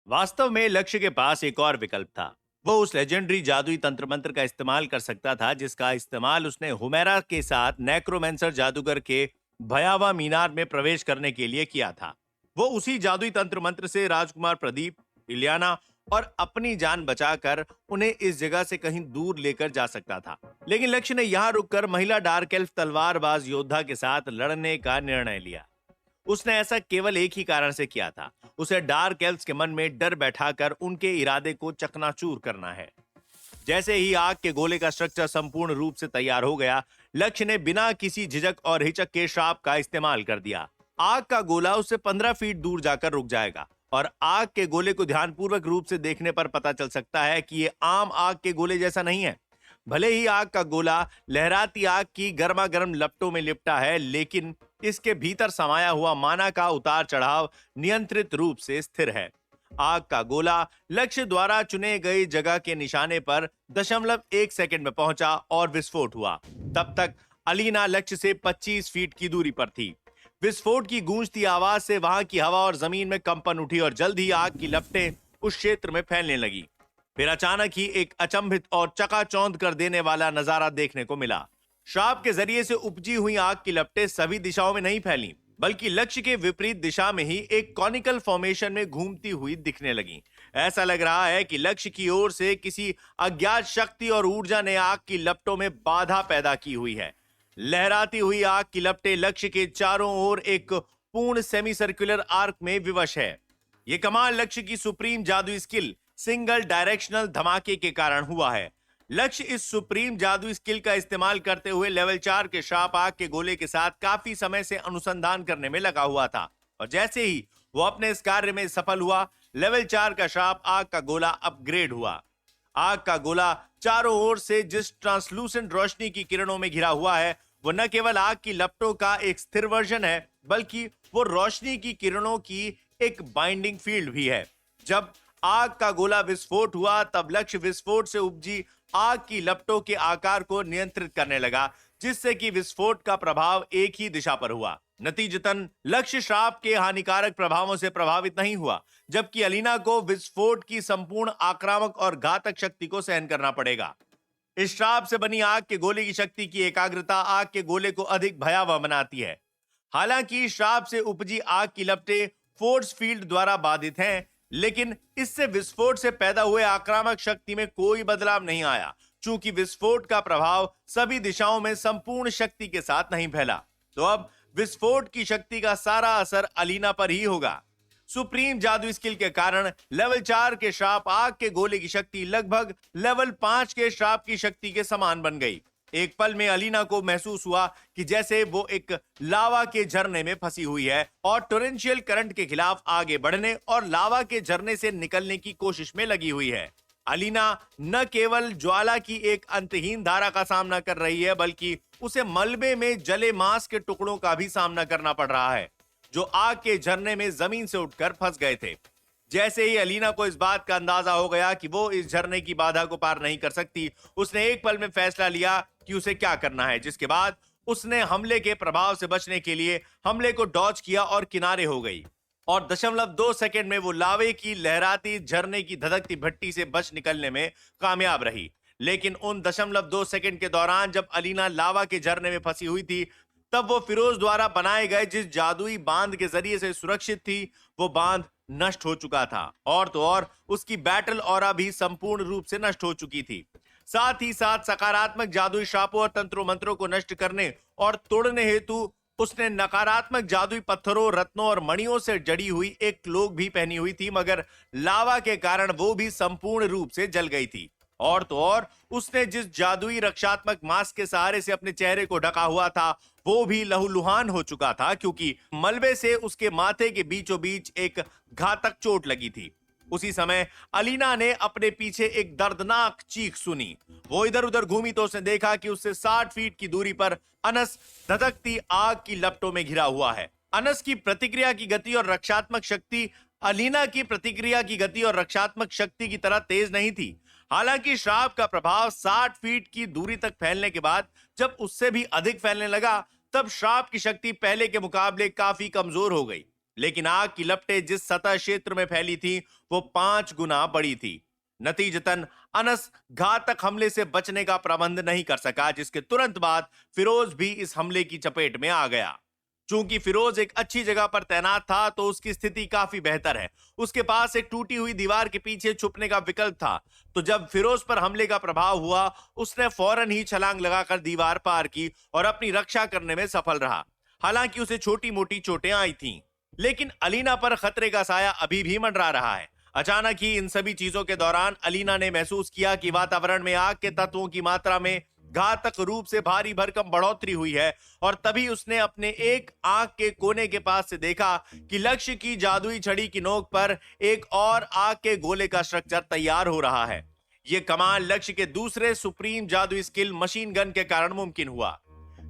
वास्तव में लक्ष्य के पास एक और विकल्प था। वो उस लेजेंडरी जादुई तंत्र मंत्र का इस्तेमाल कर सकता था जिसका इस्तेमाल उसने हुमैरा के साथ नेक्रोमेंसर जादूगर के भयावह मीनार में प्रवेश करने के लिए किया था। वो उसी जादुई तंत्र मंत्र से राजकुमार प्रदीप, इलियाना और अपनी जान बचाकर उन्हें इस जगह से कहीं दूर लेकर जा सकता था। लेकिन लक्ष्य ने यहाँ रुककर महिला डार्क एल्फ तलवारबाज योद्धा के साथ लड़ने का निर्णय लिया। उसने ऐसा केवल एक ही कारण से किया था। उसे डार्क एल्व्स के मन में डर बैठाकर उनके इरादे को चकनाचूर करना है। जैसे ही आग के गोले का स्ट्रक्चर संपूर्ण रूप से तैयार हो गया, लक्ष्य ने बिना किसी झिझक और हिचक के श्राप का इस्तेमाल कर दिया। आग का गोला उससे 15 फीट दूर जाकर रुक जाएगा और आग के गोले को ध्यानपूर्वक रूप से देखने पर पता चल सकता है कि ये आम आग के गोले जैसा नहीं है। भले ही आग का गोला लहराती आग की गर्मा गर्म लपटों में लिपटा है, लेकिन इसके भीतर समाया हुआ माना का उतार चढ़ाव नियंत्रित रूप से स्थिर है। आग का गोला लक्ष्य द्वारा चुने गई जगह के निशाने पर 0.1 सेकंड में पहुंचा और विस्फोट हुआ। तब तक अलीना लक्ष्य से 25 फीट की दूरी पर थी। विस्फोट की गूंजती आवाज से वहां की हवा और जमीन में कंपन उठी और जल्द ही आग की लपटें उस क्षेत्र में फैलने लगी। फिर अचानक ही एक अचंभित और चकाचौंध कर देने वाला नजारा देखने को मिला। श्राप के जरिए से उपजी हुई आग की लपटें सभी दिशाओं में नहीं फैली, बल्कि लक्ष्य के विपरीत दिशा में ही एक कॉनिकल फॉर्मेशन में घूमती हुई दिखने लगी। ऐसा लग रहा है कि लक्ष्य की ओर से किसी अज्ञात शक्ति और ऊर्जा ने आग की लपटों में बाधा पैदा की हुई है। लहराती हुई आग की लपटें लक्ष्य के चारों ओर एक पूर्ण सेमी सर्कुलर आर्क में विवश है। ये कमाल लक्ष्य की सुप्रीम जादुई स्किल सिंगल डायरेक्शनल धमाके के कारण हुआ है। लक्ष्य इस सुप्रीम जादुई स्किल का इस्तेमाल करते हुए लेवल 4 के श्राप आग के गोले के साथ काफी समय से अनुसंधान करने में लगा हुआ था और जैसे ही वो अपने इस कार्य में सफल हुआ, लेवल 4 का श्राप आग का गोला अपग्रेड हुआ। आग का गोला चारों ओर से जिस ट्रांसलूसेंट रोशनी की किरणों में घिरा हुआ है, वो न केवल आग की लपटों का एक स्थिर वर्जन है, बल्कि वो रोशनी की किरणों की एक बाइंडिंग फील्ड भी है। जब आग का गोला विस्फोट हुआ, तब लक्ष्य विस्फोट से उपजी आग की लपटों के आकार को नियंत्रित करने लगा, जिससे कि विस्फोट का प्रभाव एक ही दिशा पर हुआ। नतीजतन लक्ष्य श्राप के हानिकारक प्रभावों से प्रभावित नहीं हुआ, जबकि अलीना को विस्फोट की संपूर्ण आक्रामक और घातक शक्ति को सहन करना पड़ेगा। इस श्राप से बनी आग के गोले की शक्ति की एकाग्रता आग के गोले को अधिक भयावह बनाती है। हालांकि श्राप से उपजी आग की लपटें फोर्स फील्ड द्वारा बाधित हैं, लेकिन इससे विस्फोट से पैदा हुए आक्रामक शक्ति में कोई बदलाव नहीं आया, चूंकि विस्फोट का प्रभाव सभी दिशाओं में संपूर्ण शक्ति के साथ नहीं फैला। तो अब विस्फोट की शक्ति का सारा असर अलीना पर ही होगा। सुप्रीम जादू स्किल के कारण लेवल 4 के श्राप आग के गोले की शक्ति लगभग लेवल 5 के श्राप की शक्ति के समान बन गई। एक पल में अलीना को महसूस हुआ कि जैसे वो एक लावा के झरने में फंसी हुई है और टोरेंशियल करंट के खिलाफ आगे बढ़ने और लावा के झरने से निकलने की कोशिश में लगी हुई है। अलीना न केवल ज्वाला की एक अंतहीन धारा का सामना कर रही है, बल्कि उसे मलबे में जले मांस के टुकड़ों का भी सामना करना पड़ रहा है, जो आग के झरने में जमीन से उठकर फंस गए थे। जैसे ही अलीना को इस बात का अंदाजा हो गया कि वो इस झरने की बाधा को पार नहीं कर सकती, उसने एक पल में फैसला लिया कि उसे क्या करना है, जिसके बाद उसने हमले के प्रभाव से बचने के लिए हमले को डॉज किया और किनारे हो गई और 0.2 सेकंड में वो लावे की लहराती झरने की धधकती भट्टी से बच निकलने में कामयाब रही। लेकिन उन 0.2 सेकंड के दौरान जब अलीना लावा के झरने में फंसी हुई थी, तब वो फिरोज द्वारा बनाए गए जिस जादुई बांध के जरिए से सुरक्षित थी, वो बांध नष्ट हो चुका था और तो और उसकी बैटल ऑरा भी संपूर्ण रूप से नष्ट हो चुकी थी। साथ ही साथ सकारात्मक जादुई श्रापों और तंत्रों मंत्रों को नष्ट करने और तोड़ने हेतु उसने नकारात्मक जादुई पत्थरों, रत्नों और मणियों से जड़ी हुई एक क्लोक भी पहनी हुई थी, मगर लावा के कारण वो भी संपूर्ण रूप से जल गई थी। और तो और उसने जिस जादुई रक्षात्मक मास्क के सहारे से अपने चेहरे को ढका हुआ था, वो भी लहूलुहान हो चुका था, क्योंकि मलबे से उसके माथे के बीचों बीच एक घातक चोट लगी थी। उसी समय अलीना ने अपने पीछे एक दर्दनाक चीख सुनी। वो इधर उधर घूमी तो उसने देखा कि उससे 60 फीट की दूरी पर अनस धधकती आग की लपटों में घिरा हुआ है। अनस की प्रतिक्रिया की गति और रक्षात्मक शक्ति अलीना की प्रतिक्रिया की गति और रक्षात्मक शक्ति की तरह तेज नहीं थी। हालांकि श्राप का प्रभाव 60 फीट की दूरी तक फैलने के बाद जब उससे भी अधिक फैलने लगा, तब श्राप की शक्ति पहले के मुकाबले काफी कमजोर हो गई। लेकिन आग की लपटें जिस सतह क्षेत्र में फैली थी वो 5 गुना बड़ी थी। नतीजतन अनस घातक हमले से बचने का प्रबंध नहीं कर सका, जिसके तुरंत बाद फिरोज भी इस हमले की चपेट में आ गया। चूंकि फिरोज एक अच्छी जगह पर तैनात था तो उसकी स्थिति काफी बेहतर है। उसके पास एक टूटी हुई दीवार के पीछे छुपने का विकल्प था। तो जब फिरोज पर हमले का प्रभाव हुआ, उसने फौरन ही छलांग लगाकर दीवार पार की और अपनी रक्षा करने में सफल रहा। हालांकि उसे छोटी मोटी चोटें आई थीं, लेकिन अलीना पर खतरे का साया अभी भी मंडरा रहा है। अचानक ही इन सभी चीजों के दौरान अलीना ने महसूस किया कि वातावरण में आग के तत्वों की मात्रा में घातक रूप से भारी भरकम बढ़ोतरी हुई है। और तभी उसने अपने एक आंख के कोने के पास से देखा कि लक्ष्य की जादुई छड़ी की नोक पर एक और आग के गोले का स्ट्रक्चर तैयार हो रहा है। यह कमाल लक्ष्य के दूसरे सुप्रीम जादुई स्किल मशीन गन के कारण मुमकिन हुआ।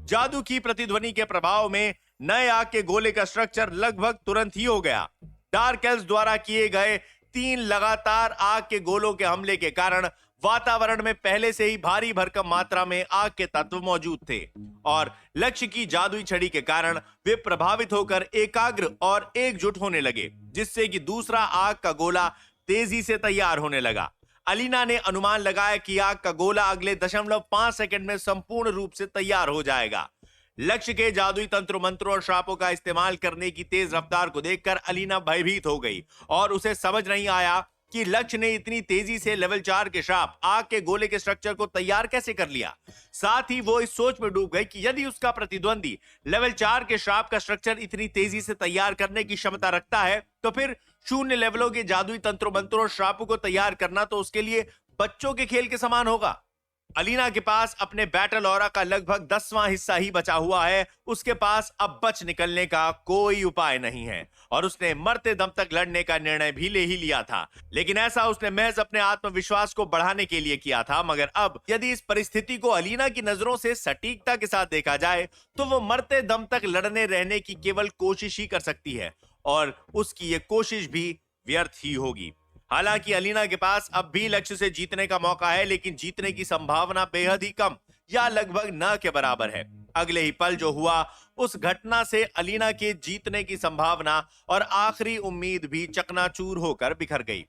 जादू की प्रतिध्वनि के प्रभाव में नए आग के गोले का स्ट्रक्चर लगभग तुरंत ही हो गया। डार्क एल्व्स द्वारा किए गए 3 लगातार आग के गोलों के हमले के कारण वातावरण में पहले से ही भारी भरकम मात्रा में आग के तत्व मौजूद थे और लक्ष्य की जादुई छड़ी के कारण वे प्रभावित होकर एकाग्र और एकजुट होने लगे, जिससे कि दूसरा आग का गोला तेजी से तैयार होने लगा। अलीना ने अनुमान लगाया कि आग का गोला अगले 0.5 सेकंड में संपूर्ण रूप से तैयार हो जाएगा। लक्ष्य के जादुई तंत्र मंत्रों और श्रापों का इस्तेमाल करने की तेज रफ्तार को देखकर अलीना भयभीत हो गई और उसे समझ नहीं आया कि लक्ष्य ने इतनी तेजी से लेवल 4 के श्राप आग के गोले के स्ट्रक्चर को तैयार कैसे कर लिया। साथ ही वो इस सोच में डूब गई कि यदि उसका प्रतिद्वंदी लेवल 4 के श्राप का स्ट्रक्चर इतनी तेजी से तैयार करने की क्षमता रखता है तो फिर 0 लेवलों के जादुई तंत्र मंत्रों और श्रापों को तैयार करना तो उसके लिए बच्चों के खेल के समान होगा। अलीना के पास अपने बैटल ऑरा का लगभग 10वां हिस्सा ही बचा हुआ है। उसके पास अब बच निकलने का कोई उपाय नहीं है और उसने मरते दम तक लड़ने का निर्णय भी ले ही लिया था, लेकिन ऐसा उसने महज अपने आत्मविश्वास को बढ़ाने के लिए किया था। मगर अब यदि इस परिस्थिति को अलीना की नजरों से सटीकता के साथ देखा जाए तो वो मरते दम तक लड़ने रहने की केवल कोशिश ही कर सकती है और उसकी ये कोशिश भी व्यर्थ ही होगी। हालांकि अलीना के पास अब भी लक्ष्य से जीतने का मौका है, लेकिन जीतने की संभावना बेहद ही कम या लगभग न के बराबर है। अगले ही पल जो हुआ उस घटना से अलीना के जीतने की संभावना और आखिरी उम्मीद भी चकनाचूर होकर बिखर गई।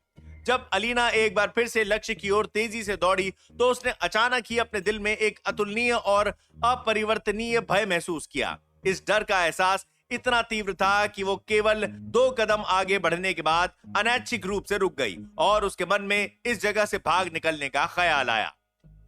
जब अलीना एक बार फिर से लक्ष्य की ओर तेजी से दौड़ी तो उसने अचानक ही अपने दिल में एक अतुलनीय और अपरिवर्तनीय भय महसूस किया। इस डर का एहसास इतना तीव्र था कि वो केवल 2 कदम आगे बढ़ने के बाद अनैच्छिक रूप से रुक गई और उसके मन में इस जगह से भाग निकलने का ख्याल आया।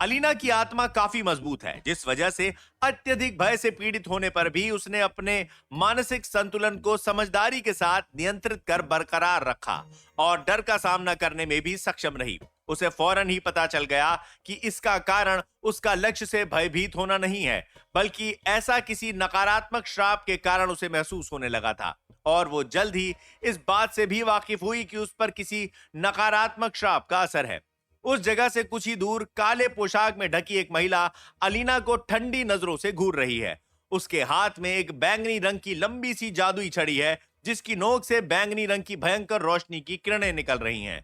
अलीना की आत्मा काफी मजबूत है, जिस वजह से अत्यधिक भय से पीड़ित होने पर भी उसने अपने मानसिक संतुलन को समझदारी के साथ नियंत्रित कर बरकरार रखा और डर का सामना करने में भी सक्षम रही। उसे फौरन ही पता चल गया कि इसका कारण उसका लक्ष्य से भयभीत होना नहीं है, बल्कि ऐसा किसी नकारात्मक श्राप के कारण उसे महसूस होने लगा था और वो जल्द ही इस बात से भी वाकिफ हुई कि उस पर किसी नकारात्मक श्राप का असर है। उस जगह से कुछ ही दूर काले पोशाक में ढकी एक महिला अलीना को ठंडी नजरों से घूर रही है। उसके हाथ में एक बैंगनी रंग की लंबी सी जादुई छड़ी है, जिसकी नोक से बैंगनी रंग की भयंकर रोशनी की किरणें निकल रही हैं।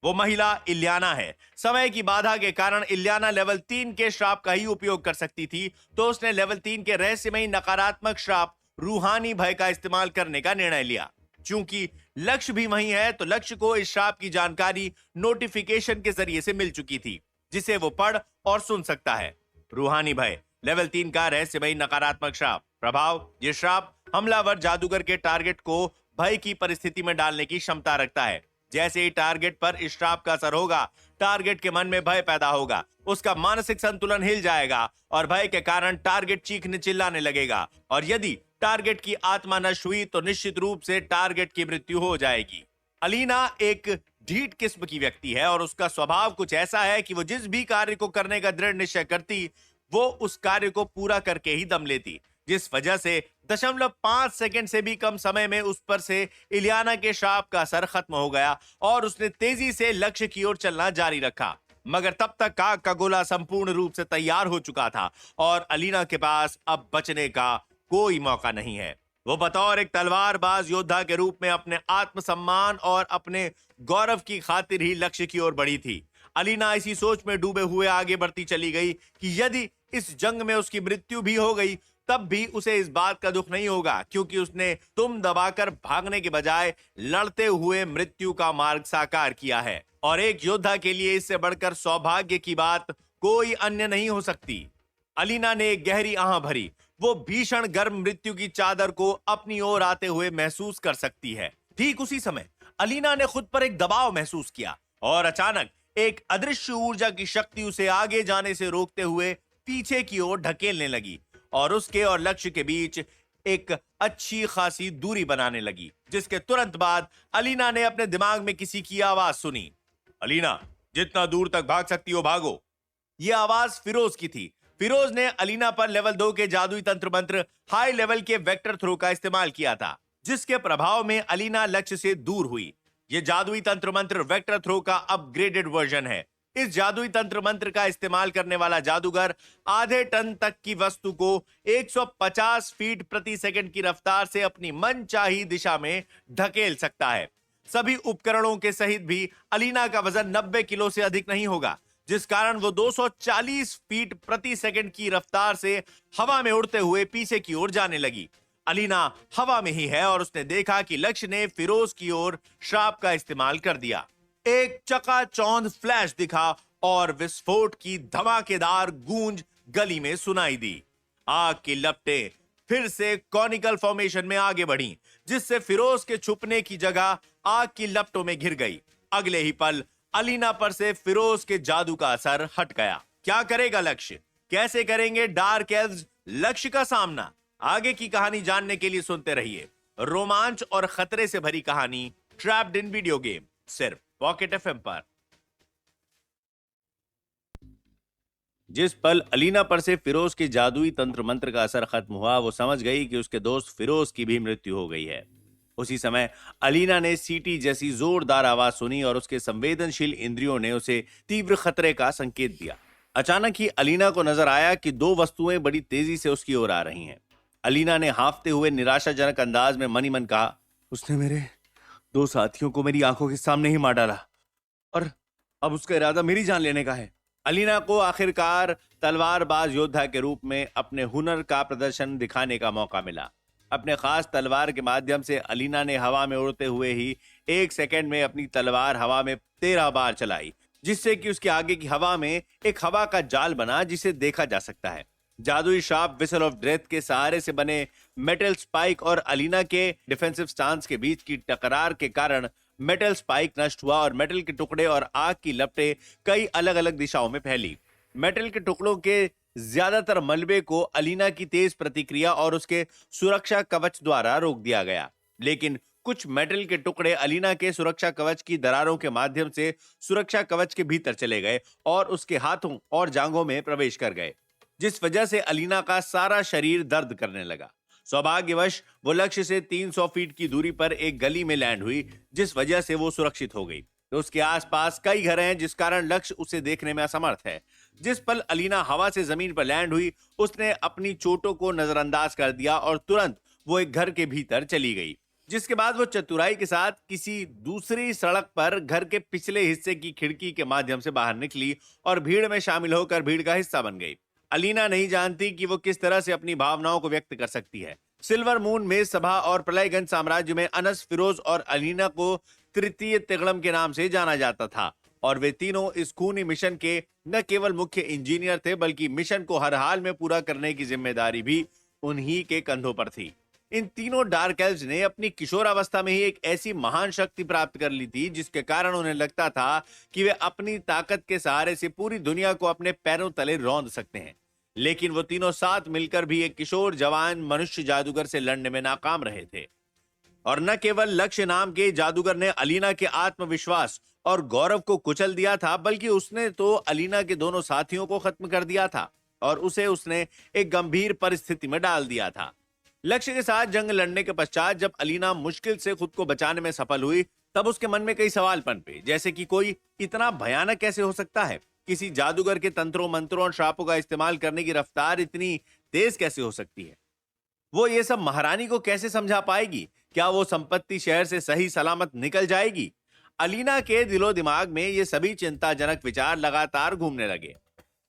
वो महिला इलियाना है। समय की बाधा के कारण इलियाना लेवल 3 के श्राप का ही उपयोग कर सकती थी, तो उसने लेवल 3 के रहस्यमयी नकारात्मक श्राप रूहानी भय का इस्तेमाल करने का निर्णय लिया। चूंकि लक्ष्य भी वही है तो लक्ष्य को इस श्राप की जानकारी नोटिफिकेशन के जरिए से मिल चुकी थी, जिसे वो पढ़ और सुन सकता है। रूहानी भय लेवल 3 का रहस्यमयी नकारात्मक श्राप प्रभाव। ये श्राप हमलावर जादूगर के टारगेट को भय की परिस्थिति में डालने की क्षमता रखता है। जैसे ही टारगेट पर इस श्राप का असर होगा, टारगेट के मन में भय पैदा होगा, उसका मानसिक संतुलन हिल जाएगा और भय के कारण टारगेट चीखने चिल्लाने लगेगा और यदि टारगेट की आत्मा नष्ट हुई तो निश्चित रूप से टारगेट की मृत्यु हो जाएगी। अलीना एक ढीठ किस्म की व्यक्ति है और उसका स्वभाव कुछ ऐसा है कि वो जिस भी कार्य को करने का दृढ़ निश्चय करती, वो उस कार्य को पूरा करके ही दम लेती, जिस वजह से 0.5 सेकंड से भी कम समय में उस पर से इलियाना के श्राप का असर खत्म हो गया और उसने तेजी से लक्ष्य की ओर चलना जारी रखा। मगर तब तक आग का गोला संपूर्ण रूप से तैयार हो चुका था और अलीना के पास अब बचने का कोई मौका नहीं है। वो बतौर एक तलवारबाज योद्धा के रूप में अपने आत्मसम्मान और अपने गौरव की खातिर ही लक्ष्य की ओर बढ़ी थी। अलीना इसी सोच में डूबे हुए आगे बढ़ती चली गई कि यदि इस जंग में उसकी मृत्यु भी हो गई तब भी उसे इस बात का दुख नहीं होगा, क्योंकि उसने तुम दबाकर भागने के बजाय लड़ते हुए मृत्यु का मार्ग साकार किया है। और एक योद्धा के लिए इससे बढ़कर सौभाग्य की बात कोई अन्य नहीं हो सकती। अलीना ने एक गहरी आह भरी। वो भीषण गर्म मृत्यु की चादर को अपनी ओर आते हुए महसूस कर सकती है। ठीक उसी समय अलीना ने खुद पर एक दबाव महसूस किया और अचानक एक अदृश्य ऊर्जा की शक्ति उसे आगे जाने से रोकते हुए पीछे की ओर ढकेलने लगी और उसके और लक्ष्य के बीच एक अच्छी खासी दूरी बनाने लगी। जिसके तुरंत बाद अलीना ने अपने दिमाग में किसी की आवाज सुनी। अलीना, जितना दूर तक भाग सकती हो भागो। यह आवाज फिरोज की थी। फिरोज ने अलीना पर लेवल 2 के जादुई तंत्र मंत्र हाई लेवल के वेक्टर थ्रो का इस्तेमाल किया था, जिसके प्रभाव में अलीना लक्ष्य से दूर हुई। यह जादुई तंत्र मंत्र वेक्टर थ्रो का अपग्रेडेड वर्जन है। इस जादुई तंत्र मंत्र का इस्तेमाल करने वाला जादूगर आधे टन तक की वस्तु को 150 फीट प्रति सेकंड की रफ्तार से अपनी मनचाही दिशा में ढकेल सकता है। सभी उपकरणों के सहित भी अलीना का वजन 90 किलो से अधिक नहीं होगा, जिस कारण वो 240 फीट प्रति सेकंड की रफ्तार से हवा में उड़ते हुए पीछे की ओर जाने लगी। अलीना हवा में ही है और उसने देखा कि लक्ष्य ने फिरोज की ओर श्राप का इस्तेमाल कर दिया। एक चकाचौंध फ्लैश दिखा और विस्फोट की धमाकेदार गूंज गली में सुनाई दी। आग की लपटें फिर से कॉनिकल फॉर्मेशन में आगे बढ़ी, जिससे फिरोज के छुपने की जगह आग की लपटों में घिर गई। अगले ही पल अलीना पर से फिरोज के जादू का असर हट गया। क्या करेगा लक्ष्य? कैसे करेंगे डार्क एल्व्स लक्ष्य का सामना? आगे की कहानी जानने के लिए सुनते रहिए रोमांच और खतरे से भरी कहानी ट्रैप्ड इन वीडियो गेम, सिर्फ पॉकेट एफएम पर। जिस पल अलीना पर से फिरोज के जादुई तंत्र मंत्र का असर खत्म हुआ, वो समझ गई कि उसके दोस्त फिरोज की भी मृत्यु हो गई है। उसी समय अलीना ने सीटी जैसी जोरदार आवाज सुनी और उसके संवेदनशील इंद्रियों ने उसे तीव्र खतरे का संकेत दिया। अचानक ही अलीना को नजर आया कि दो वस्तुएं बड़ी तेजी से उसकी ओर आ रही हैं। अलीना ने हांफते हुए निराशाजनक अंदाज में मन ही मन कहा, उसने मेरे दो साथियों को मेरी आंखों के सामने ही मार डाला और अब उसका इरादा मेरी जान लेने का है। अलीना को आखिरकार तलवारबाज योद्धा के रूप में अपने हुनर का प्रदर्शन दिखाने का मौका मिला। अपने खास तलवार के माध्यम से अलीना ने हवा में उड़ते हुए ही 1 सेकंड में अपनी तलवार हवा में 13 बार चलाई, जिससे कि उसके आगे की हवा में एक हवा का जाल बना जिसे देखा जा सकता है। जादुई शार्प विसल ऑफ डेथ के सहारे से बने मेटल स्पाइक और अलीना के डिफेंसिव स्टांस के बीच की टकरार के कारण मेटल स्पाइक नष्ट हुआ और मेटल के टुकड़े और आग की लपटें कई अलग अलग दिशाओं में फैली। मेटल के टुकड़ों के ज्यादातर मलबे को अलीना की तेज प्रतिक्रिया और उसके सुरक्षा कवच द्वारा रोक दिया गया, लेकिन कुछ मेटल के टुकड़े अलीना के सुरक्षा कवच की दरारों के माध्यम से सुरक्षा कवच के भीतर चले गए और उसके हाथों और जांघों में प्रवेश कर गए, जिस वजह से अलीना का सारा शरीर दर्द करने लगा। सौभाग्यवश वो लक्ष्य से 300 फीट की दूरी पर एक गली में लैंड हुई, जिस वजह से वो सुरक्षित हो गई। तो उसके आसपास कई घर हैं, जिस कारण लक्ष्य उसे देखने में असमर्थ है। जिस पल अलीना हवा से जमीन पर लैंड हुई, उसने अपनी चोटों को नजरअंदाज कर दिया और तुरंत वो एक घर के भीतर चली गई, जिसके बाद वो चतुराई के साथ किसी दूसरी सड़क पर घर के पिछले हिस्से की खिड़की के माध्यम से बाहर निकली और भीड़ में शामिल होकर भीड़ का हिस्सा बन गई। अलीना नहीं जानती कि वो किस तरह से अपनी भावनाओं को व्यक्त कर सकती है। सिल्वर मून में सभा और प्रलयगंज साम्राज्य में अनस, फिरोज और अलीना को तृतीय तिगड़म के नाम से जाना जाता था और वे तीनों इस खूनी मिशन के न केवल मुख्य इंजीनियर थे, बल्कि मिशन को हर हाल में पूरा करने की जिम्मेदारी भी उन्हीं के कंधों पर थी। इन तीनों डार्क एल्व्स ने अपनी किशोरावस्था में ही एक ऐसी महान शक्ति प्राप्त कर ली थी, जिसके कारण उन्हें लगता था कि वे अपनी ताकत के सहारे से पूरी दुनिया को अपने पैरों तले रौंद सकते हैं। लेकिन वो तीनों साथ मिलकर भी एक किशोर जवान मनुष्य जादूगर से लड़ने में नाकाम रहे थे। और न केवल लक्ष्य नाम के जादूगर ने अलीना के आत्मविश्वास और गौरव को कुचल दिया था, बल्कि उसने तो अलीना के दोनों साथियों को खत्म कर दिया था और उसने एक गंभीर परिस्थिति में डाल दिया था। लक्ष्य के साथ जंग लड़ने के पश्चात जब अलीना मुश्किल से खुद को बचाने में सफल हुई, तब उसके मन में कई सवाल पनपे, जैसे कि कोई इतना भयानक कैसे हो सकता है? किसी जादूगर के तंत्रों, मंत्रों और श्रापों का इस्तेमाल करने की रफ्तार इतनी तेज कैसे हो सकती है? वो ये सब महारानी को कैसे समझा पाएगी? क्या वो संपत्ति शहर से सही सलामत निकल जाएगी? अलीना के दिलो दिमाग में ये सभी चिंताजनक विचार लगातार घूमने लगे।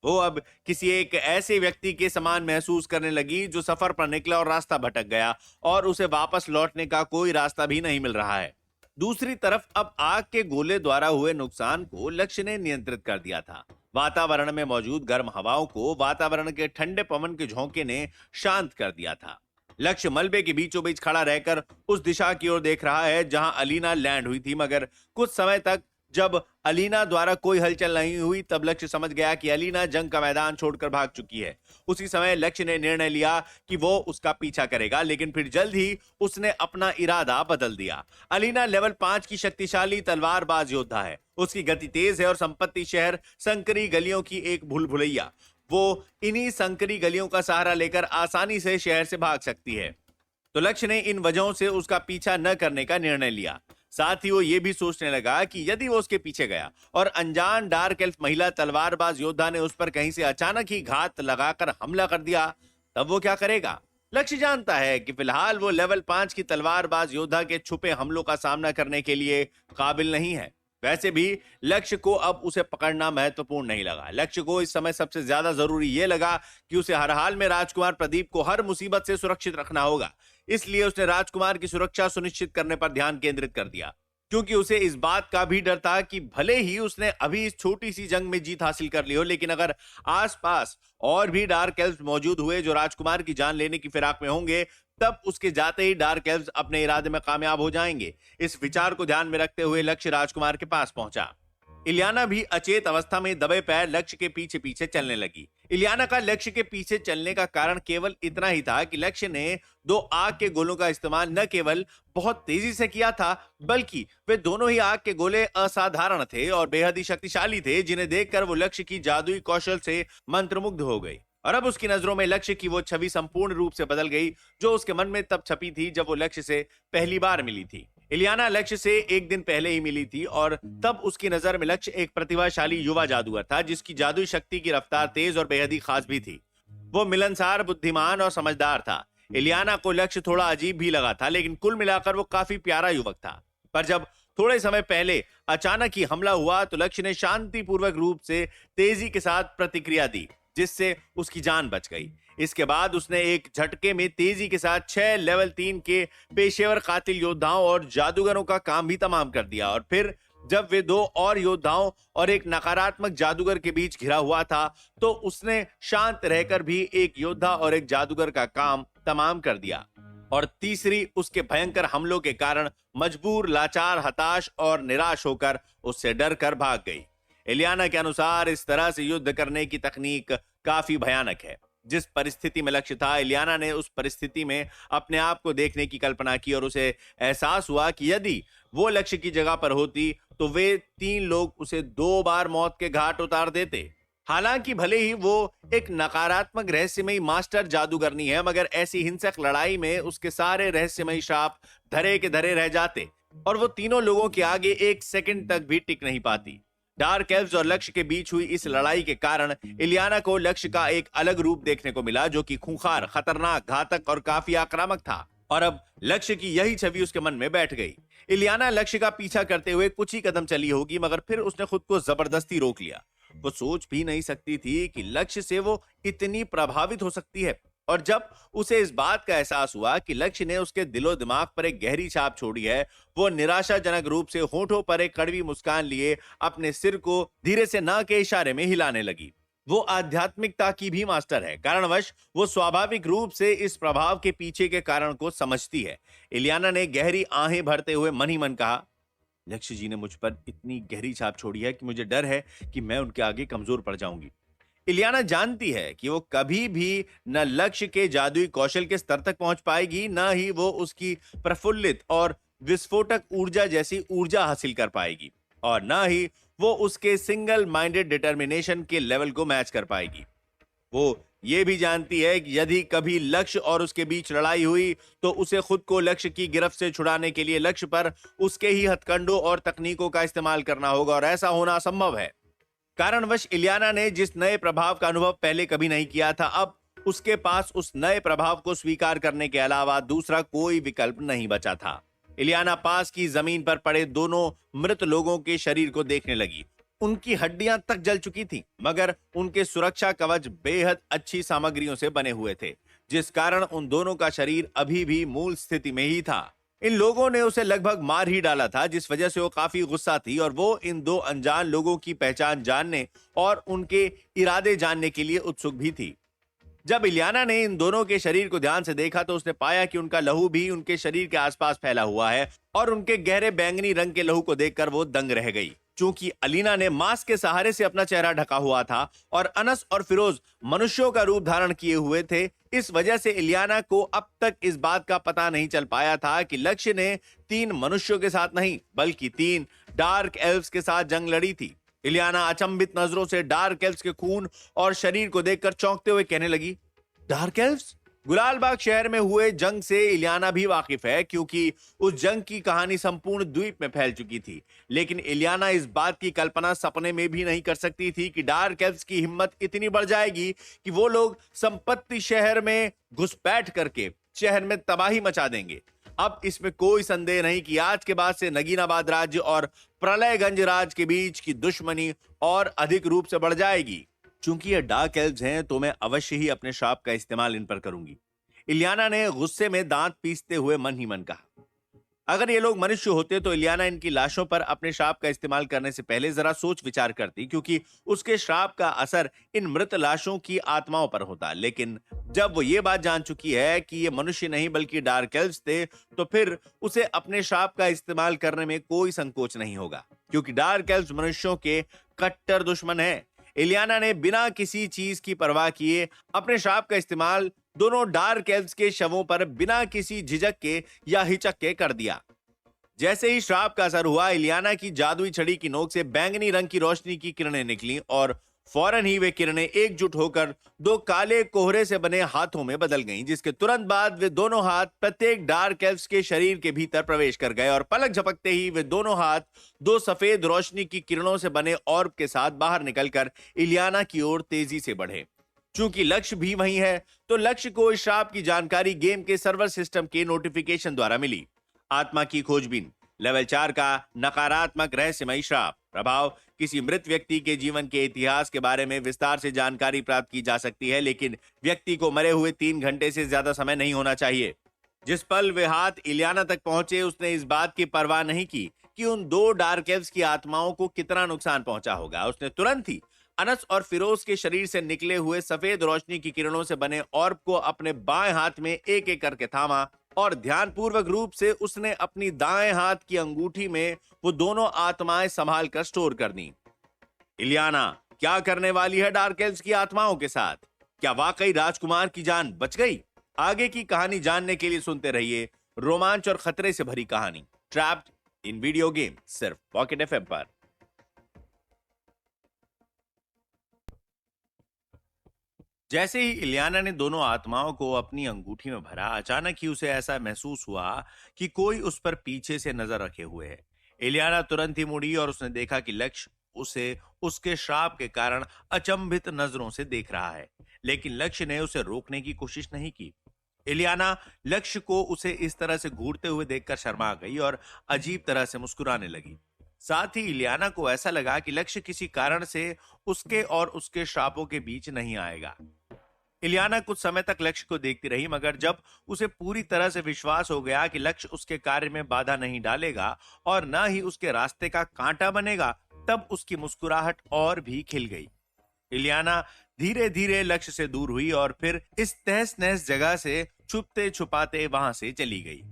वो अब किसी एक ऐसे व्यक्ति के समान महसूस करने लगी जो सफर पर निकला और रास्ता भटक गया और उसे वापस लौटने का कोई रास्ता भी नहीं मिल रहा है। दूसरी तरफ अब आग के गोले द्वारा हुए नुकसान को लक्ष्य ने नियंत्रित कर दिया था। वातावरण में मौजूद गर्म हवाओं को वातावरण के ठंडे पवन के झोंके ने शांत कर दिया था। लक्ष्य मलबे के बीचों बीच खड़ा रहकर उस दिशा की ओर देख रहा है जहां अलीना लैंड हुई थी, मगर कुछ समय तक जब अलीना द्वारा कोई हलचल नहीं हुई तब लक्ष्य समझ गया कि अलीना जंग का मैदान छोड़कर भाग चुकी है। उसी समय लक्ष्य ने निर्णय लिया कि वो उसका पीछा करेगा, लेकिन फिर जल्द ही उसने अपना इरादा बदल दिया। अलीना लेवल 5 की शक्तिशाली तलवारबाज योद्धा है। उसकी गति तेज है और संपत्ति शहर संकरी गलियों की एक भूल भुलैया। वो इन्हीं संकरी गलियों का सहारा लेकर आसानी से शहर से भाग सकती है। तो लक्ष्य ने इन वजहों से उसका पीछा न करने का निर्णय लिया। साथ ही वो ये भी सोचने लगा कि यदि वो उसके पीछे गया और अनजान डार्क एल्फ महिला तलवारबाज योद्धा ने उस पर कहीं से अचानक ही घात लगाकर हमला कर दिया, तब वो क्या करेगा। लक्ष्य जानता है कि फिलहाल वो लेवल 5 की तलवारबाज योद्धा के छुपे हमलों का सामना करने के लिए काबिल नहीं है। वैसे भी लक्ष्य को अब उसे पकड़ना महत्वपूर्ण नहीं लगा। लक्ष्य को इस समय सबसे ज्यादा जरूरी यह लगा कि उसे हर हाल में राजकुमार प्रदीप को हर मुसीबत से सुरक्षित रखना होगा। इसलिए उसने राजकुमार की सुरक्षा सुनिश्चित करने पर ध्यान केंद्रित कर दिया, क्योंकि उसे इस बात का भी डर था कि भले ही उसने अभी इस छोटी सी जंग में जीत हासिल कर ली हो, लेकिन अगर आसपास और भी डार्क एल्व्स मौजूद हुए जो राजकुमार की जान लेने की फिराक में होंगे, तब उसके जाते ही डार्क एल्व्स अपने इरादे में कामयाब हो जाएंगे। इस विचार को ध्यान में रखते हुए लक्ष्य राजकुमार के पास पहुंचा। इलियाना भी अचेत अवस्था में दबे पैर लक्ष्य के पीछे पीछे चलने लगी। इलियाना का लक्ष्य के पीछे चलने का कारण केवल इतना ही था कि लक्ष्य ने 2 आग के गोलों का इस्तेमाल न केवल बहुत तेजी से किया था, बल्कि वे दोनों ही आग के गोले असाधारण थे और बेहद ही शक्तिशाली थे, जिन्हें देखकर वो लक्ष्य की जादुई कौशल से मंत्रमुग्ध हो गई। और अब उसकी नजरों में लक्ष्य की वो छवि संपूर्ण रूप से बदल गई जो उसके मन में तब छपी थी जब वो लक्ष्य से पहली बार मिली थी। इलियाना लक्ष्य से एक दिन पहले ही मिली थी और तब उसकी नजर में लक्ष्य एक प्रतिभाशाली युवा जादूगर था जिसकी जादुई शक्ति की रफ्तार तेज और बेहद ही खास भी थी। वो मिलनसार, बुद्धिमान और समझदार था। इलियाना को लक्ष्य थोड़ा अजीब भी लगा था, लेकिन कुल मिलाकर वो काफी प्यारा युवक था। पर जब थोड़े समय पहले अचानक ही हमला हुआ तो लक्ष्य ने शांतिपूर्वक रूप से तेजी के साथ प्रतिक्रिया दी, जिससे उसकी जान बच गई। इसके बाद उसने एक झटके में तेजी के साथ 6 लेवल 3 के पेशेवर कातिल योद्धाओं और जादूगरों का काम भी तमाम कर दिया। और फिर जब वे 2 और योद्धाओं और एक नकारात्मक जादूगर के बीच घिरा हुआ था, तो उसने शांत रहकर भी एक योद्धा और एक जादूगर का काम तमाम कर दिया। और तीसरी उसके भयंकर हमलों के कारण मजबूर, लाचार, हताश और निराश होकर उससे डर कर भाग गई। इलियाना के अनुसार इस तरह से युद्ध करने की तकनीक काफी भयानक है। जिस परिस्थिति में लक्ष्य था, इलियाना ने उस परिस्थिति में अपने आप को देखने की कल्पना की और उसे एहसास हुआ कि यदि वो लक्ष्य की जगह पर होती तो वे 3 लोग उसे 2 बार मौत के घाट उतार देते। हालांकि भले ही वो एक नकारात्मक रहस्यमयी मास्टर जादूगरनी है, मगर ऐसी हिंसक लड़ाई में उसके सारे रहस्यमयी श्राप धरे के धरे रह जाते और वो तीनों लोगों के आगे 1 सेकंड तक भी टिक नहीं पाती। डार्क एल्व्स और लक्ष्य के बीच हुई इस लड़ाई के कारण इलियाना को लक्ष्य का एक अलग रूप देखने को मिला जो कि खूंखार, खतरनाक, घातक और काफी आक्रामक था। और अब लक्ष्य की यही छवि उसके मन में बैठ गई। इलियाना लक्ष्य का पीछा करते हुए कुछ ही कदम चली होगी, मगर फिर उसने खुद को जबरदस्ती रोक लिया। वो सोच भी नहीं सकती थी कि लक्ष्य से वो इतनी प्रभावित हो सकती है। और जब उसे इस बात का एहसास हुआ कि लक्ष्य ने उसके दिलो दिमाग पर एक गहरी छाप छोड़ी है, वो निराशाजनक रूप से होठों पर एक कड़वी मुस्कान लिए अपने सिर को धीरे से ना के इशारे में हिलाने लगी। वो आध्यात्मिकता की भी मास्टर है, कारणवश वो स्वाभाविक रूप से इस प्रभाव के पीछे के कारण को समझती है। इलियाना ने गहरी आहें भरते हुए मन ही मन कहा, लक्ष्य जी ने मुझ पर इतनी गहरी छाप छोड़ी है कि मुझे डर है कि मैं उनके आगे कमजोर पड़ जाऊंगी। इलियाना जानती है कि वो कभी भी न लक्ष्य के जादुई कौशल के स्तर तक पहुंच पाएगी, न ही वो उसकी प्रफुल्लित और विस्फोटक ऊर्जा जैसी ऊर्जा हासिल कर पाएगी, और न ही वो उसके सिंगल माइंडेड डिटर्मिनेशन के लेवल को मैच कर पाएगी। वो ये भी जानती है कि यदि कभी लक्ष्य और उसके बीच लड़ाई हुई तो उसे खुद को लक्ष्य की गिरफ्त से छुड़ाने के लिए लक्ष्य पर उसके ही हथकंडों और तकनीकों का इस्तेमाल करना होगा, और ऐसा होना असंभव है। कारणवश इलियाना ने जिस नए प्रभाव का अनुभव पहले कभी नहीं किया था, अब उसके पास उस नए प्रभाव को स्वीकार करने के अलावा दूसरा कोई विकल्प नहीं बचा था। इलियाना पास की जमीन पर पड़े दोनों मृत लोगों के शरीर को देखने लगी। उनकी हड्डियां तक जल चुकी थीं, मगर उनके सुरक्षा कवच बेहद अच्छी सामग्रियों से बने हुए थे, जिस कारण उन दोनों का शरीर अभी भी मूल स्थिति में ही था। इन लोगों ने उसे लगभग मार ही डाला था, जिस वजह से वो काफी गुस्सा थी और वो इन दो अनजान लोगों की पहचान जानने और उनके इरादे जानने के लिए उत्सुक भी थी। जब इलियाना ने इन दोनों के शरीर को ध्यान से देखा तो उसने पाया कि उनका लहू भी उनके शरीर के आसपास फैला हुआ है और उनके गहरे बैंगनी रंग के लहू को देखकर वो दंग रह गई। चूंकि अलीना ने मास्क के सहारे से अपना चेहरा ढका हुआ था और अनस और फिरोज मनुष्यों का रूप धारण किए हुए थे, इस वजह से इलियाना को अब तक इस बात का पता नहीं चल पाया था कि लक्ष्य ने 3 मनुष्यों के साथ नहीं बल्कि 3 डार्क एल्व्स के साथ जंग लड़ी थी। इलियाना अचंभित नजरों से डार्क एल्व्स के खून और शरीर को देखकर चौंकते हुए कहने लगी, डार्क एल्व्स? गुलालबाग शहर में हुए जंग से इलियाना भी वाकिफ है, क्योंकि उस जंग की कहानी संपूर्ण द्वीप में फैल चुकी थी। लेकिन इलियाना इस बात की कल्पना सपने में भी नहीं कर सकती थी कि डार्क एल्व्स की हिम्मत इतनी बढ़ जाएगी कि वो लोग संपत्ति शहर में घुसपैठ करके शहर में तबाही मचा देंगे। अब इसमें कोई संदेह नहीं कि आज के बाद से नगीनाबाद राज्य और प्रलयगंज राज्य के बीच की दुश्मनी और अधिक रूप से बढ़ जाएगी। चूंकि ये डार्क एल्व्स हैं तो मैं अवश्य ही अपने श्राप का इस्तेमाल इन पर करूंगी। इलियाना ने गुस्से में दांत पीसते हुए मन ही मन कहा। अगर ये लोग मनुष्य होते तो इलियाना इनकी लाशों पर अपने श्राप का इस्तेमाल करने से पहले जरा सोच विचार करती, क्योंकि उसके श्राप का असर इन मृत लाशों की आत्माओं पर होता। लेकिन जब वो ये बात जान चुकी है कि ये मनुष्य नहीं बल्कि डार्क एल्व्स थे, तो फिर उसे अपने श्राप का इस्तेमाल करने में कोई संकोच नहीं होगा, क्योंकि डार्क एल्व्स मनुष्यों के कट्टर दुश्मन है। इलियाना ने बिना किसी चीज की परवाह किए अपने श्राप का इस्तेमाल दोनों डार्क एल्व्स के शवों पर बिना किसी झिझक के या हिचक के कर दिया। जैसे ही श्राप का असर हुआ, इलियाना की जादुई छड़ी की नोक से बैंगनी रंग की रोशनी की किरणें निकली और फौरन ही वे किरणें एकजुट होकर 2 काले कोहरे से बने हाथों में बदल गईं, जिसके तुरंत बाद वे दोनों हाथ प्रत्येक डार्क एल्व्स के शरीर के भीतर प्रवेश कर गए और पलक झपकते ही वे दोनों हाथ 2 सफेद रोशनी की किरणों से बने ऑर्ब के साथ बाहर निकलकर इलियाना की ओर तेजी से बढ़े। चूंकि लक्ष्य भी वही है, तो लक्ष्य को इस श्राप की जानकारी गेम के सर्वर सिस्टम के नोटिफिकेशन द्वारा मिली। आत्मा की खोजबीन, लेवल 4 का नकारात्मक रहस्यमयी श्राप। प्रभाव, किसी मृत व्यक्ति के जीवन के इतिहास के बारे में विस्तार से जानकारी प्राप्त की जा सकती है, लेकिन व्यक्ति को मरे हुए 3 घंटे से ज्यादा समय नहीं होना चाहिए। जिस पल वे हाथ इलियाना तक पहुंचे, उसने इस बात की परवाह नहीं की कि उन 2 डार्क एल्व्स की आत्माओं को कितना नुकसान पहुंचा होगा। उसने तुरंत ही अनस और फिरोज के शरीर से निकले हुए सफेद रोशनी की किरणों से बने ऑर्ब को अपने बाएं हाथ में एक एक करके थामा और ध्यानपूर्वक रूप से उसने अपनी दाएं हाथ की अंगूठी में वो दोनों आत्माएं संभाल कर स्टोर कर दी। इलियाना क्या करने वाली है डार्क एल्व्स की आत्माओं के साथ? क्या वाकई राजकुमार की जान बच गई? आगे की कहानी जानने के लिए सुनते रहिए रोमांच और खतरे से भरी कहानी ट्रैप्ड इन वीडियो गेम, सिर्फ पॉकेट एफएम पर। जैसे ही इलियाना ने दोनों आत्माओं को अपनी अंगूठी में भरा, अचानक ही उसे ऐसा महसूस हुआ कि कोई उस पर पीछे से नजर रखे हुए है। इलियाना तुरंत ही मुड़ी और उसने देखा कि लक्ष्य उसे उसके श्राप के कारण अचंभित नजरों से देख रहा है, लेकिन लक्ष्य ने उसे रोकने की कोशिश नहीं की। इलियाना लक्ष्य को उसे इस तरह से घूरते हुए देखकर शर्मा गई और अजीब तरह से मुस्कुराने लगी। साथ ही इलियाना को ऐसा लगा कि लक्ष्य किसी कारण से उसके और उसके श्रापों के बीच नहीं आएगा। इलियाना कुछ समय तक लक्ष्य को देखती रही, मगर जब उसे पूरी तरह से विश्वास हो गया कि लक्ष्य उसके कार्य में बाधा नहीं डालेगा और न ही उसके रास्ते का कांटा बनेगा, तब उसकी मुस्कुराहट और भी खिल गई। इलियाना धीरे धीरे लक्ष्य से दूर हुई और फिर इस तहस नहस जगह से छुपते छुपाते वहां से चली गई।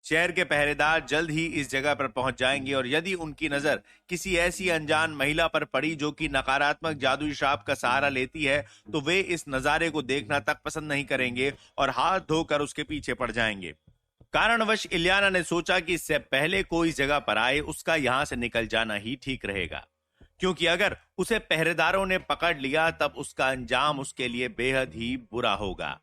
शहर के पहरेदार जल्द ही इस जगह पर पहुंच जाएंगे और यदि उनकी नजर किसी ऐसी अनजान महिला पर पड़ी जो कि नकारात्मक जादुई श्राप का सहारा लेती है, तो वे इस नजारे को देखना तक पसंद नहीं करेंगे और हाथ धोकर उसके पीछे पड़ जाएंगे। कारणवश इलियाना ने सोचा कि इससे पहले कोई इस जगह पर आए, उसका यहां से निकल जाना ही ठीक रहेगा, क्योंकि अगर उसे पहरेदारों ने पकड़ लिया तब उसका अंजाम उसके लिए बेहद ही बुरा होगा।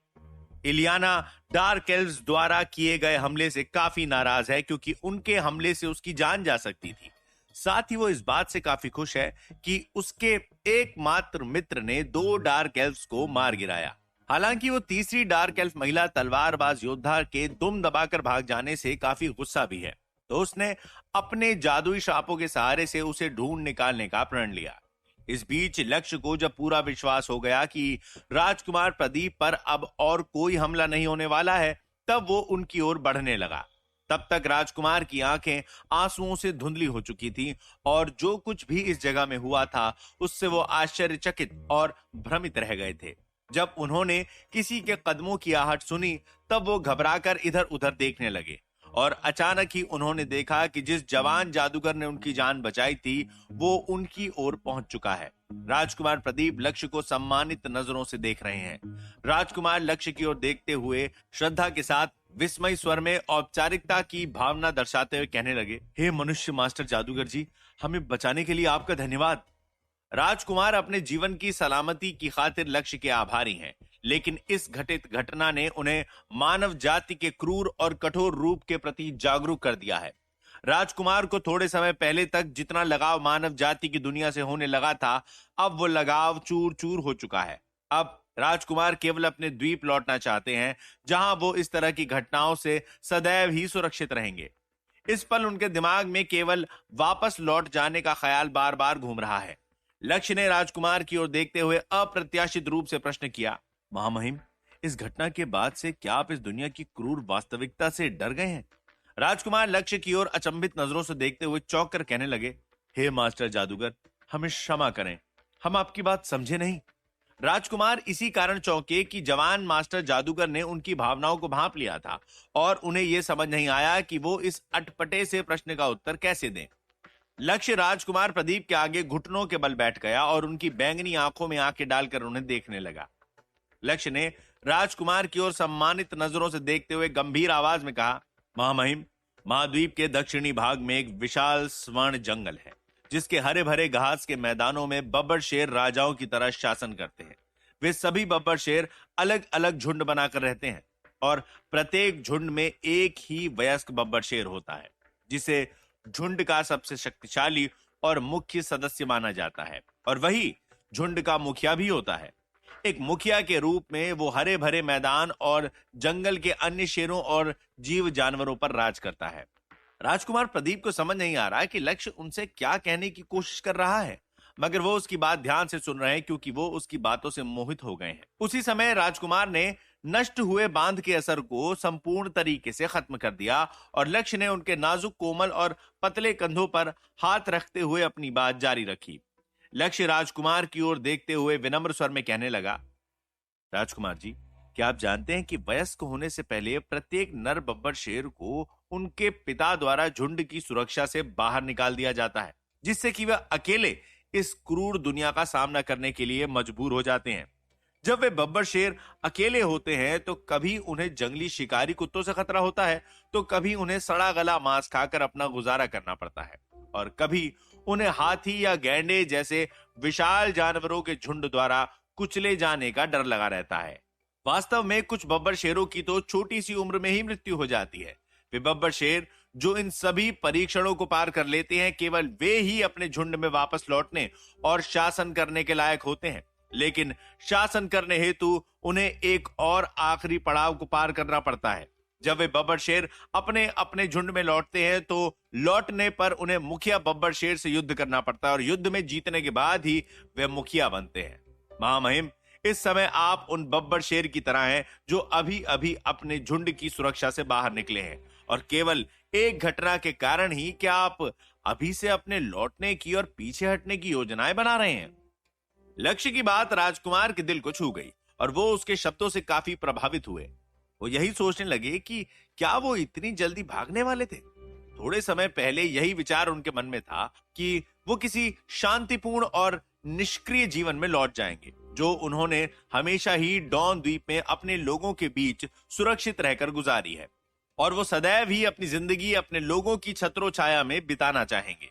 इलियाना डार्क एल्व्स द्वारा किए गए हमले से काफी नाराज है, क्योंकि उनके हमले से उसकी जान जा सकती थी। साथ ही वो इस बात से काफी खुश है कि उसके एकमात्र मित्र ने 2 डार्क एल्व्स को मार गिराया। हालांकि वो तीसरी डार्क एल्फ महिला तलवारबाज योद्धा के दुम दबाकर भाग जाने से काफी गुस्सा भी है। तो उसने अपने जादुई शापों के सहारे से उसे ढूंढ निकालने का प्रण लिया। इस बीच लक्ष्य को जब पूरा विश्वास हो गया कि राजकुमार प्रदीप पर अब और कोई हमला नहीं होने वाला है, तब वो उनकी ओर बढ़ने लगा। तब तक राजकुमार की आंखें आंसुओं से धुंधली हो चुकी थी और जो कुछ भी इस जगह में हुआ था उससे वो आश्चर्यचकित और भ्रमित रह गए थे। जब उन्होंने किसी के कदमों की आहट सुनी तब वो घबराकर इधर उधर देखने लगे और अचानक ही उन्होंने देखा कि जिस जवान जादूगर ने उनकी जान बचाई थी वो उनकी ओर पहुंच चुका है। राजकुमार प्रदीप लक्ष्य को सम्मानित नजरों से देख रहे हैं। राजकुमार लक्ष्य की ओर देखते हुए श्रद्धा के साथ विस्मय स्वर में औपचारिकता की भावना दर्शाते हुए कहने लगे, हे मनुष्य मास्टर जादूगर जी, हमें बचाने के लिए आपका धन्यवाद। राजकुमार अपने जीवन की सलामती की खातिर लक्ष्य के आभारी हैं, लेकिन इस घटित घटना ने उन्हें मानव जाति के क्रूर और कठोर रूप के प्रति जागरूक कर दिया है। राजकुमार को थोड़े समय पहले तक जितना लगाव मानव जाति की दुनिया से होने लगा था, अब वो लगाव चूर चूर हो चुका है। अब राजकुमार केवल अपने द्वीप लौटना चाहते हैं, जहां वो इस तरह की घटनाओं से सदैव ही सुरक्षित रहेंगे। इस पल उनके दिमाग में केवल वापस लौट जाने का ख्याल बार बार घूम रहा है। लक्ष्य ने राजकुमार की ओर देखते हुए अप्रत्याशित रूप से प्रश्न किया, महामहिम, इस घटना के बाद से क्या आप इस दुनिया की क्रूर वास्तविकता से डर गए हैं? राजकुमार लक्ष्य की ओर अचंभित नजरों से देखते हुए चौंक कर कहने लगे, हे मास्टर जादूगर, हमें क्षमा करें, हम आपकी बात समझे नहीं। राजकुमार इसी कारण चौंके कि जवान मास्टर जादूगर ने उनकी भावनाओं को भांप लिया था और उन्हें यह समझ नहीं आया कि वो इस अटपटे से प्रश्न का उत्तर कैसे दें। लक्ष्य राजकुमार प्रदीप के आगे घुटनों के बल बैठ गया और उनकी बैंगनी आंखों में आंखें डालकर उन्हें देखने लगा। लक्ष्य ने राजकुमार की ओर सम्मानित नजरों से देखते हुए गंभीर आवाज में कहा, महामहिम, महाद्वीप के दक्षिणी भाग में एक विशाल स्वर्ण जंगल है, जिसके हरे भरे घास के मैदानों में बब्बर शेर राजाओं की तरह शासन करते हैं। वे सभी बब्बर शेर अलग अलग झुंड बनाकर रहते हैं और प्रत्येक झुंड में एक ही वयस्क बब्बर शेर होता है, जिसे झुंड का सबसे शक्तिशाली और मुख्य सदस्य माना जाता है और वही झुंड का मुखिया भी होता है। एक मुखिया के रूप में वो हरे भरे मैदान और जंगल के अन्य शेरों और जीव जानवरों पर राज करता है। राजकुमार प्रदीप को समझ नहीं आ रहा है कि लक्ष्य उनसे क्या कहने की कोशिश कर रहा है, मगर वो उसकी बात ध्यान से सुन रहे हैं क्योंकि वो उसकी बातों से मोहित हो गए हैं। उसी समय राजकुमार ने नष्ट हुए बांध के असर को संपूर्ण तरीके से खत्म कर दिया और लक्ष्य ने उनके नाजुक कोमल और पतले कंधों पर हाथ रखते हुए अपनी बात जारी रखी। लक्ष्य राजकुमार की ओर देखते हुए विनम्र स्वर में कहने लगा, राजकुमार जी, क्या आप जानते हैं कि वयस्क होने से पहले प्रत्येक नर बब्बर शेर को उनके पिता द्वारा झुंड की सुरक्षा से बाहर निकाल दिया जाता है, जिससे कि वे अकेले इस क्रूर दुनिया का सामना करने के लिए मजबूर हो जाते हैं। जब वे बब्बर शेर अकेले होते हैं तो कभी उन्हें जंगली शिकारी कुत्तों से खतरा होता है, तो कभी उन्हें सड़ा गला मांस खाकर अपना गुजारा करना पड़ता है और कभी उन्हें हाथी या गैंडे जैसे विशाल जानवरों के झुंड द्वारा कुचले जाने का डर लगा रहता है। वास्तव में कुछ बब्बर शेरों की तो छोटी सी उम्र में ही मृत्यु हो जाती है। वे बब्बर शेर जो इन सभी परीक्षणों को पार कर लेते हैं, केवल वे ही अपने झुंड में वापस लौटने और शासन करने के लायक होते हैं। लेकिन शासन करने हेतु उन्हें एक और आखिरी पड़ाव को पार करना पड़ता है। जब वे बब्बर शेर अपने अपने झुंड में लौटते हैं तो लौटने पर उन्हें मुखिया बब्बर शेर से युद्ध करना पड़ता है और युद्ध में जीतने के बाद ही वे मुखिया बनते हैं। महामहिम, इस समय आप उन बब्बर शेर की तरह हैं जो अभी अभी अपने झुंड की सुरक्षा से बाहर निकले हैं और केवल एक घटना के कारण ही क्या आप अभी से अपने लौटने की और पीछे हटने की योजनाएं बना रहे हैं? लक्ष्य की बात राजकुमार के दिल को छू गई और वो उसके शब्दों से काफी प्रभावित हुए। वो यही सोचने लगे कि क्या वो इतनी जल्दी भागने वाले थे। थोड़े समय पहले यही विचार उनके मन में था कि वो किसी शांतिपूर्ण और निष्क्रिय जीवन में लौट जाएंगे, जो उन्होंने हमेशा ही डॉन द्वीप में अपने लोगों के बीच सुरक्षित रहकर गुजारी है और वो सदैव ही अपनी जिंदगी अपने लोगों की छत्रो छाया में बिताना चाहेंगे।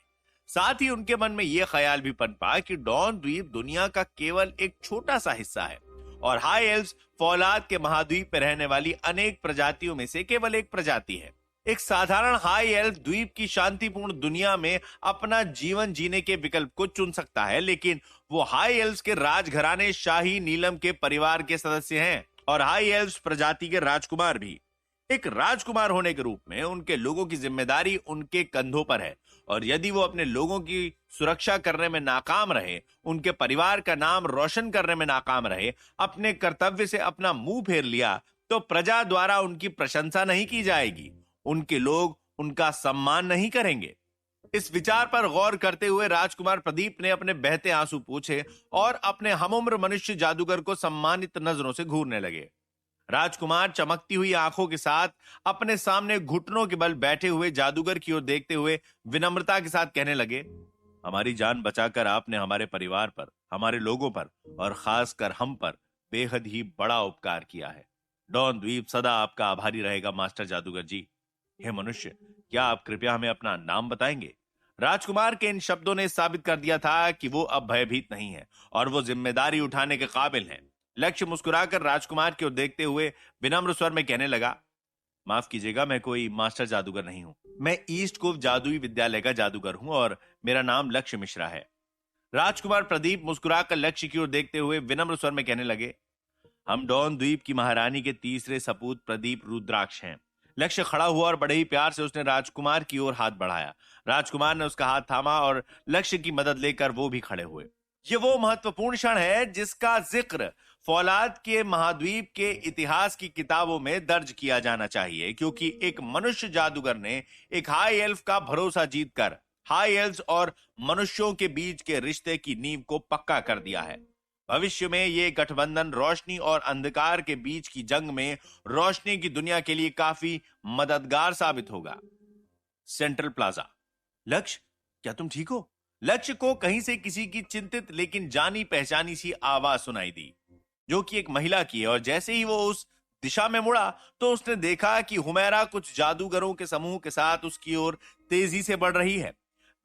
साथ ही उनके मन में यह ख्याल भी पनपा कि डॉन द्वीप दुनिया का केवल एक छोटा सा हिस्सा है और हाई एल्व्स फौलाद के महाद्वीप में रहने वाली अनेक प्रजातियों में से केवल एक प्रजाति है। एक साधारण हाई एल्फ द्वीप की शांतिपूर्ण दुनिया में अपना जीवन जीने के विकल्प को चुन सकता है, लेकिन वो हाई एल्व्स के राजघराने शाही नीलम के परिवार के सदस्य हैं और हाई एल्व्स प्रजाति के राजकुमार भी। एक राजकुमार होने के रूप में उनके लोगों की जिम्मेदारी उनके कंधों पर है, और यदि वो अपने लोगों की सुरक्षा करने में नाकाम रहे, उनके परिवार का नाम रोशन करने में नाकाम रहे, अपने कर्तव्य से अपना मुंह फेर लिया, तो प्रजा द्वारा उनकी प्रशंसा नहीं की जाएगी, उनके लोग उनका सम्मान नहीं करेंगे। इस विचार पर गौर करते हुए राजकुमार प्रदीप ने अपने बहते आंसू पूछे और अपने हमउम्र मनुष्य जादूगर को सम्मानित नजरों से घूरने लगे। राजकुमार चमकती हुई आंखों के साथ अपने सामने घुटनों के बल बैठे हुए जादूगर की ओर देखते हुए विनम्रता के साथ कहने लगे, हमारी जान बचाकर आपने हमारे परिवार पर, हमारे लोगों पर और खासकर हम पर बेहद ही बड़ा उपकार किया है। डॉन द्वीप सदा आपका आभारी रहेगा मास्टर जादूगर जी। हे मनुष्य, क्या आप कृपया हमें अपना नाम बताएंगे? राजकुमार के इन शब्दों ने साबित कर दिया था कि वो अब भयभीत नहीं है और वो जिम्मेदारी उठाने के काबिल है। लक्ष्य मुस्कुराकर राजकुमार की ओर देखते हुए विनम्र स्वर में कहने लगा, माफ कीजिएगा, मैं कोई मास्टर जादूगर नहीं हूं। मैं ईस्ट कोव जादुई विद्यालय का जादूगर हूं और मेरा नाम लक्ष्य मिश्रा है। राजकुमार प्रदीप मुस्कुराकर लक्ष्य की ओर देखते हुए विनम्र स्वर में कहने लगे, हम डॉन द्वीप की महारानी के तीसरे सपूत प्रदीप रुद्राक्ष हैं। लक्ष्य खड़ा हुआ और बड़े ही प्यार से उसने राजकुमार की ओर हाथ बढ़ाया। राजकुमार ने उसका हाथ थामा और लक्ष्य की मदद लेकर वो भी खड़े हुए। ये वो महत्वपूर्ण क्षण है जिसका जिक्र फौलाद के महाद्वीप के इतिहास की किताबों में दर्ज किया जाना चाहिए, क्योंकि एक मनुष्य जादूगर ने एक हाई एल्फ का भरोसा जीतकर हाई एल्व्स और मनुष्यों के बीच के रिश्ते की नींव को पक्का कर दिया है। भविष्य में ये गठबंधन रोशनी और अंधकार के बीच की जंग में रोशनी की दुनिया के लिए काफी मददगार साबित होगा। Central plaza. लक्ष्य, क्या तुम ठीक हो? लक्ष्य को कहीं से किसी की चिंतित लेकिन जानी पहचानी सी आवाज सुनाई दी, जो कि एक महिला की है, और जैसे ही वो उस दिशा में मुड़ा तो उसने देखा कि हुमैरा कुछ जादूगरों के समूह के साथ उसकी ओर तेजी से बढ़ रही है।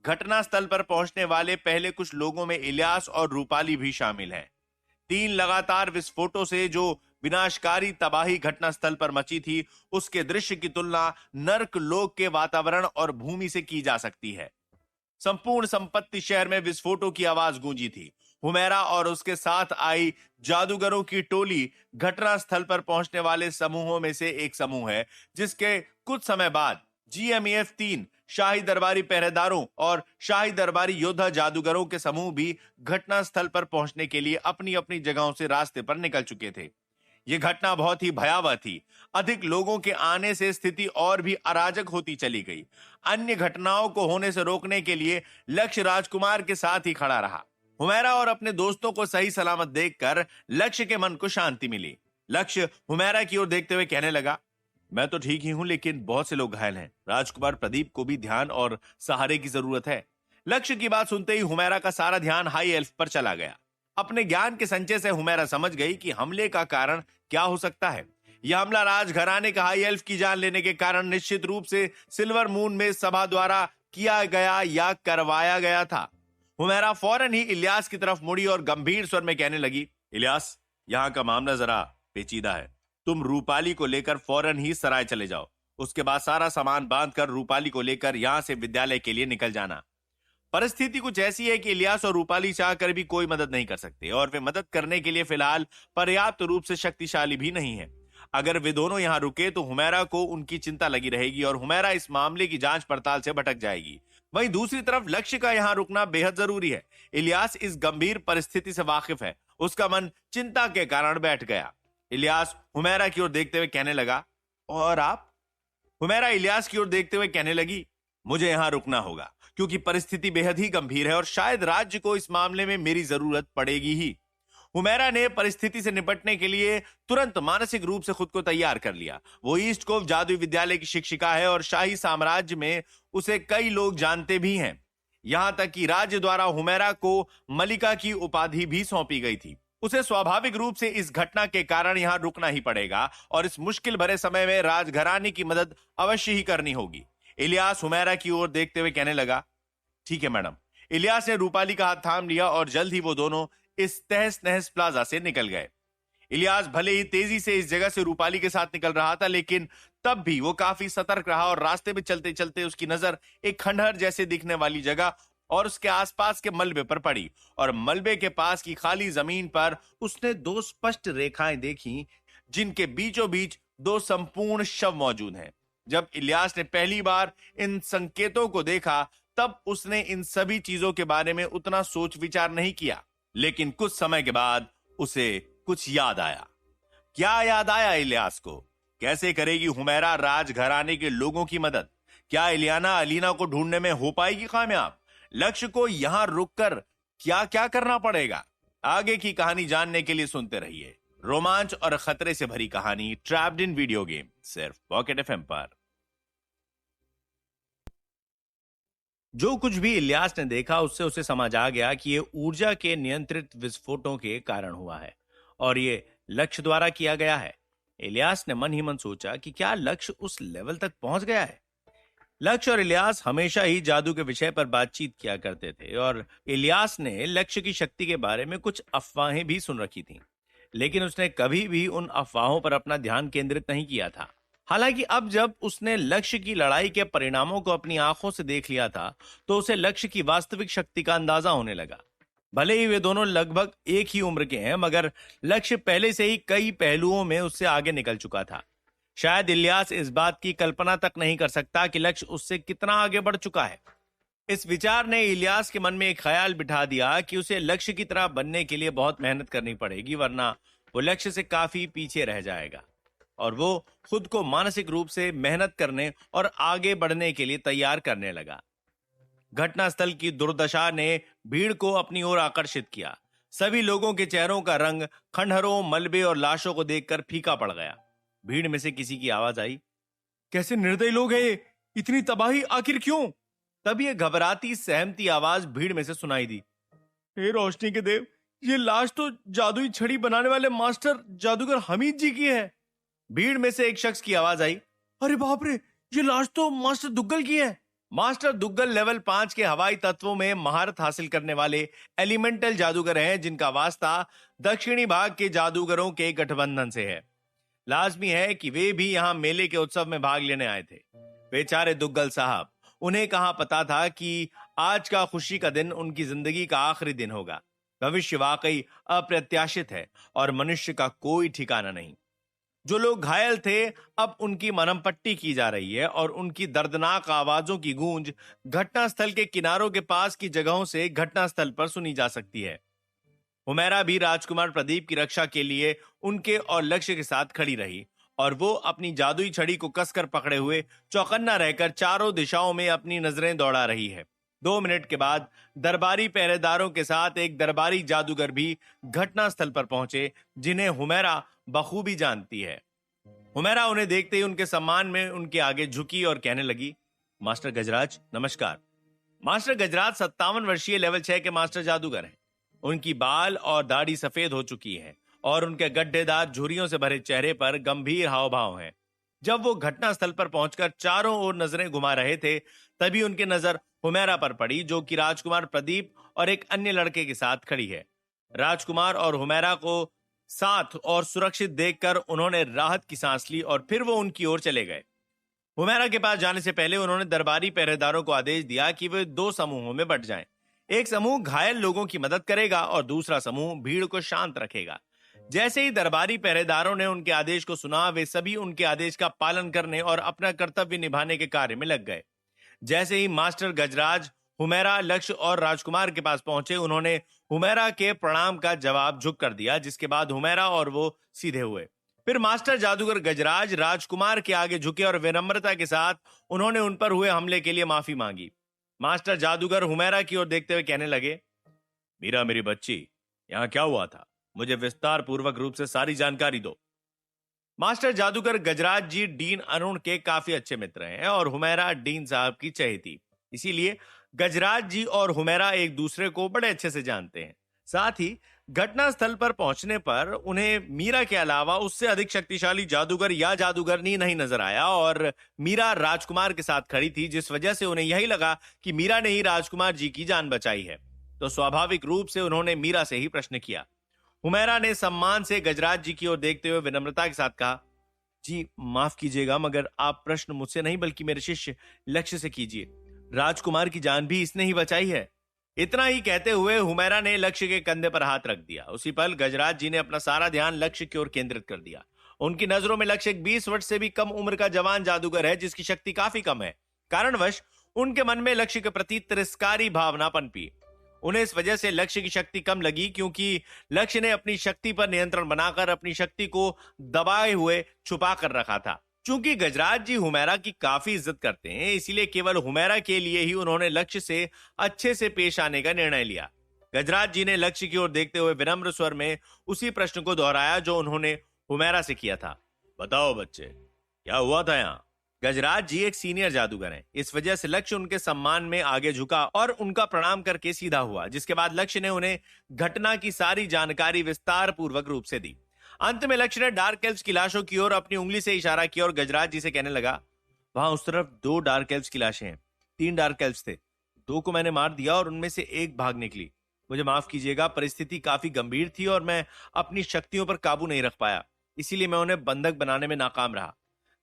घटनास्थल पर पहुंचने वाले पहले कुछ लोगों में इलियास और रूपाली भी शामिल हैं। 3 लगातार विस्फोटों से जो विनाशकारी तबाही घटनास्थल पर मची थी, उसके दृश्य की तुलना नर्क लोक के वातावरण और भूमि से की जा सकती है। संपूर्ण संपत्ति शहर में विस्फोटों की आवाज गूंजी थी। हुमैरा और उसके साथ आई जादूगरों की टोली घटनास्थल पर पहुंचने वाले समूहों में से एक समूह है, जिसके कुछ समय बाद GMEF 3 शाही दरबारी पहरेदारों और शाही दरबारी योद्धा जादूगरों के समूह भी घटनास्थल पर पहुंचने के लिए अपनी अपनी जगहों से रास्ते पर निकल चुके थे। यह घटना बहुत ही भयावह थी। अधिक लोगों के आने से स्थिति और भी अराजक होती चली गई। अन्य घटनाओं को होने से रोकने के लिए लक्ष्य राजकुमार के साथ ही खड़ा रहा। हुमैरा और अपने दोस्तों को सही सलामत देखकर लक्ष्य के मन को शांति मिली। लक्ष्य हुमैरा की ओर देखते हुए कहने लगा, मैं तो ठीक ही हूं, लेकिन बहुत से लोग घायल हैं। राजकुमार प्रदीप को भी ध्यान और सहारे की जरूरत है। लक्ष्य की बात सुनते ही हुमैरा का सारा ध्यान हाई एल्फ पर चला गया। अपने ज्ञान के संचय से हुमैरा समझ गई कि हमले का कारण क्या हो सकता है। यह हमला राजघराने का हाई एल्फ की जान लेने के कारण निश्चित रूप से सिल्वर मून में सभा द्वारा किया गया या करवाया गया था। हुमैरा फौरन ही इलियास की तरफ मुड़ी और गंभीर स्वर में कहने लगी, इलियास, यहाँ का मामला जरा पेचीदा है। तुम रूपाली को लेकर फौरन ही सराय चले जाओ। उसके बाद सारा सामान बांधकर रूपाली को लेकर यहां से विद्यालय के लिए निकल जाना। परिस्थिति कुछ ऐसी है कि इलियास और रूपाली चाहकर भी कोई मदद नहीं कर सकते, और वे मदद करने के लिए फिलहाल पर्याप्त रूप से शक्तिशाली भी नहीं है। अगर वे दोनों यहां रुके तो हुमैरा को उनकी चिंता लगी रहेगी और हुमैरा इस मामले की जांच पड़ताल से भटक जाएगी। वहीं दूसरी तरफ लक्ष्य का यहां रुकना बेहद जरूरी है। इलियास इस गंभीर परिस्थिति से वाकिफ है। उसका मन चिंता के कारण बैठ गया। इलियास हुमैरा की ओर देखते हुए कहने लगा, और आप? हुमैरा इलियास की ओर देखते हुए कहने लगी, मुझे यहां रुकना होगा, क्योंकि परिस्थिति बेहद ही गंभीर है और शायद राज्य को इस मामले में मेरी जरूरत पड़ेगी ही। हुमैरा ने परिस्थिति से निपटने के लिए तुरंत मानसिक रूप से खुद को तैयार कर लिया। वो ईस्ट कोव जादुई विद्यालय की शिक्षिका है और शाही साम्राज्य में उसे कई लोग जानते भी हैं। यहां तक कि राज्य द्वारा हुमैरा को मलिका की उपाधि भी सौंपी गई थी। उसे स्वाभाविक रूप से इस घटना के कारण यहां रुकना ही पड़ेगा और इस मुश्किल भरे समय में राजघराने की मदद अवश्य ही करनी होगी। इलियास हुमैरा की ओर देखते हुए कहने लगा, ठीक है मैडम। इलियास ने रूपाली का हाथ थाम लिया और जल्द ही वो दोनों इस तहस नहस प्लाजा से निकल गए। इलियास भले ही तेजी से इस जगह से रूपाली के साथ निकल रहा था, लेकिन तब भी वो काफी सतर्क रहा और रास्ते में चलते चलते उसकी नजर एक खंडहर जैसे दिखने वाली जगह और उसके आसपास के मलबे पर पड़ी, और मलबे के पास की खाली जमीन पर उसने 2 स्पष्ट रेखाएं देखी, जिनके बीचों बीच दो संपूर्ण शव मौजूद हैं। जब इलियास ने पहली बार इन संकेतों को देखा तब उसने इन सभी चीजों के बारे में उतना सोच विचार नहीं किया, लेकिन कुछ समय के बाद उसे कुछ याद आया। क्या याद आया इलियास को? कैसे करेगी हुमैरा राज घराने के लोगों की मदद? क्या इलियाना अलीना को ढूंढने में हो पाएगी कामयाब? लक्ष्य को यहां रुककर क्या क्या करना पड़ेगा? आगे की कहानी जानने के लिए सुनते रहिए रोमांच और खतरे से भरी कहानी ट्रैप्ड इन वीडियो गेम, सिर्फ पॉकेट एफएम पर। जो कुछ भी इलियास ने देखा उससे उसे समझ आ गया कि यह ऊर्जा के नियंत्रित विस्फोटों के कारण हुआ है और यह लक्ष्य द्वारा किया गया है। इलियास ने मन ही मन सोचा कि क्या लक्ष्य उस लेवल तक पहुंच गया है। लक्ष्य और इलियास हमेशा ही जादू के विषय पर बातचीत किया करते थे और इलियास ने लक्ष्य की शक्ति के बारे में कुछ अफवाहें भी सुन रखी थीं, लेकिन उसने कभी भी उन अफवाहों पर अपना ध्यान केंद्रित नहीं किया था। हालांकि अब जब उसने लक्ष्य की लड़ाई के परिणामों को अपनी आंखों से देख लिया था तो उसे लक्ष्य की वास्तविक शक्ति का अंदाजा होने लगा। भले ही वे दोनों लगभग एक ही उम्र के हैं, मगर लक्ष्य पहले से ही कई पहलुओं में उससे आगे निकल चुका था। शायद इलियास इस बात की कल्पना तक नहीं कर सकता कि लक्ष्य उससे कितना आगे बढ़ चुका है। इस विचार ने इलियास के मन में एक ख्याल बिठा दिया कि उसे लक्ष्य की तरह बनने के लिए बहुत मेहनत करनी पड़ेगी, वरना वो लक्ष्य से काफी पीछे रह जाएगा। और वो खुद को मानसिक रूप से मेहनत करने और आगे बढ़ने के लिए तैयार करने लगा। घटनास्थल की दुर्दशा ने भीड़ को अपनी ओर आकर्षित किया। सभी लोगों के चेहरों का रंग खंडहरों, मलबे और लाशों को देखकर फीका पड़ गया। भीड़ में से किसी की आवाज आई, कैसे निर्दयी लोग हैं ये, इतनी तबाही आखिर क्यों? तभी एक घबराती सहमती आवाज भीड़ में से सुनाई दी, हे रोशनी के देव, ये लाश तो जादुई छड़ी बनाने वाले मास्टर जादूगर हमीद जी की है। भीड़ में से एक शख्स की आवाज आई, अरे बाप रे, ये लाश तो मास्टर दुग्गल की है। मास्टर दुग्गल लेवल 5 के हवाई तत्वों में महारत हासिल करने वाले एलिमेंटल जादूगर हैं, जिनका वास्ता दक्षिणी भाग के जादूगरों के गठबंधन से है। लाजमी है कि वे भी यहाँ मेले के उत्सव में भाग लेने आए थे। बेचारे दुग्गल साहब, उन्हें कहाँ पता था कि आज का खुशी का दिन उनकी जिंदगी का आखिरी दिन होगा। भविष्य वाकई अप्रत्याशित है और मनुष्य का कोई ठिकाना नहीं। जो लोग घायल थे, अब उनकी मरहम पट्टी की जा रही है और उनकी दर्दनाक आवाजों की गूंज घटनास्थल के किनारों के पास की जगहों से घटनास्थल पर सुनी जा सकती है। हुमैरा भी राजकुमार प्रदीप की रक्षा के लिए उनके और लक्ष्य के साथ खड़ी रही और वो अपनी जादुई छड़ी को कसकर पकड़े हुए चौकन्ना रहकर चारों दिशाओं में अपनी नजरें दौड़ा रही है। 2 मिनट के बाद दरबारी पहरेदारों के साथ एक दरबारी जादूगर भी घटनास्थल पर पहुंचे, जिन्हें हुमैरा बखूबी जानती है। हुमैरा उन्हें देखते ही उनके सम्मान में उनके आगे झुकी और कहने लगी, मास्टर गजराज नमस्कार। मास्टर गजराज 57 वर्षीय लेवल 6 के मास्टर जादूगर हैं। उनकी बाल और दाढ़ी सफेद हो चुकी है और उनके गड्ढेदार झुर्रियों से भरे चेहरे पर गंभीर हाव भाव हैं। जब वो घटनास्थल पर पहुंचकर चारों ओर नजरें घुमा रहे थे, तभी उनकी नजर हुमैरा पर पड़ी, जो कि राजकुमार प्रदीप और एक अन्य लड़के के साथ खड़ी है। राजकुमार और हुमैरा को साथ और सुरक्षित देखकर उन्होंने राहत की सांस ली और फिर वो उनकी ओर चले गए। हुमैरा के पास जाने से पहले उन्होंने दरबारी पहरेदारों को आदेश दिया कि वे 2 समूहों में बंट जाएं। एक समूह घायल लोगों की मदद करेगा और दूसरा समूह भीड़ को शांत रखेगा। जैसे ही दरबारी पहरेदारों ने उनके आदेश को सुना, वे सभी उनके आदेश का पालन करने और अपना कर्तव्य निभाने के कार्य में लग गए। जैसे ही मास्टर गजराज हुमैरा, लक्ष्य और राजकुमार के पास पहुंचे, उन्होंने हुमैरा के प्रणाम का जवाब झुक कर दिया, जिसके बाद हुमैरा और वो सीधे हुए। फिर मास्टर जादूगर गजराज राजकुमार के आगे झुके और विनम्रता के साथ उन्होंने उन पर हुए हमले के लिए माफी मांगी। मास्टर जादूगर हुमैरा की ओर देखते हुए कहने लगे, मीरा मेरी बच्ची, यहाँ क्या हुआ था? मुझे विस्तार पूर्वक रूप से सारी जानकारी दो। मास्टर जादूगर गजराज जी डीन अरुण के काफी अच्छे मित्र हैं और हुमैरा डीन साहब की चहेती, इसीलिए गजराज जी और हुमैरा एक दूसरे को बड़े अच्छे से जानते हैं। साथ ही घटनास्थल पर पहुंचने पर उन्हें मीरा के अलावा उससे अधिक शक्तिशाली जादूगर या जादूगरनी नहीं नजर आया और मीरा राजकुमार के साथ खड़ी थी, जिस वजह से उन्हें यही लगा कि मीरा ने ही राजकुमार जी की जान बचाई है। तो स्वाभाविक रूप से उन्होंने मीरा से ही प्रश्न किया। हुमैरा ने सम्मान से गजराज जी की ओर देखते हुए विनम्रता के साथ कहा, जी माफ कीजिएगा, मगर आप प्रश्न मुझसे नहीं बल्कि मेरे शिष्य लक्ष्य से कीजिए। राजकुमार की जान भी इसने ही बचाई है। इतना ही कहते हुए हुमैरा ने लक्ष्य के कंधे पर हाथ रख दिया। उसी पल गजराज जी ने अपना सारा ध्यान लक्ष्य की ओर केंद्रित कर दिया। उनकी नजरों में लक्ष्य एक 20 वर्ष से भी कम उम्र का जवान जादूगर है जिसकी शक्ति काफी कम है। कारणवश उनके मन में लक्ष्य के प्रति तिरस्कारी भावना पनपी। उन्हें इस वजह से लक्ष्य की शक्ति कम लगी क्योंकि लक्ष्य ने अपनी शक्ति पर नियंत्रण बनाकर अपनी शक्ति को दबाए हुए छुपा कर रखा था। चूंकि गजराज जी हुमैरा की काफी इज्जत करते हैं, इसीलिए केवल हुमैरा के लिए ही उन्होंने लक्ष्य से अच्छे से पेश आने का निर्णय लिया। गजराज जी ने लक्ष्य की ओर देखते हुए विनम्र स्वर में उसी प्रश्न को दोहराया जो उन्होंने हुमैरा से किया था। बताओ बच्चे, क्या हुआ था यहाँ? गजराज जी एक सीनियर जादूगर हैं, इस वजह से लक्ष्य उनके सम्मान में आगे झुका और उनका प्रणाम करके सीधा हुआ, जिसके बाद लक्ष्य ने उन्हें घटना की सारी जानकारी विस्तार पूर्वक रूप से दी। अंत में लक्ष्य ने डार्क एल्व्स की लाशों की ओर अपनी उंगली से इशारा किया और गजराज जी से कहने लगा, वहां उस तरफ 2 डार्क एल्व्स की लाशें हैं। 3 डार्क एल्व्स थे, 2 को मैंने मार दिया और उनमें से एक भाग निकली। मुझे माफ कीजिएगा, परिस्थिति काफी गंभीर थी और मैं अपनी शक्तियों पर काबू नहीं रख पाया, इसीलिए मैं उन्हें बंधक बनाने में नाकाम रहा।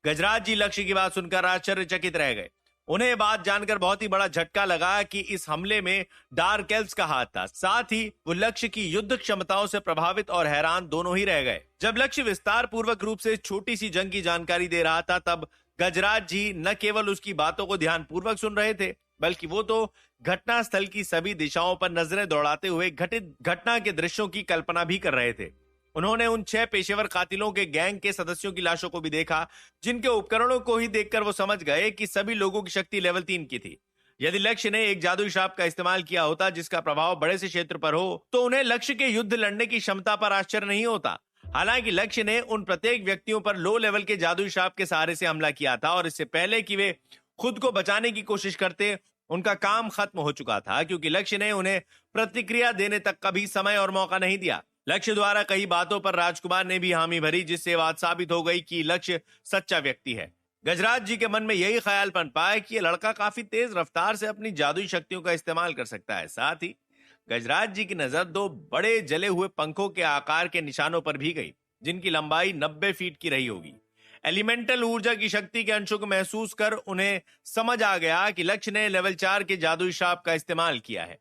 गजराज जी लक्ष्य की बात सुनकर आश्चर्यचकित रह गए। उन्हें यह बात जानकर बहुत ही बड़ा झटका लगा कि इस हमले में डार्क एल्व्स का हाथ था। साथ ही वो लक्ष्य की युद्ध क्षमताओं से प्रभावित और हैरान दोनों ही रह गए। जब लक्ष्य विस्तार पूर्वक रूप से छोटी सी जंग की जानकारी दे रहा था, तब गजराज जी न केवल उसकी बातों को ध्यान पूर्वक सुन रहे थे, बल्कि वो तो घटना स्थल की सभी दिशाओं पर नजरें दौड़ाते हुए घटित घटना के दृश्यों की कल्पना भी कर रहे थे। उन्होंने उन 6 पेशेवर कातिलों के गैंग के सदस्यों की लाशों को भी देखा, जिनके उपकरणों को ही देखकर वो समझ गए कि सभी लोगों की शक्ति लेवल 3 की थी। यदि लक्ष्य ने एक जादुई श्राप का इस्तेमाल किया होता जिसका प्रभाव बड़े से क्षेत्र पर हो, तो उन्हें लक्ष्य के युद्ध लड़ने की क्षमता पर आश्चर्य नहीं होता। हालांकि लक्ष्य ने उन प्रत्येक व्यक्तियों पर लो लेवल के जादुई श्राप के सहारे से हमला किया था और इससे पहले कि वे खुद को बचाने की कोशिश करते, उनका काम खत्म हो चुका था, क्योंकि लक्ष्य ने उन्हें प्रतिक्रिया देने तक का भी समय और मौका नहीं दिया। लक्ष्य द्वारा कई बातों पर राजकुमार ने भी हामी भरी, जिससे बात साबित हो गई कि लक्ष्य सच्चा व्यक्ति है। गजराज जी के मन में यही ख्याल पन पाया कि यह लड़का काफी तेज रफ्तार से अपनी जादुई शक्तियों का इस्तेमाल कर सकता है। साथ ही गजराज जी की नजर 2 बड़े जले हुए पंखों के आकार के निशानों पर भी गई, जिनकी लंबाई 90 फीट की रही होगी। एलिमेंटल ऊर्जा की शक्ति के अंशों को महसूस कर उन्हें समझ आ गया कि लक्ष्य ने लेवल 4 के जादुई श्राप का इस्तेमाल किया है।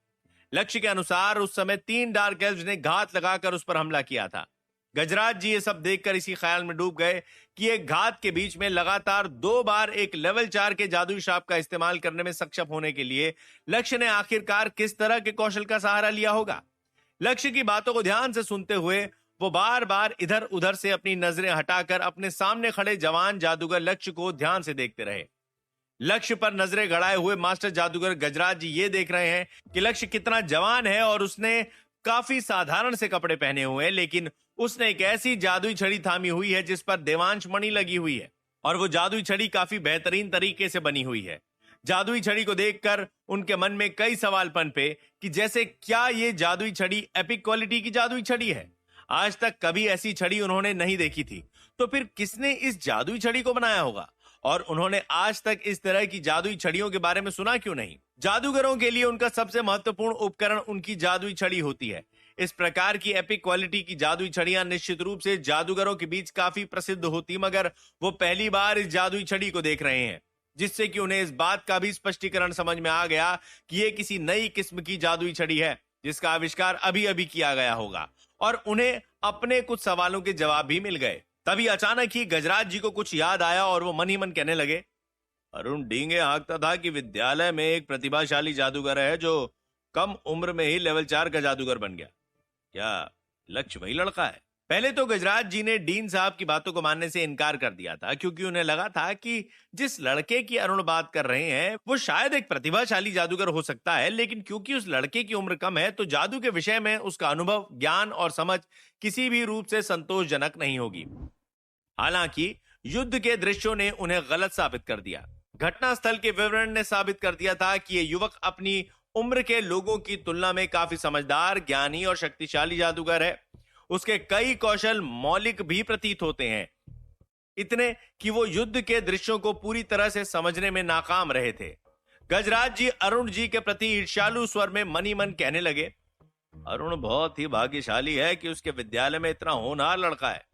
लक्ष्य के अनुसार उस समय 3 डार्क एल्व्स ने घात लगाकर उस पर हमला किया था। गजराज जी ये सब देखकर इसी ख्याल में डूब गए कि एक घात के बीच में लगातार 2 बार एक लेवल 4 के जादुई श्राप का इस्तेमाल करने में सक्षम होने के लिए लक्ष्य ने आखिरकार किस तरह के कौशल का सहारा लिया होगा। लक्ष्य की बातों को ध्यान से सुनते हुए वो बार बार इधर उधर से अपनी नजरें हटाकर अपने सामने खड़े जवान जादूगर लक्ष्य को ध्यान से देखते रहे। लक्ष्य पर नजरें गड़ाए हुए मास्टर जादूगर गजराज जी ये देख रहे हैं कि लक्ष्य कितना जवान है और उसने काफी साधारण से कपड़े पहने हुए हैं, लेकिन उसने एक ऐसी जादुई छड़ी थामी हुई है जिस पर देवांश मणि लगी हुई है और वो जादुई छड़ी काफी बेहतरीन तरीके से बनी हुई है। जादुई छड़ी को देखकर उनके मन में कई सवाल पनपे कि जैसे क्या ये जादुई छड़ी एपिक क्वालिटी की जादुई छड़ी है। आज तक कभी ऐसी छड़ी उन्होंने नहीं देखी थी, तो फिर किसने इस जादुई छड़ी को बनाया होगा और उन्होंने आज तक इस तरह की जादुई छड़ियों के बारे में सुना क्यों नहीं। जादूगरों के लिए उनका सबसे महत्वपूर्ण उपकरण उनकी जादुई छड़ी होती है। इस प्रकार की एपिक क्वालिटी की जादुई छड़ियां निश्चित रूप से जादूगरों के बीच काफी प्रसिद्ध होती, मगर वो पहली बार इस जादुई छड़ी को देख रहे हैं, जिससे कि उन्हें इस बात का भी स्पष्टीकरण समझ में आ गया कि ये किसी नई किस्म की जादुई छड़ी है जिसका आविष्कार अभी अभी किया गया होगा, और उन्हें अपने कुछ सवालों के जवाब भी मिल गए। तभी अचानक ही गजराज जी को कुछ याद आया और वो मन ही मन कहने लगे, अरुण डींगे हाँकता था कि विद्यालय में एक प्रतिभाशाली जादूगर है जो कम उम्र में ही लेवल 4 का जादूगर बन गया। क्या लक्ष्य वही लड़का है? पहले तो गजराज जी ने डीन साहब की बातों को मानने से इनकार कर दिया था, क्योंकि उन्हें लगा था कि जिस लड़के की अरुण बात कर रहे हैं वो शायद एक प्रतिभाशाली जादूगर हो सकता है, लेकिन क्योंकि उस लड़के की उम्र कम है तो जादू के विषय में उसका अनुभव, ज्ञान और समझ किसी भी रूप से संतोषजनक नहीं होगी। हालांकि युद्ध के दृश्यों ने उन्हें गलत साबित कर दिया। घटनास्थल के विवरण ने साबित कर दिया था कि ये युवक अपनी उम्र के लोगों की तुलना में काफी समझदार, ज्ञानी और शक्तिशाली जादूगर है। उसके कई कौशल मौलिक भी प्रतीत होते हैं, इतने कि वो युद्ध के दृश्यों को पूरी तरह से समझने में नाकाम रहे थे। गजराज जी अरुण जी के प्रति ईर्ष्यालु स्वर में मनी मन कहने लगे, अरुण बहुत ही भाग्यशाली है कि उसके विद्यालय में इतना होनहार लड़का है।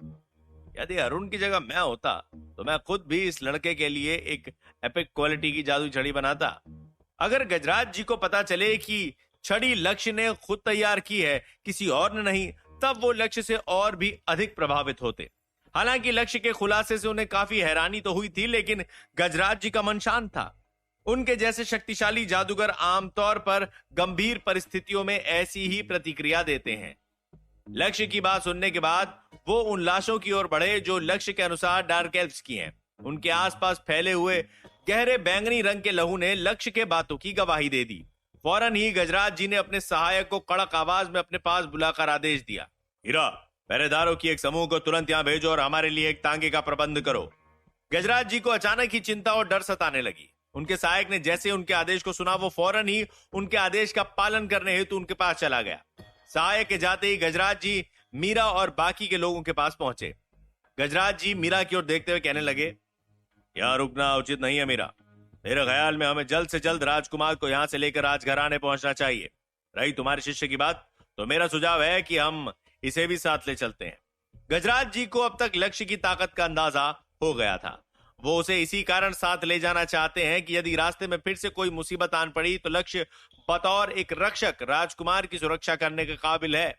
यदि अरुण की जगह मैं होता तो मैं खुद भी इस लड़के के लिए एक एपिक क्वालिटी की जादू छड़ी बनाता। अगर गजराज जी को पता चले कि छड़ी लक्ष्य ने खुद तैयार की है, किसी और ने नहीं, तब वो लक्ष्य से और भी अधिक प्रभावित होते। हालांकि लक्ष्य के खुलासे से उन्हें काफी हैरानी तो हुई थी, लेकिन गजराज जी का मन शांत था। उनके जैसे शक्तिशाली जादूगर आमतौर पर गंभीर परिस्थितियों में ऐसी ही प्रतिक्रिया देते हैं। लक्ष्य की बात सुनने के बाद वो उन लाशों की ओर बढ़े जो लक्ष्य के अनुसार डार्क एल्व्स की हैं। उनके आसपास फैले हुए गहरे बैंगनी रंग के लहू ने लक्ष्य के बातों की गवाही दे दी। फौरन ही गजराज जी ने अपने सहायक को कड़क आवाज में अपने पास बुलाकर आदेश दिया, हीरा, पहरेदारों की एक समूह को तुरंत यहां भेजो और हमारे लिए एक तांगे का प्रबंध करो। गजराज जी को अचानक ही चिंता और डर सताने लगी। उनके सहायक ने जैसे उनके आदेश को सुना, वो फौरन ही उनके आदेश का पालन करने हेतु उनके पास चला गया। सहायक के जाते ही गजराज जी मीरा और बाकी के लोगों के पास पहुंचे। गजराज जी मीरा की ओर देखते हुए कहने लगे, यहां रुकना उचित नहीं है मीरा। मेरे ख्याल में हमें जल्द से जल्द राजकुमार को यहां से लेकर राजघराने पहुंचना चाहिए। रही तुम्हारे शिष्य की बात, तो मेरा सुझाव है कि हम इसे भी साथ ले चलते हैं। गजराज जी को अब तक लक्ष्य की ताकत का अंदाजा हो गया था। वो उसे इसी कारण साथ ले जाना चाहते हैं कि यदि रास्ते में फिर से कोई मुसीबत आन पड़ी तो लक्ष्य बतौर एक रक्षक राजकुमार की सुरक्षा करने के काबिल है।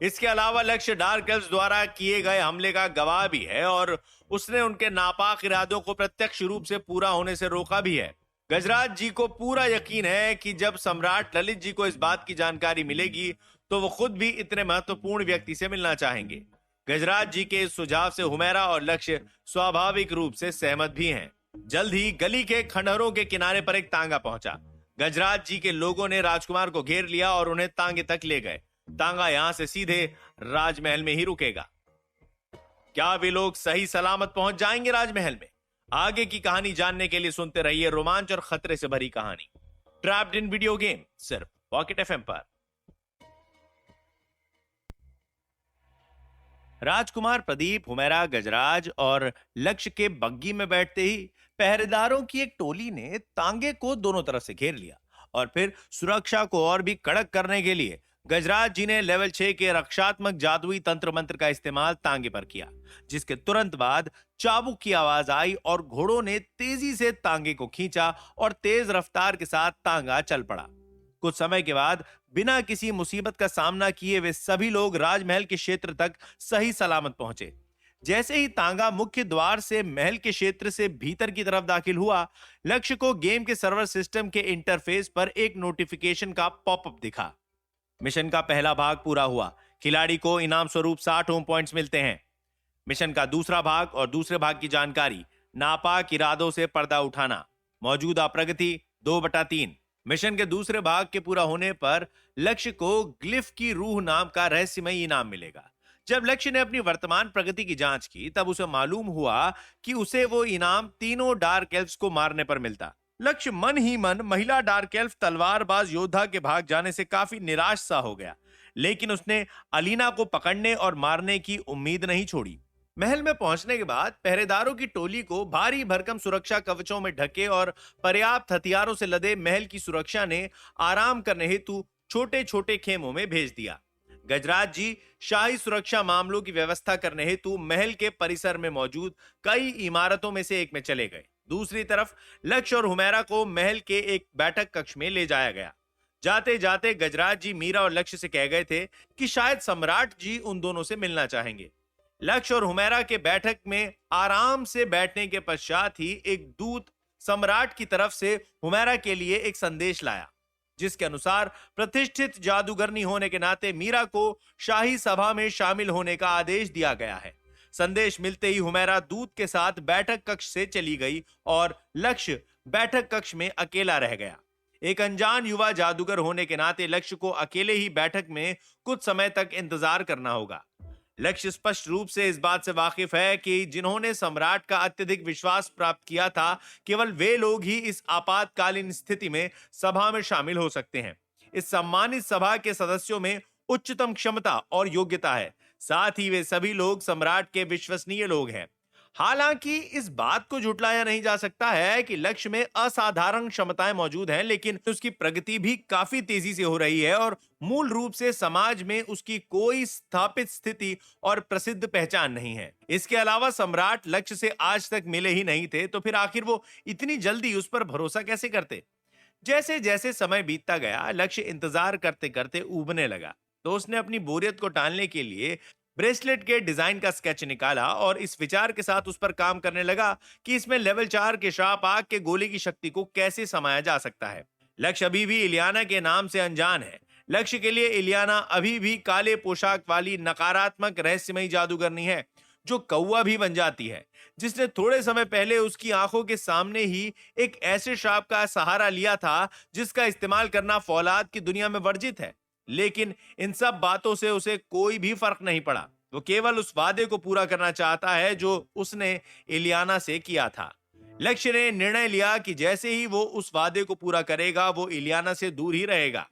इसके अलावा लक्ष्य डार्क एल्व्स द्वारा किए गए हमले का गवाह भी है और उसने उनके नापाक इरादों को प्रत्यक्ष रूप से पूरा होने से रोका भी है। गजराज जी को पूरा यकीन है कि जब सम्राट ललित जी को इस बात की जानकारी मिलेगी तो वो खुद भी इतने महत्वपूर्ण व्यक्ति से मिलना चाहेंगे। गजराज जी के इस सुझाव से हुमैरा और लक्ष्य स्वाभाविक रूप से सहमत भी हैं। जल्द ही गली के खंडहरों के किनारे पर एक तांगा पहुंचा। गजराज जी के लोगों ने राजकुमार को घेर लिया और उन्हें तांगे तक ले गए। तांगा यहां से सीधे राजमहल में ही रुकेगा। क्या वे लोग सही सलामत पहुंच जाएंगे राजमहल में? आगे की कहानी जानने के लिए सुनते रहिए रोमांच और खतरे से भरी कहानी ट्रैप्ड इन वीडियो गेम, सिर्फ पॉकेट एफएम पर। राजकुमार प्रदीप, हुमैरा, गजराज और लक्ष्य के बग्गी में बैठते ही पहरेदारों की एक टोली ने तांगे को दोनों तरफ से घेर लिया और फिर सुरक्षा को और भी कड़क करने के लिए गजराज जी ने लेवल 6 के रक्षात्मक जादुई तंत्र मंत्र का इस्तेमाल तांगे पर किया, जिसके तुरंत बाद चाबुक की आवाज आई और घोड़ों ने तेजी से तांगे को खींचा और तेज रफ्तार के साथ तांगा चल पड़ा। कुछ समय के बाद बिना किसी मुसीबत का सामना किए वे सभी लोग राजमहल के क्षेत्र तक सही सलामत पहुंचे। जैसे ही तांगा मुख्य द्वार से महल के क्षेत्र से भीतर की तरफ दाखिल हुआ, लक्ष्य को गेम के सर्वर सिस्टम के इंटरफेस पर एक नोटिफिकेशन का पॉपअप दिखा। मिशन का पहला भाग पूरा हुआ, खिलाड़ी को इनाम स्वरूप 60 होम पॉइंट्स मिलते हैं। मिशन का दूसरा भाग और दूसरे भाग की जानकारी, नापाक इरादों से पर्दा उठाना, मौजूदा प्रगति 2/3। मिशन के दूसरे भाग के पूरा होने पर लक्ष्य को ग्लिफ की रूह नाम का रहस्यमय इनाम मिलेगा। जब लक्ष्य ने अपनी वर्तमान प्रगति की जांच की तब उसे मालूम हुआ कि उसे वो इनाम तीनों डार्क एल्व्स को मारने पर मिलता। लक्ष्य मन ही मन महिला डार्क एल्फ तलवारबाज योद्धा के भाग जाने से काफी निराश सा हो गया, लेकिन उसने अलीना को पकड़ने और मारने की उम्मीद नहीं छोड़ी। महल में पहुंचने के बाद पहरेदारों की टोली को भारी भरकम सुरक्षा कवचों में ढके और पर्याप्त हथियारों से लदे महल की सुरक्षा ने आराम करने हेतु छोटे छोटे खेमों में भेज दिया। गजराज जी शाही सुरक्षा मामलों की व्यवस्था करने हेतु महल के परिसर में मौजूद कई इमारतों में से एक में चले गए। दूसरी तरफ लक्ष्य और हुमैरा को महल के एक बैठक कक्ष में ले जाया गया। जाते जाते गजराज जी मीरा और लक्ष्य से कह गए थे कि शायद सम्राट जी उन दोनों से मिलना चाहेंगे। लक्ष्य और हुमैरा के बैठक में आराम से बैठने के पश्चात ही एक दूत सम्राट की तरफ से हुमैरा के लिए एक संदेश लाया, जिसके अनुसार प्रतिष्ठित जादूगरनी होने के नाते मीरा को शाही सभा में शामिल होने का आदेश दिया गया है। संदेश मिलते ही हुमैरा दूत के साथ बैठक कक्ष से चली गई और लक्ष्य बैठक कक्ष में अकेला रह गया। एक अनजान युवा जादूगर होने के नाते लक्ष्य को अकेले ही बैठक में कुछ समय तक इंतजार करना होगा। लक्ष्य स्पष्ट रूप से इस बात से वाकिफ है कि जिन्होंने सम्राट का अत्यधिक विश्वास प्राप्त किया था, केवल वे लोग ही इस आपातकालीन स्थिति में सभा में शामिल हो सकते हैं। इस सम्मानित सभा के सदस्यों में उच्चतम क्षमता और योग्यता है, साथ ही वे सभी लोग सम्राट के विश्वसनीय लोग हैं। हालांकि इस बात को झुटलाया नहीं जा सकता है कि लक्ष्य में असाधारण क्षमताएं मौजूद हैं, लेकिन उसकी प्रगति भी काफी तेजी से हो रही है और मूल रूप से समाज में उसकी कोई स्थापित स्थिति और प्रसिद्ध पहचान नहीं है। इसके अलावा सम्राट लक्ष्य से आज तक मिले ही नहीं थे, तो फिर आखिर वो इतनी जल्दी उस पर भरोसा कैसे करते? जैसे जैसे समय बीतता गया, लक्ष्य इंतजार करते करते ऊबने लगा, तो उसने अपनी बोरियत को टालने के लिए ब्रेसलेट के डिजाइन का स्केच निकाला और इस विचार के साथ उस पर काम करने लगा कि इसमें लेवल 4 के श्राप आग के गोले की शक्ति को कैसे समाया जा सकता है। लक्ष्य अभी भी इलियाना के नाम से अनजान है। लक्ष्य के लिए इलियाना अभी भी काले पोशाक वाली नकारात्मक रहस्यमयी जादूगरनी है जो कौवा भी बन जाती है, जिसने थोड़े समय पहले उसकी आंखों के सामने ही एक ऐसे श्राप का सहारा लिया था जिसका इस्तेमाल करना फौलाद की दुनिया में वर्जित है। लेकिन इन सब बातों से उसे कोई भी फर्क नहीं पड़ा। वो केवल उस वादे को पूरा करना चाहता है जो उसने इलियाना से किया था। लक्ष्य ने निर्णय लिया कि जैसे ही वो उस वादे को पूरा करेगा वो इलियाना से दूर ही रहेगा।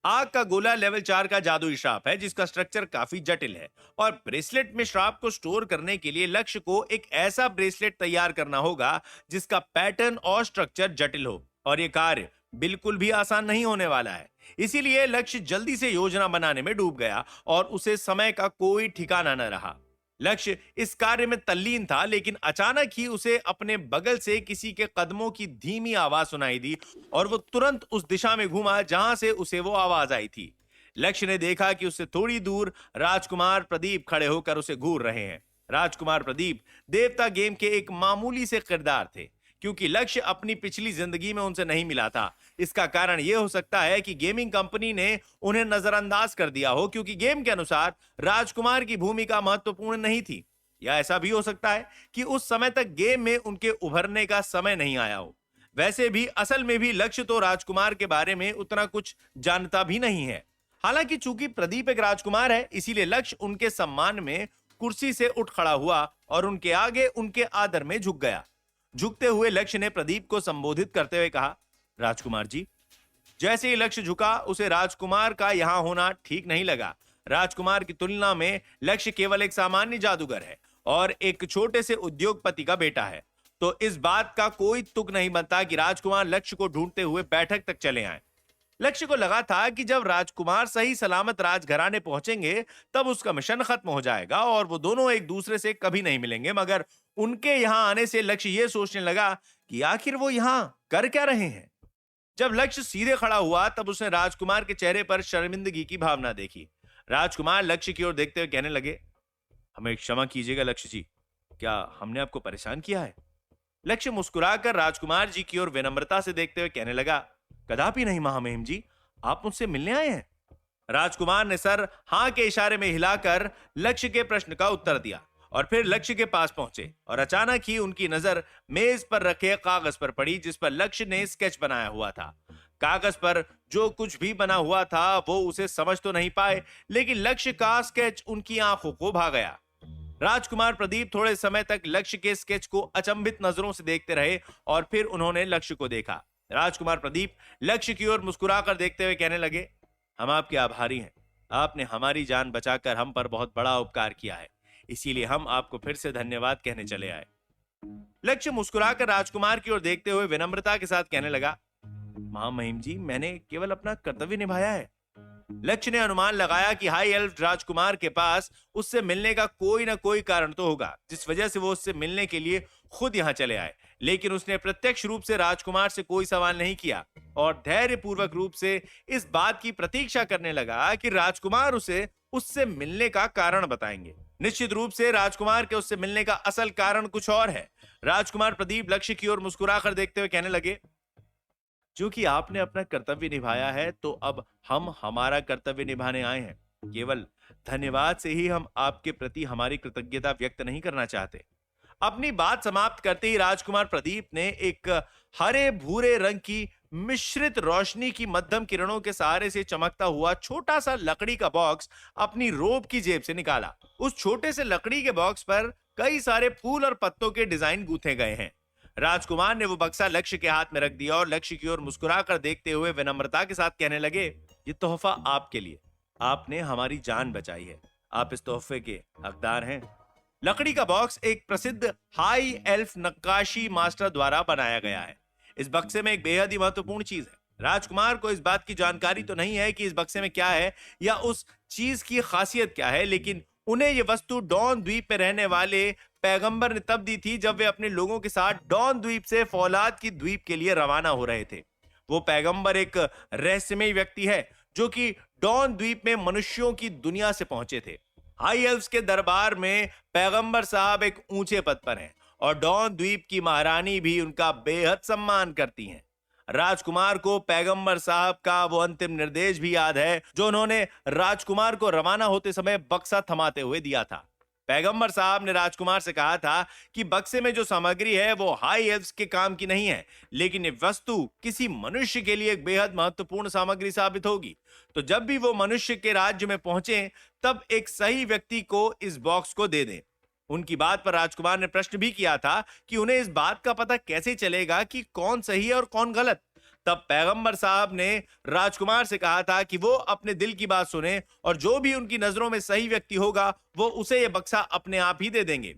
आग का गोला लेवल 4 का जादुई श्राप है जिसका स्ट्रक्चर काफी जटिल है और ब्रेसलेट में श्राप को स्टोर करने के लिए लक्ष्य को एक ऐसा ब्रेसलेट तैयार करना होगा जिसका पैटर्न और स्ट्रक्चर जटिल हो, और ये कार्य बिल्कुल भी आसान नहीं होने वाला है। इसीलिए लक्ष्य जल्दी से योजना बनाने में डूब गया और उसे समय का कोई ठिकाना न रहा। लक्ष्य इस कार्य में तल्लीन था, लेकिन अचानक ही उसे अपने बगल से किसी के कदमों की धीमी आवाज सुनाई दी और वो तुरंत उस दिशा में घूमा जहां से उसे वो आवाज आई थी। लक्ष्य ने देखा कि उससे थोड़ी दूर राजकुमार प्रदीप खड़े होकर उसे घूर रहे हैं। राजकुमार प्रदीप देवता गेम के एक मामूली से किरदार थे। क्योंकि लक्ष्य अपनी पिछली जिंदगी में उनसे नहीं मिला था, इसका कारण यह हो सकता है कि गेमिंग कंपनी ने उन्हें नजरअंदाज कर दिया हो क्योंकि गेम के अनुसार राजकुमार की भूमिका महत्वपूर्ण नहीं थी। या ऐसा भी हो सकता है कि उस समय तक गेम में उनके उभरने का समय नहीं आया हो। वैसे भी असल में भी लक्ष्य तो राजकुमार के बारे में उतना कुछ जानता भी नहीं है। हालांकि चूंकि प्रदीप एक राजकुमार है, इसीलिए लक्ष्य उनके सम्मान में कुर्सी से उठ खड़ा हुआ और उनके आगे उनके आदर में झुक गया। झुकते हुए लक्ष्य ने प्रदीप को संबोधित करते हुए कहा, राजकुमार जी। जैसे ही लक्ष्य झुका उसे राजकुमार का यहां होना ठीक नहीं लगा। राजकुमार की तुलना में लक्ष्य केवल एक सामान्य जादूगर है और एक छोटे से उद्योगपति का बेटा है, तो इस बात का कोई तुक नहीं बनता कि राजकुमार लक्ष्य को ढूंढते हुए बैठक तक चले आए। लक्ष्य को लगा था कि जब राजकुमार सही सलामत राजघराने पहुंचेंगे तब उसका मिशन खत्म हो जाएगा और वो दोनों एक दूसरे से कभी नहीं मिलेंगे, मगर उनके यहां आने से लक्ष्य ये सोचने लगा कि आखिर वो यहां कर क्या रहे हैं। जब लक्ष्य सीधे खड़ा हुआ तब उसने राजकुमार के चेहरे पर शर्मिंदगी की भावना देखी। राजकुमार लक्ष्य की ओर देखते हुए कहने लगे, हमें क्षमा कीजिएगा लक्ष्य जी, क्या हमने आपको परेशान किया है? लक्ष्य मुस्कुराकर राजकुमार जी की ओर विनम्रता से देखते हुए कहने लगा, कदापि नहीं महामहिम जी, आप मुझसे मिलने आए हैं? राजकुमार ने सर हां के इशारे में हिलाकर लक्ष्य के प्रश्न का उत्तर दिया और फिर लक्ष्य के पास पहुंचे और अचानक ही उनकी नजर मेज पर रखे कागज पर पड़ी जिस पर लक्ष्य ने स्केच बनाया हुआ था। कागज पर जो कुछ भी बना हुआ था वो उसे समझ तो नहीं पाए, लेकिन लक्ष्य का स्केच उनकी आंखों को भा गया। राजकुमार प्रदीप थोड़े समय तक लक्ष्य के स्केच को अचंभित नजरों से देखते रहे और फिर उन्होंने लक्ष्य को देखा। राजकुमार प्रदीप लक्ष्य की ओर मुस्कुराकर देखते हुए कहने लगे, हम आपके आभारी हैं। आपने हमारी जान बचाकर हम पर बहुत बड़ा उपकार किया है, इसीलिए हम आपको फिर से धन्यवाद कहने चले आए। लक्ष्य मुस्कुराकर राजकुमार की ओर देखते हुए विनम्रता के साथ कहने लगा, महामहिम जी, मैंने केवल अपना कर्तव्य निभाया है। लक्ष्य ने अनुमान लगाया कि हाई एल्फ राजकुमार के पास उससे मिलने का कोई ना कोई कारण तो होगा जिस वजह से वो उससे मिलने के लिए खुद यहाँ चले आए, लेकिन उसने प्रत्यक्ष रूप से राजकुमार से कोई सवाल नहीं किया और धैर्यपूर्वक रूप से इस बात की प्रतीक्षा करने लगा कि राजकुमार उसे उससे मिलने का कारण बताएंगे। निश्चित रूप से राजकुमार के उससे मिलने का असल कारण कुछ और है। राजकुमार प्रदीप लक्ष्य की ओर मुस्कुराकर देखते हुए कहने लगे, जो कि आपने अपना कर्तव्य निभाया है तो अब हम हमारा कर्तव्य निभाने आए हैं। केवल धन्यवाद से ही हम आपके प्रति हमारी कृतज्ञता व्यक्त नहीं करना चाहते। अपनी बात समाप्त करते ही राजकुमार प्रदीप ने एक हरे भूरे रंग की मिश्रित रोशनी की मध्यम किरणों के सहारे से चमकता हुआ छोटा सा लकड़ी का बॉक्स अपनी रोब की जेब से निकाला। उस छोटे से लकड़ी के बॉक्स पर कई सारे फूल और पत्तों के डिजाइन गूंथे गए हैं। राजकुमार ने वो बक्सा लक्ष्य के हाथ में रख दिया और लक्ष्य की ओर मुस्कुराकर देखते हुए विनम्रता के साथ कहने लगे, ये तोहफा आपके लिए, आपने हमारी जान बचाई है, आप इस तोहफे के हकदार हैं। लकड़ी का बॉक्स एक प्रसिद्ध हाई एल्फ नक्काशी मास्टर द्वारा बनाया गया है। इस बक्से में एक बेहद ही महत्वपूर्ण चीज है। राजकुमार को इस बात की जानकारी तो नहीं है कि इस बक्से में क्या है या उस चीज की खासियत क्या है, लेकिन उन्हें यह वस्तु डॉन द्वीप पे रहने वाले पैगंबर ने तब दी थी जब वे अपने लोगों के साथ डॉन द्वीप से फौलाद की द्वीप के लिए रवाना हो रहे थे। वो पैगंबर एक रहस्यमय व्यक्ति है जो कि डॉन द्वीप में मनुष्यों की दुनिया से पहुंचे थे। हाई एल्व्स के दरबार में पैगंबर साहब एक ऊंचे पद पर हैं और डॉन द्वीप की महारानी भी उनका बेहद सम्मान करती हैं। राजकुमार को पैगंबर साहब का वो अंतिम निर्देश भी याद है जो उन्होंने राजकुमार को रवाना होते समय बक्सा थमाते हुए दिया था। पैगंबर साहब ने राजकुमार से कहा था कि बक्से में जो सामग्री है वो हाई एल्व्स के काम की नहीं है, लेकिन ये वस्तु किसी मनुष्य के लिए एक बेहद महत्वपूर्ण सामग्री साबित होगी। तो जब भी वो मनुष्य के राज्य में पहुंचे तब एक सही व्यक्ति को इस बॉक्स को दे दें। उनकी बात पर राजकुमार ने प्रश्न भी किया था कि उन्हें इस बात का पता कैसे चलेगा कि कौन सही है और कौन गलत। तब पैगंबर साहब ने राजकुमार से कहा था कि वो अपने दिल की बात सुने और जो भी उनकी नजरों में सही व्यक्ति होगा वो उसे यह बक्सा अपने आप ही दे देंगे।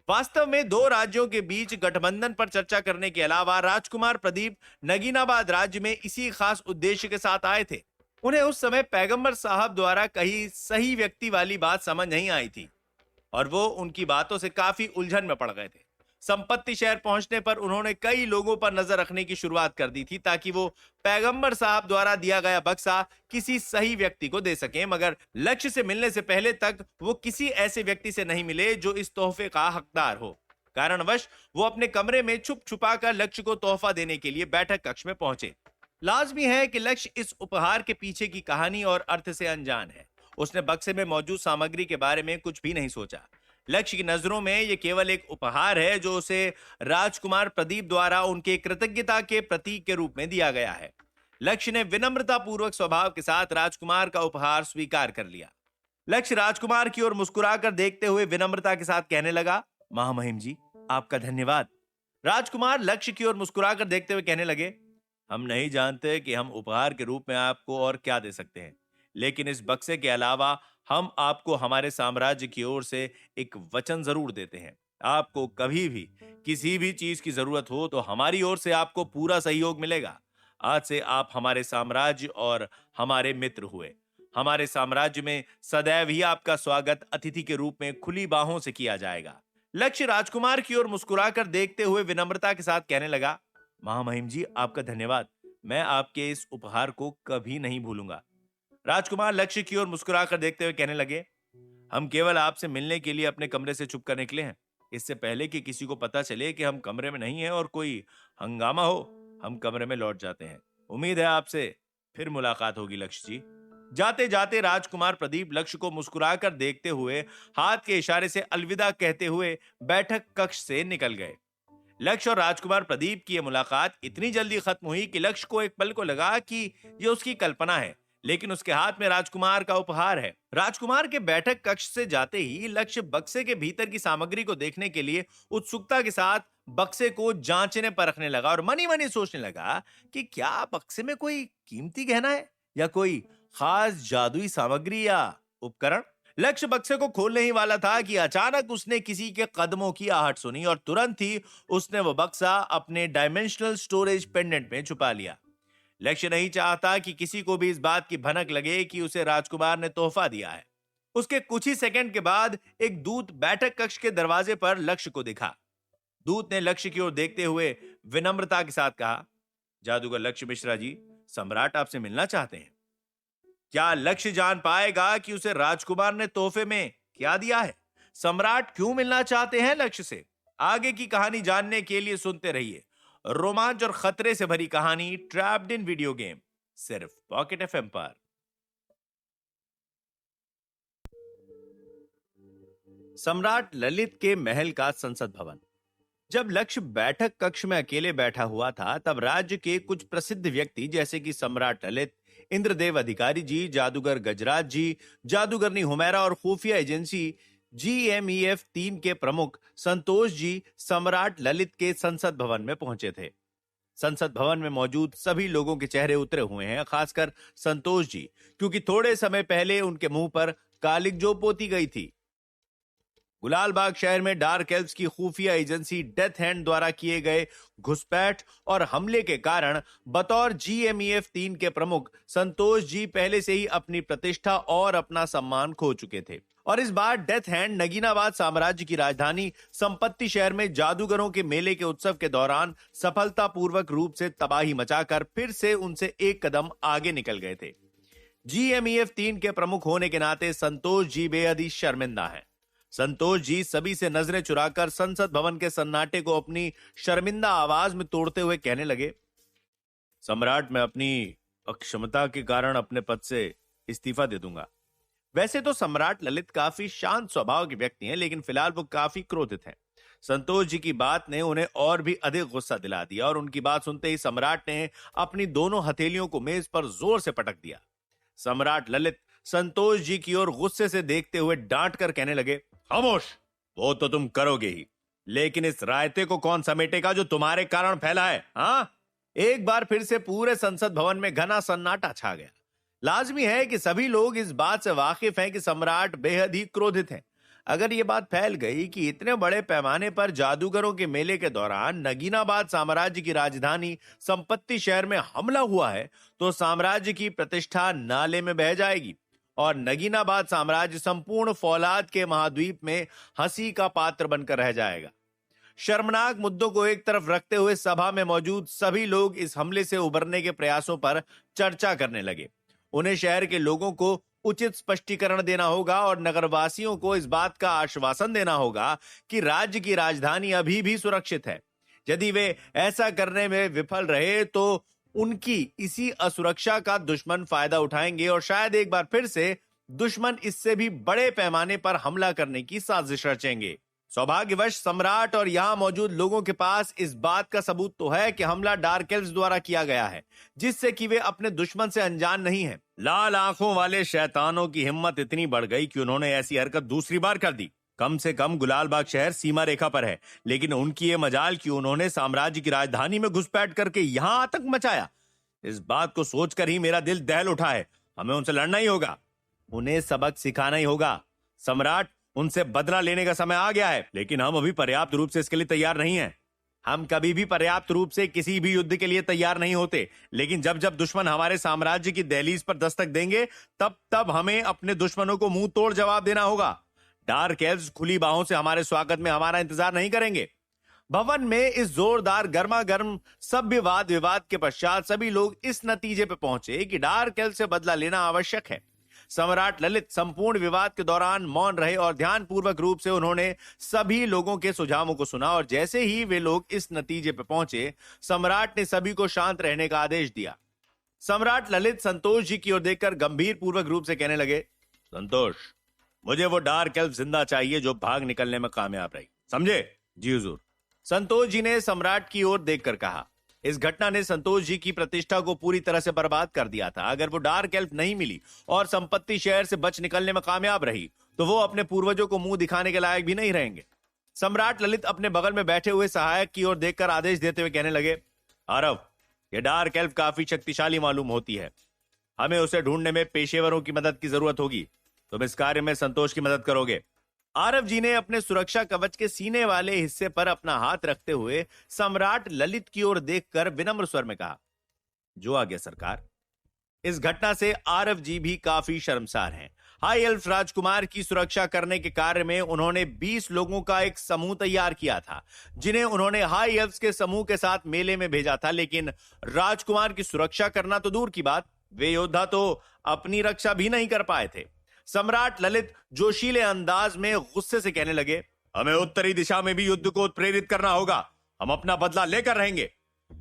वास्तव में दो राज्यों के बीच गठबंधन पर चर्चा करने के अलावा राजकुमार प्रदीप नगीनाबाद राज्य में इसी खास उद्देश्य के साथ आए थे। उन्हें उस समय पैगंबर साहब द्वारा कही सही व्यक्ति वाली बात समझ नहीं आई थी और वो उनकी बातों से काफी उलझन में पड़ गए थे। संपत्ति शहर पहुंचने पर उन्होंने कई लोगों पर नजर रखने की शुरुआत कर दी थी ताकि वो पैगंबर साहब द्वारा दिया गया बक्सा किसी सही व्यक्ति को दे सकें, मगर लक्ष्य से मिलने से पहले तक वो किसी ऐसे व्यक्ति से नहीं मिले जो इस तोहफे का हकदार हो। कारणवश वो अपने कमरे में छुप छुपा कर लक्ष्य को तोहफा देने के लिए बैठक कक्ष में पहुंचे। लाजमी है कि लक्ष्य इस उपहार के पीछे की कहानी और अर्थ से अनजान है। उसने बक्से में मौजूद सामग्री के बारे में कुछ भी नहीं सोचा। लक्ष्य की नजरों में यह केवल एक उपहार है जो उसे राजकुमार प्रदीप द्वारा उनके कृतज्ञता के प्रतीक के रूप में दिया गया है। लक्ष्य ने विनम्रता पूर्वक स्वभाव के साथ राजकुमार का उपहार स्वीकार कर लिया। लक्ष्य राजकुमार की ओर मुस्कुराकर देखते हुए विनम्रता के साथ कहने लगा, महामहिम जी, आपका धन्यवाद। राजकुमार लक्ष्य की ओर मुस्कुराकर देखते हुए कहने लगे, हम नहीं जानते कि हम उपहार के रूप में आपको और क्या दे सकते हैं, लेकिन इस बक्से के अलावा हम आपको हमारे साम्राज्य की ओर से एक वचन जरूर देते हैं। आपको कभी भी किसी भी चीज की जरूरत हो तो हमारी ओर से आपको पूरा सहयोग मिलेगा। आज से आप हमारे साम्राज्य और हमारे मित्र हुए। हमारे साम्राज्य में सदैव ही आपका स्वागत अतिथि के रूप में खुली बाहों से किया जाएगा। लक्ष्य राजकुमार की ओर मुस्कुराकर देखते हुए विनम्रता के साथ कहने लगा, महामहिम जी, आपका धन्यवाद। मैं आपके इस उपहार को कभी नहीं भूलूंगा। राजकुमार लक्ष्य की ओर मुस्कुराकर देखते हुए कहने लगे, हम केवल आपसे मिलने के लिए अपने कमरे से छुपकर निकले हैं। इससे पहले कि किसी को पता चले कि हम कमरे में नहीं हैं और कोई हंगामा हो, हम कमरे में लौट जाते हैं। उम्मीद है आपसे फिर मुलाकात होगी लक्ष्य जी। जाते जाते राजकुमार प्रदीप लक्ष्य को मुस्कुराकर देखते हुए हाथ के इशारे से अलविदा कहते हुए बैठक कक्ष से निकल गए। लक्ष्य और राजकुमार प्रदीप की यह मुलाकात इतनी जल्दी खत्म हुई कि लक्ष्य को एक पल को लगा कि यह उसकी कल्पना है, लेकिन उसके हाथ में राजकुमार का उपहार है। राजकुमार के बैठक कक्ष से जाते ही लक्ष्य बक्से के भीतर की सामग्री को देखने के लिए उत्सुकता के साथ बक्से को जांचने परखने लगा और मनी मनी सोचने लगा कि क्या बक्से में कोई कीमती गहना है या कोई खास जादुई सामग्री या उपकरण। लक्ष्य बक्से को खोलने ही वाला था कि अचानक उसने किसी के कदमों की आहट सुनी और तुरंत ही उसने वो बक्सा अपने डायमेंशनल स्टोरेज पेंडेंट में छुपा लिया। लक्ष्य नहीं चाहता कि किसी को भी इस बात की भनक लगे कि उसे राजकुमार ने तोहफा दिया है। उसके कुछ ही सेकंड के बाद एक दूत बैठक कक्ष के दरवाजे पर लक्ष्य को दिखा। दूत ने लक्ष्य की ओर देखते हुए विनम्रता के साथ कहा, जादूगर लक्ष्य मिश्रा जी, सम्राट आपसे मिलना चाहते हैं। क्या लक्ष्य जान पाएगा कि उसे राजकुमार ने तोहफे में क्या दिया है? सम्राट क्यों मिलना चाहते हैं लक्ष्य से? आगे की कहानी जानने के लिए सुनते रहिए रोमांच और खतरे से भरी कहानी ट्रैप्ड इन वीडियो गेम, सिर्फ पॉकेट एफएम पर। सम्राट ललित के महल का संसद भवन। जब लक्ष्य बैठक कक्ष में अकेले बैठा हुआ था तब राज्य के कुछ प्रसिद्ध व्यक्ति जैसे कि सम्राट ललित, इंद्रदेव अधिकारी जी, जादूगर गजराज जी, जादूगरनी हुमैरा और खुफिया एजेंसी GMEF 3 के प्रमुख संतोष जी सम्राट ललित के संसद भवन में पहुंचे थे। संसद भवन में मौजूद सभी लोगों के चेहरे उतरे हुए हैं, खासकर संतोष जी, क्योंकि थोड़े समय पहले उनके मुंह पर कालिक जो पोती गई थी। गुलालबाग शहर में डार्क एल्व्स की खुफिया एजेंसी डेथ हैंड द्वारा किए गए घुसपैठ और हमले के कारण बतौर GMEF 3 के प्रमुख संतोष जी पहले से ही अपनी प्रतिष्ठा और अपना सम्मान खो चुके थे और इस बार डेथ हैंड नगीनाबाद साम्राज्य की राजधानी संपत्ति शहर में जादूगरों के मेले के उत्सव के दौरान सफलतापूर्वक रूप से तबाही मचाकर फिर से उनसे एक कदम आगे निकल गए थे। GMEF-3 के प्रमुख होने के नाते संतोष जी बेहद ही शर्मिंदा हैं। संतोष जी सभी से नजरें चुराकर संसद भवन के सन्नाटे को अपनी शर्मिंदा आवाज में तोड़ते हुए कहने लगे, सम्राट, मैं अपनी अक्षमता के कारण अपने पद से इस्तीफा दे दूंगा। वैसे तो सम्राट ललित काफी शांत स्वभाव के व्यक्ति हैं, लेकिन फिलहाल वो काफी क्रोधित हैं। संतोष जी की बात ने उन्हें और भी अधिक गुस्सा दिला दिया और उनकी बात सुनते ही सम्राट ने अपनी दोनों हथेलियों को मेज पर जोर से पटक दिया। सम्राट ललित संतोष जी की ओर गुस्से से देखते हुए डांट कर कहने लगे, खामोश, वो तो तुम करोगे ही, लेकिन इस रायते को कौन समेटेगा जो तुम्हारे कारण फैला है? हाँ? एक बार फिर से पूरे संसद भवन में घना सन्नाटा छा गया। लाजमी है कि सभी लोग इस बात से वाकिफ हैं कि सम्राट बेहद ही क्रोधित हैं। अगर ये बात फैल गई कि इतने बड़े पैमाने पर जादूगरों के मेले के दौरान नगीनाबाद साम्राज्य की राजधानी संपत्ति शहर में हमला हुआ है, तो साम्राज्य की प्रतिष्ठा नाले में बह जाएगी और नगीनाबाद साम्राज्य संपूर्ण फौलाद के महाद्वीप में हंसी का पात्र बनकर रह जाएगा। शर्मनाक मुद्दों को एक तरफ रखते हुए सभा में मौजूद सभी लोग इस हमले से उबरने के प्रयासों पर चर्चा करने लगे। उन्हें शहर के लोगों को उचित स्पष्टीकरण देना होगा और नगरवासियों को इस बात का आश्वासन देना होगा कि राज्य की राजधानी अभी भी सुरक्षित है। यदि वे ऐसा करने में विफल रहे तो उनकी इसी असुरक्षा का दुश्मन फायदा उठाएंगे और शायद एक बार फिर से दुश्मन इससे भी बड़े पैमाने पर हमला करने की साजिश रचेंगे। सौभाग्यवश सम्राट और यहां मौजूद लोगों के पास इस बात का सबूत तो है कि हमला डार्क एल्व्स द्वारा किया गया है, जिससे कि वे अपने दुश्मन से अनजान नहीं हैं। लाल आंखों वाले शैतानों की हिम्मत इतनी बढ़ गई कि उन्होंने ऐसी हरकत दूसरी बार कर दी। कम से कम गुलालबाग शहर सीमा रेखा पर है, लेकिन उनकी ये मजाल कि उन्होंने साम्राज्य की राजधानी में घुसपैठ करके यहां आतंक मचाया। इस बात को सोचकर ही मेरा दिल दहल उठा है। हमें उनसे लड़ना ही होगा, उन्हें सबक सिखाना ही होगा। सम्राट, उनसे बदला लेने का समय आ गया है, लेकिन हम अभी पर्याप्त रूप से इसके लिए तैयार नहीं हैं। हम कभी भी पर्याप्त रूप से किसी भी युद्ध के लिए तैयार नहीं होते, लेकिन जब जब दुश्मन हमारे साम्राज्य की दहलीज पर दस्तक देंगे, तब तब हमें अपने दुश्मनों को मुंह तोड़ जवाब देना होगा। डार्क एल्व्स खुली बाहों से हमारे स्वागत में हमारा इंतजार नहीं करेंगे। भवन में इस जोरदार गर्मा गर्म सभ्य वाद विवाद के पश्चात सभी लोग इस नतीजे पर पहुंचे कि डार्क एल्व्स से बदला लेना आवश्यक है। सम्राट ललित संपूर्ण विवाद के दौरान मौन रहे और ध्यानपूर्वक रूप से उन्होंने सभी लोगों के सुझावों को सुना और जैसे ही वे लोग इस नतीजे पर पहुंचे, सम्राट ने सभी को शांत रहने का आदेश दिया। सम्राट ललित संतोष जी की ओर देखकर गंभीर पूर्वक रूप से कहने लगे, संतोष, मुझे वो डार्क एल्फ जिंदा चाहिए जो भाग निकलने में कामयाब रही, समझे? जी हुजूर। संतोष जी ने सम्राट की ओर देखकर कहा। इस घटना ने संतोष जी की प्रतिष्ठा को पूरी तरह से बर्बाद कर दिया था। अगर वो डार्क एल्फ नहीं मिली और संपत्ति शहर से बच निकलने में कामयाब रही, तो वो अपने पूर्वजों को मुंह दिखाने के लायक भी नहीं रहेंगे। सम्राट ललित अपने बगल में बैठे हुए सहायक की ओर देखकर आदेश देते हुए कहने लगे, आरव, ये डार्क एल्फ काफी शक्तिशाली मालूम होती है। हमें उसे ढूंढने में पेशेवरों की मदद की जरूरत होगी। तुम इस कार्य में संतोष की मदद करोगे। आरव जी ने अपने सुरक्षा कवच के सीने वाले हिस्से पर अपना हाथ रखते हुए सम्राट ललित की ओर देखकर विनम्र स्वर में कहा, जो आज्ञा सरकार। इस घटना से आरव जी भी काफी शर्मसार हैं। हाई एल्फ राजकुमार की सुरक्षा करने के कार्य में उन्होंने 20 लोगों का एक समूह तैयार किया था, जिन्हें उन्होंने हाई एल्फ्स के समूह के साथ मेले में भेजा था। लेकिन राजकुमार की सुरक्षा करना तो दूर की बात, वे योद्धा तो अपनी रक्षा भी नहीं कर पाए थे। सम्राट ललित जोशीले अंदाज में गुस्से से कहने लगे, हमें उत्तरी दिशा में भी युद्ध को उत्प्रेरित करना होगा। हम अपना बदला लेकर रहेंगे।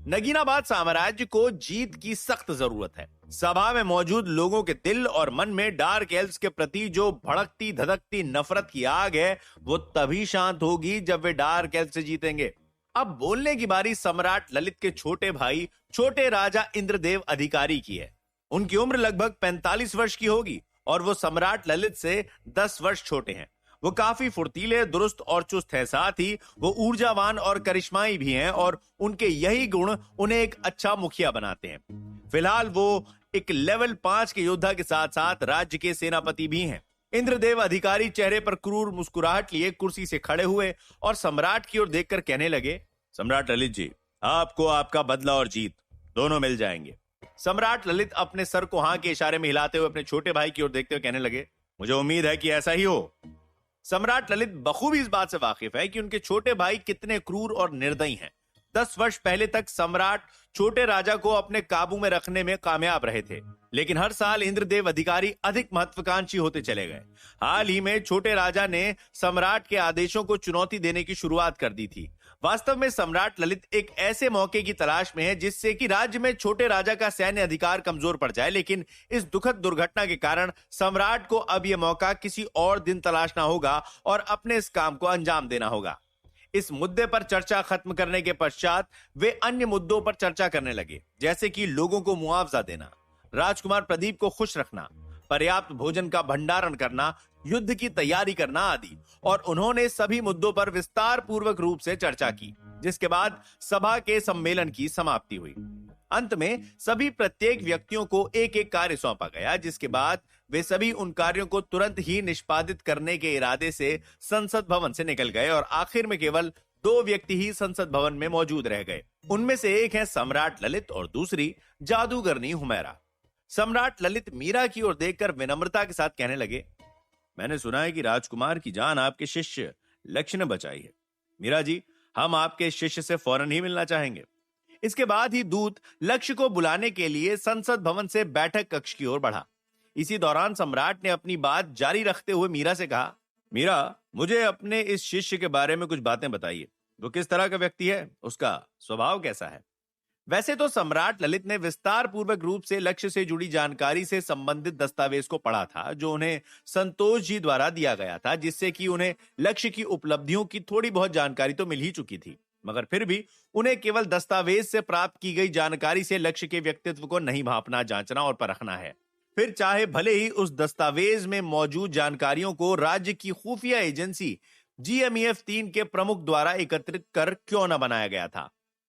नगीनाबाद साम्राज्य को जीत की सख्त जरूरत है। सभा में मौजूद लोगों के दिल और मन में डार्क एल्व्स के प्रति जो भड़कती धधकती नफरत की आग है, वो तभी शांत होगी जब वे डार्क एल्व्स से जीतेंगे। अब बोलने की बारी सम्राट ललित के छोटे भाई छोटे राजा इंद्रदेव अधिकारी की है। उनकी उम्र लगभग 45 वर्ष की होगी और वो सम्राट ललित से 10 वर्ष छोटे हैं। वो काफी फुर्तीले, दुरुस्त और चुस्त हैं। साथ ही वो ऊर्जावान और करिश्माई भी हैं और उनके यही गुण उन्हें एक अच्छा मुखिया बनाते हैं। फिलहाल वो एक लेवल 5 के योद्धा के साथ साथ राज्य के सेनापति भी हैं। इंद्रदेव अधिकारी चेहरे पर क्रूर मुस्कुराहट लिए कुर्सी से खड़े हुए और सम्राट की ओर देखकर कहने लगे, सम्राट ललित जी, आपको आपका बदला और जीत दोनों मिल जाएंगे। सम्राट ललित अपने सर को हां के इशारे में हिलाते हुए अपने छोटे भाई की ओर देखते हुए कहने लगे, मुझे उम्मीद है कि ऐसा ही हो। सम्राट ललित बखूबी इस बात से वाकिफ है कि उनके छोटे भाई कितने क्रूर और निर्दयी हैं। 10 वर्ष पहले तक सम्राट छोटे राजा को अपने काबू में रखने में कामयाब रहे थे, लेकिन हर साल इंद्रदेव अधिकारी अधिक महत्वाकांक्षी होते चले गए। हाल ही में छोटे राजा ने सम्राट के आदेशों को चुनौती देने की शुरुआत कर दी थी। वास्तव में सम्राट ललित एक ऐसे मौके की तलाश में है जिससे कि राज्य में छोटे राजा का सैन्य अधिकार कमजोर पड़ जाए, लेकिन इस दुखद दुर्घटना के कारण सम्राट को अब यह मौका किसी और दिन तलाशना होगा और अपने इस काम को अंजाम देना होगा। इस मुद्दे पर चर्चा खत्म करने के पश्चात वे अन्य मुद्दों पर चर्चा करने लगे, जैसे कि लोगों को मुआवजा देना, राजकुमार प्रदीप को खुश रखना, पर्याप्त भोजन का भंडारण करना, युद्ध की तैयारी करना आदि। और उन्होंने सभी मुद्दों पर विस्तार पूर्वक रूप से चर्चा की, जिसके बाद सभा के सम्मेलन की समाप्ति हुई। अंत में सभी प्रत्येक व्यक्तियों को एक एक कार्य सौंपा गया, जिसके बाद वे सभी उन कार्यों को तुरंत ही निष्पादित करने के इरादे से संसद भवन से निकल गए और आखिर में केवल 2 व्यक्ति ही संसद भवन में मौजूद रह गए। उनमें से एक है सम्राट ललित और दूसरी जादूगरनी हुमैरा। सम्राट ललित मीरा की ओर देखकर विनम्रता के साथ कहने लगे, मैंने सुना है कि राजकुमार की जान आपके शिष्य लक्ष्य ने बचाई है। मीरा जी, हम आपके शिष्य से फौरन ही मिलना चाहेंगे। इसके बाद ही दूत लक्ष्य को बुलाने के लिए संसद भवन से बैठक कक्ष की ओर बढ़ा। इसी दौरान सम्राट ने अपनी बात जारी रखते हुए मीरा से कहा, मीरा, मुझे अपने इस शिष्य के बारे में कुछ बातें बताइए। वो किस तरह का व्यक्ति है, उसका स्वभाव कैसा है? वैसे तो सम्राट ललित ने विस्तार पूर्वक रूप से लक्ष्य से जुड़ी जानकारी से संबंधित दस्तावेज को पढ़ा था, जो उन्हें संतोष जी द्वारा दिया गया था, जिससे कि उन्हें लक्ष्य की उपलब्धियों की थोड़ी बहुत जानकारी तो मिल ही चुकी थी, मगर फिर भी उन्हें केवल दस्तावेज से प्राप्त की गई जानकारी से लक्ष्य के व्यक्तित्व को नहीं भांपना, जांचना और परखना है। फिर चाहे भले ही उस दस्तावेज में मौजूद जानकारियों को राज्य की खुफिया एजेंसी GMEF 3 के प्रमुख द्वारा एकत्रित कर क्यों न बनाया गया था।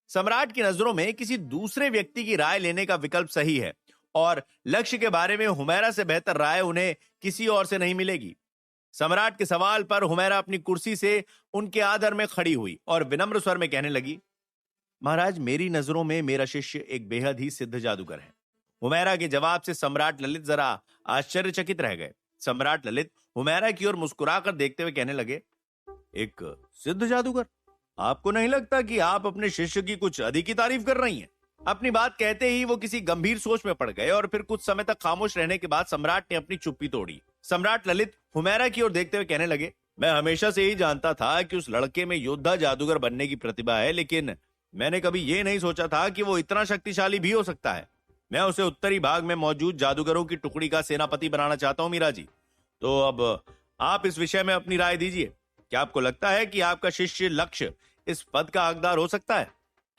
सम्राट की नजरों में किसी दूसरे व्यक्ति की राय लेने का विकल्प सही है और लक्ष्य के बारे में हुमैरा से बेहतर राय उन्हें किसी और से नहीं मिलेगी। सम्राट के सवाल पर हुमैरा अपनी कुर्सी से उनके आदर में खड़ी हुई और विनम्र स्वर में कहने लगी, महाराज, मेरी नजरों में मेरा शिष्य एक बेहद ही सिद्ध जादूगर है। हुमैरा के जवाब से सम्राट ललित जरा आश्चर्यचकित रह गए। सम्राट ललित हुमैरा की ओर मुस्कुराकर देखते हुए कहने लगे, एक सिद्ध जादूगर? आपको नहीं लगता कि आप अपने शिष्य की कुछ अधिक ही तारीफ कर रही हैं? अपनी बात कहते ही वो किसी गंभीर सोच में पड़ गए और फिर कुछ समय तक खामोश रहने के बाद सम्राट ने अपनी चुप्पी तोड़ी। सम्राट ललित हुमैरा की ओर देखते हुए कहने लगे, मैं हमेशा से ही जानता था कि उस लड़के में योद्धा जादूगर बनने की प्रतिभा है, लेकिन मैंने कभी ये नहीं सोचा था कि वो इतना शक्तिशाली भी हो सकता है। मैं उसे उत्तरी भाग में मौजूद जादूगरों की टुकड़ी का सेनापति बनाना चाहता हूं मीरा जी। तो अब आप इस विषय में अपनी राय दीजिए। क्या आपको लगता है कि आपका शिष्य लक्ष्य इस पद का हकदार हो सकता है?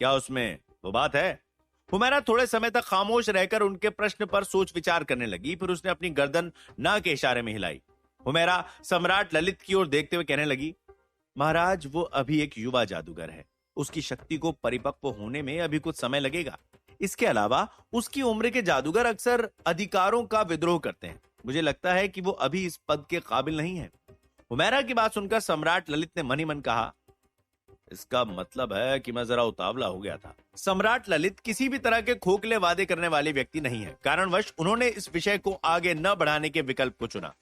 क्या उसमें वो बात है? हुमैरा थोड़े समय तक खामोश रहकर उनके प्रश्न पर सोच विचार करने लगी, फिर उसने अपनी गर्दन ना के इशारे में हिलाई। हुमैरा सम्राट ललित की ओर देखते हुए कहने लगी, महाराज, वो अभी एक युवा जादूगर है। उसकी शक्ति को परिपक्व होने में अभी कुछ समय लगेगा। इसके अलावा उसकी उम्र के जादूगर अक्सर अधिकारों का विद्रोह करते हैं। मुझे लगता है कि वो अभी इस पद के काबिल नहीं है। हुमैरा की बात सुनकर सम्राट ललित ने मन ही मन कहा, इसका मतलब है कि मैं जरा उतावला हो गया था। सम्राट ललित किसी भी तरह के खोखले वादे करने वाले व्यक्ति नहीं है, कारणवश उन्होंने इस विषय को आगे न बढ़ाने के विकल्प को चुना।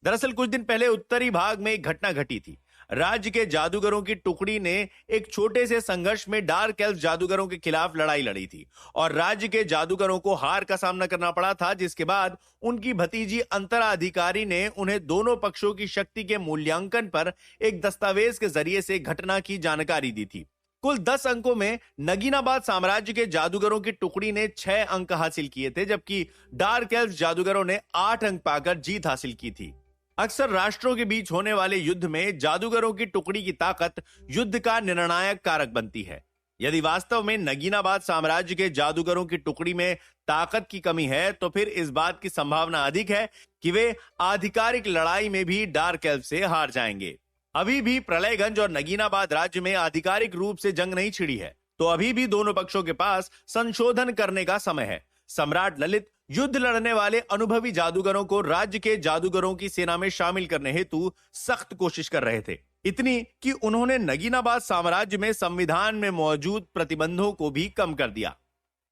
दरअसल कुछ दिन पहले उत्तरी भाग में एक घटना घटी थी। राज्य के जादूगरों की टुकड़ी ने एक छोटे से संघर्ष में डार्क एल्फ जादूगरों के खिलाफ लड़ाई लड़ी थी और राज्य के जादूगरों को हार का सामना करना पड़ा था, जिसके बाद उनकी भतीजी अंतरा अधिकारी ने उन्हें दोनों पक्षों की शक्ति के मूल्यांकन पर एक दस्तावेज के जरिए से घटना की जानकारी दी थी। कुल 10 अंकों में नगीनाबाद साम्राज्य के जादूगरों की टुकड़ी ने 6 अंक हासिल किए थे, जबकि डार्क एल्फ जादूगरों ने 8 अंक पाकर जीत हासिल की थी। अक्सर राष्ट्रों के बीच होने वाले युद्ध में जादूगरों की टुकड़ी की ताकत युद्ध का निर्णायक कारक बनती है। यदि वास्तव में नगीनाबाद साम्राज्य के जादूगरों की टुकड़ी में ताकत की कमी है, तो फिर इस बात की संभावना अधिक है कि वे आधिकारिक लड़ाई में भी डार्क एल्फ से हार जाएंगे। अभी भी प्रलयगंज और नगीनाबाद राज्य में आधिकारिक रूप से जंग नहीं छिड़ी है, तो अभी भी दोनों पक्षों के पास संशोधन करने का समय है। सम्राट ललित युद्ध लड़ने वाले अनुभवी जादूगरों को राज्य के जादूगरों की सेना में शामिल करने हेतु सख्त कोशिश कर रहे थे, इतनी कि उन्होंने नगीनाबाद साम्राज्य में संविधान में मौजूद प्रतिबंधों को भी कम कर दिया।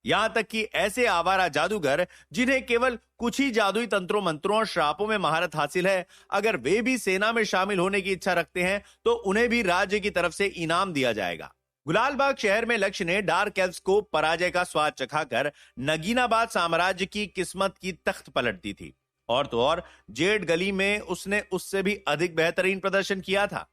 यहां तक कि ऐसे आवारा जादूगर जिन्हें केवल कुछ ही जादुई तंत्रों मंत्रों और श्रापों में महारत हासिल है, अगर वे भी सेना में शामिल होने की इच्छा रखते हैं तो उन्हें भी राज्य की तरफ से इनाम दिया जाएगा। गुलालबाग शहर में लक्ष्य ने डार्क एल्व्स को पराजय का स्वाद चखाकर नगीनाबाद साम्राज्य की किस्मत की तख्त पलट दी थी। और तो और जेड गली में उसने उससे भी अधिक बेहतरीन प्रदर्शन किया था।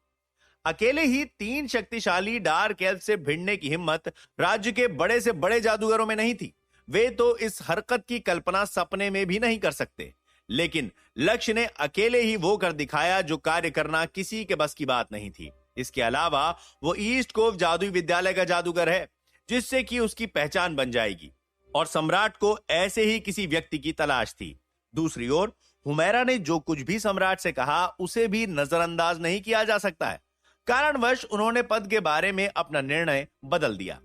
अकेले ही 3 शक्तिशाली डार्क एल्व से भिड़ने की हिम्मत राज्य के बड़े से बड़े जादूगरों में नहीं थी। वे तो इस हरकत की कल्पना सपने में भी नहीं कर सकते। लेकिन लक्ष्य ने अकेले ही वो कर दिखाया जो कार्य करना किसी के बस की बात नहीं थी। इसके अलावा वो ईस्ट कोव जादुई विद्यालय का जादूगर है, जिससे कि उसकी पहचान बन जाएगी। और सम्राट को ऐसे ही किसी व्यक्ति की तलाश थी। दूसरी ओर हुमैरा ने जो कुछ भी सम्राट से कहा उसे भी नजरअंदाज नहीं किया जा सकता है। कारणवश उन्होंने पद के बारे में अपना निर्णय बदल दिया।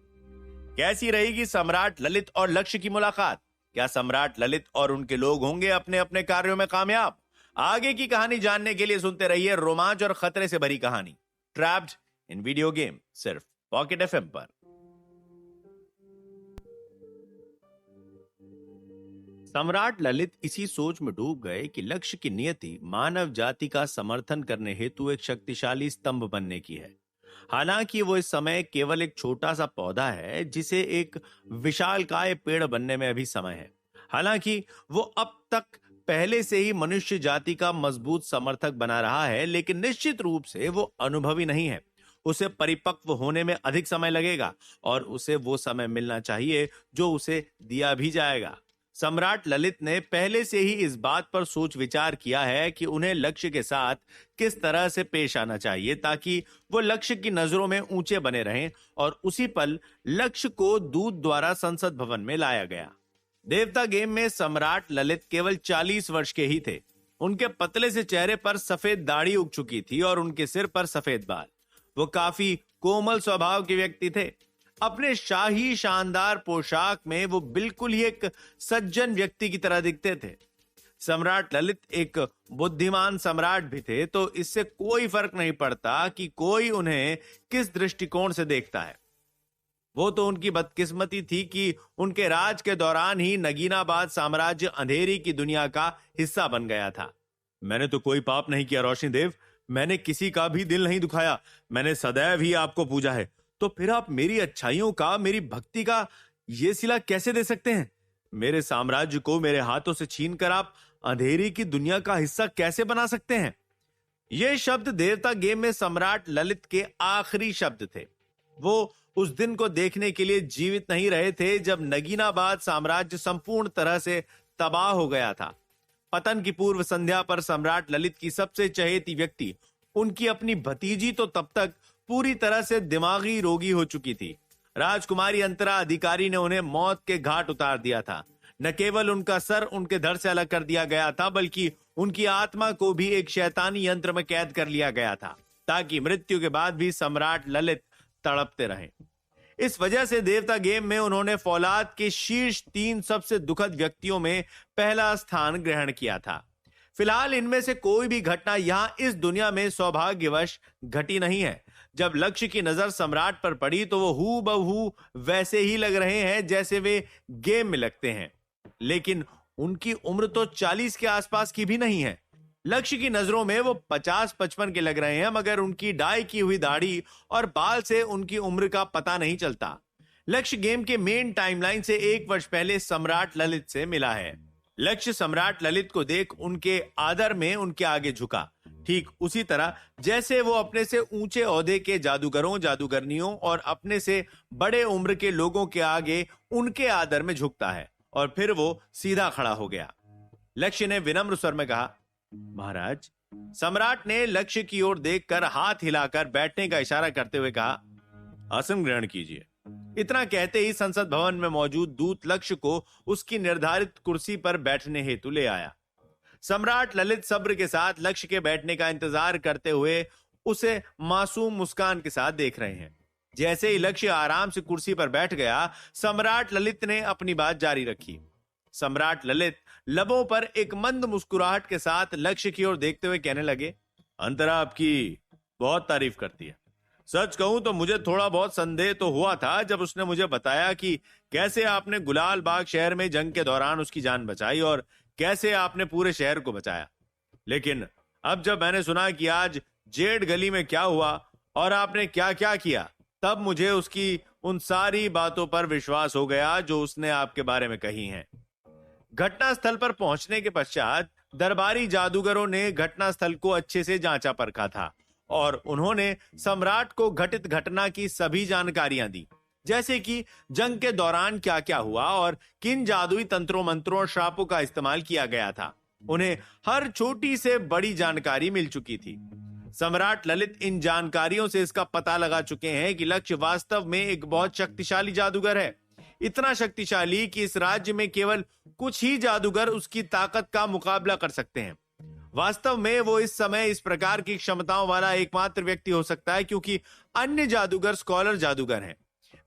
कैसी रहेगी सम्राट ललित और लक्ष्य की मुलाकात? क्या सम्राट ललित और उनके लोग होंगे अपने अपने कार्यों में कामयाब? आगे की कहानी जानने के लिए सुनते रहिए रोमांच और खतरे से भरी कहानी ट्रैप्ड इन वीडियो गेम, सिर्फ पॉकेट एफएम पर। सम्राट ललित इसी सोच में डूब गए कि लक्ष्य की नियति मानव जाति का समर्थन करने हेतु एक शक्तिशाली स्तंभ बनने की है। हालांकि वो इस समय केवल एक छोटा सा पौधा है, जिसे एक विशालकाय पेड़ बनने में अभी समय है। हालांकि वो अब तक पहले से ही मनुष्य जाति का मजबूत समर्थक बना रहा है, लेकिन निश्चित रूप से वो अनुभवी नहीं है। उसे परिपक्व होने में अधिक समय लगेगा और उसे वो समय मिलना चाहिए जो उसे दिया भी जाएगा। सम्राट ललित ने पहले से ही इस बात पर सोच विचार किया है कि उन्हें लक्ष्य के साथ किस तरह से पेश आना चाहिए ताकि वो लक्ष्य की नजरों में ऊंचे बने रहें। और उसी पल लक्ष्य को दूत द्वारा संसद भवन में लाया गया। देवता गेम में सम्राट ललित केवल 40 वर्ष के ही थे। उनके पतले से चेहरे पर सफेद दाढ़ी उग चुकी थी और उनके सिर पर सफेद बाल। वो काफी कोमल स्वभाव के व्यक्ति थे। अपने शाही शानदार पोशाक में वो बिल्कुल ही एक सज्जन व्यक्ति की तरह दिखते थे। सम्राट ललित एक बुद्धिमान सम्राट भी थे, तो इससे कोई फर्क नहीं पड़ता कि कोई उन्हें किस दृष्टिकोण से देखता है। वो तो उनकी बदकिस्मती थी कि उनके राज के दौरान ही नगीनाबाद साम्राज्य अंधेरी की दुनिया का हिस्सा बन गया था। मैंने तो कोई पाप नहीं किया रोशनी देव। मैंने किसी का भी दिल नहीं दुखाया। मैंने सदैव ही आपको पूजा है। तो फिर आप मेरी अच्छाइयों का, मेरी भक्ति का ये सिला कैसे दे सकते हैं? मेरे साम्राज्य को मेरे हाथों से छीनकर आप अंधेरी की दुनिया का हिस्सा कैसे बना सकते हैं? ये शब्द देवता गेम में सम्राट ललित के आखिरी शब्द थे। वो उस दिन को देखने के लिए जीवित नहीं रहे थे जब नगीनाबाद साम्राज्य संपूर्ण तरह से तबाह हो गया था। पतन की पूर्व संध्या पर सम्राट ललित की सबसे चहेती व्यक्ति, उनकी अपनी भतीजी, तो तब तक पूरी तरह से दिमागी रोगी हो चुकी थी। राजकुमारी अंतरा अधिकारी ने उन्हें मौत के घाट उतार दिया था। न केवल उनका सर उनके धड़ से अलग कर दिया गया था, बल्कि उनकी आत्मा को भी एक शैतानी यंत्र में कैद कर लिया गया था, ताकि मृत्यु के बाद भी सम्राट ललित तड़पते रहें। इस वजह से देवता गेम में उन्होंने फौलाद के शीर्ष 3 सबसे दुखद व्यक्तियों में पहला स्थान ग्रहण किया था। फिलहाल इनमें से कोई भी घटना यहां इस दुनिया में सौभाग्यवश घटी नहीं है। जब लक्ष्य की नजर सम्राट पर पड़ी तो वो हूबहू वैसे ही लग रहे हैं जैसे वे गेम में लगते हैं, लेकिन उनकी उम्र तो 40 के आसपास की भी नहीं है। लक्ष्य की नजरों में वो 50-55 के लग रहे हैं, मगर उनकी डाई की हुई दाढ़ी और बाल से उनकी उम्र का पता नहीं चलता। लक्ष्य गेम के मेन टाइमलाइन से 1 वर्ष पहले सम्राट ललित से मिला है। लक्ष्य सम्राट ललित को देख उनके आदर में उनके आगे झुका, ठीक उसी तरह जैसे वो अपने से ऊंचे ओहदे के जादूगरों, जादूगरनियों और अपने से बड़े उम्र के लोगों के आगे उनके आदर में झुकता है। और फिर वो सीधा खड़ा हो गया। लक्ष्य ने विनम्र स्वर में कहा, महाराज। सम्राट ने लक्ष्य की ओर देखकर हाथ हिलाकर बैठने का इशारा करते हुए कहा, आसन ग्रहण कीजिए। इतना कहते ही संसद भवन में मौजूद दूत लक्ष्य को उसकी निर्धारित कुर्सी पर बैठने हेतु ले आया। सम्राट ललित सब्र के साथ लक्ष्य के बैठने का इंतजार करते हुए उसे मासूम मुस्कान के साथ देख रहे हैं। जैसे ही लक्ष्य आराम से कुर्सी पर बैठ गया, सम्राट ललित ने अपनी बात जारी रखी। सम्राट ललित लबों पर एक मंद मुस्कुराहट के साथ लक्ष्य की ओर देखते हुए कहने लगे, अंतरा आपकी बहुत तारीफ करती है। सच कहूं तो मुझे थोड़ा बहुत संदेह तो हुआ था जब उसने मुझे बताया कि कैसे आपने गुलाल बाग शहर में जंग के दौरान उसकी जान बचाई और कैसे आपने पूरे शहर को बचाया। लेकिन अब जब मैंने सुना कि आज जेड गली में क्या हुआ और आपने क्या क्या किया, तब मुझे उसकी उन सारी बातों पर विश्वास हो गया जो उसने आपके बारे में कही हैं। घटनास्थल पर पहुंचने के पश्चात दरबारी जादूगरों ने घटनास्थल को अच्छे से जांचा परखा था और उन्होंने सम्राट को घटित घटना की सभी जानकारियां दी, जैसे कि जंग के दौरान क्या क्या हुआ और किन जादुई तंत्रों मंत्रों और श्रापों का इस्तेमाल किया गया था। उन्हें हर छोटी से बड़ी जानकारी मिल चुकी थी। सम्राट ललित इन जानकारियों से इसका पता लगा चुके हैं कि लक्ष्य वास्तव में एक बहुत शक्तिशाली जादूगर है, इतना शक्तिशाली कि इस राज्य में केवल कुछ ही जादूगर उसकी ताकत का मुकाबला कर सकते हैं। वास्तव में वो इस समय इस प्रकार की क्षमताओं वाला एकमात्र व्यक्ति हो सकता है, क्योंकि अन्य जादूगर स्कॉलर जादूगर हैं।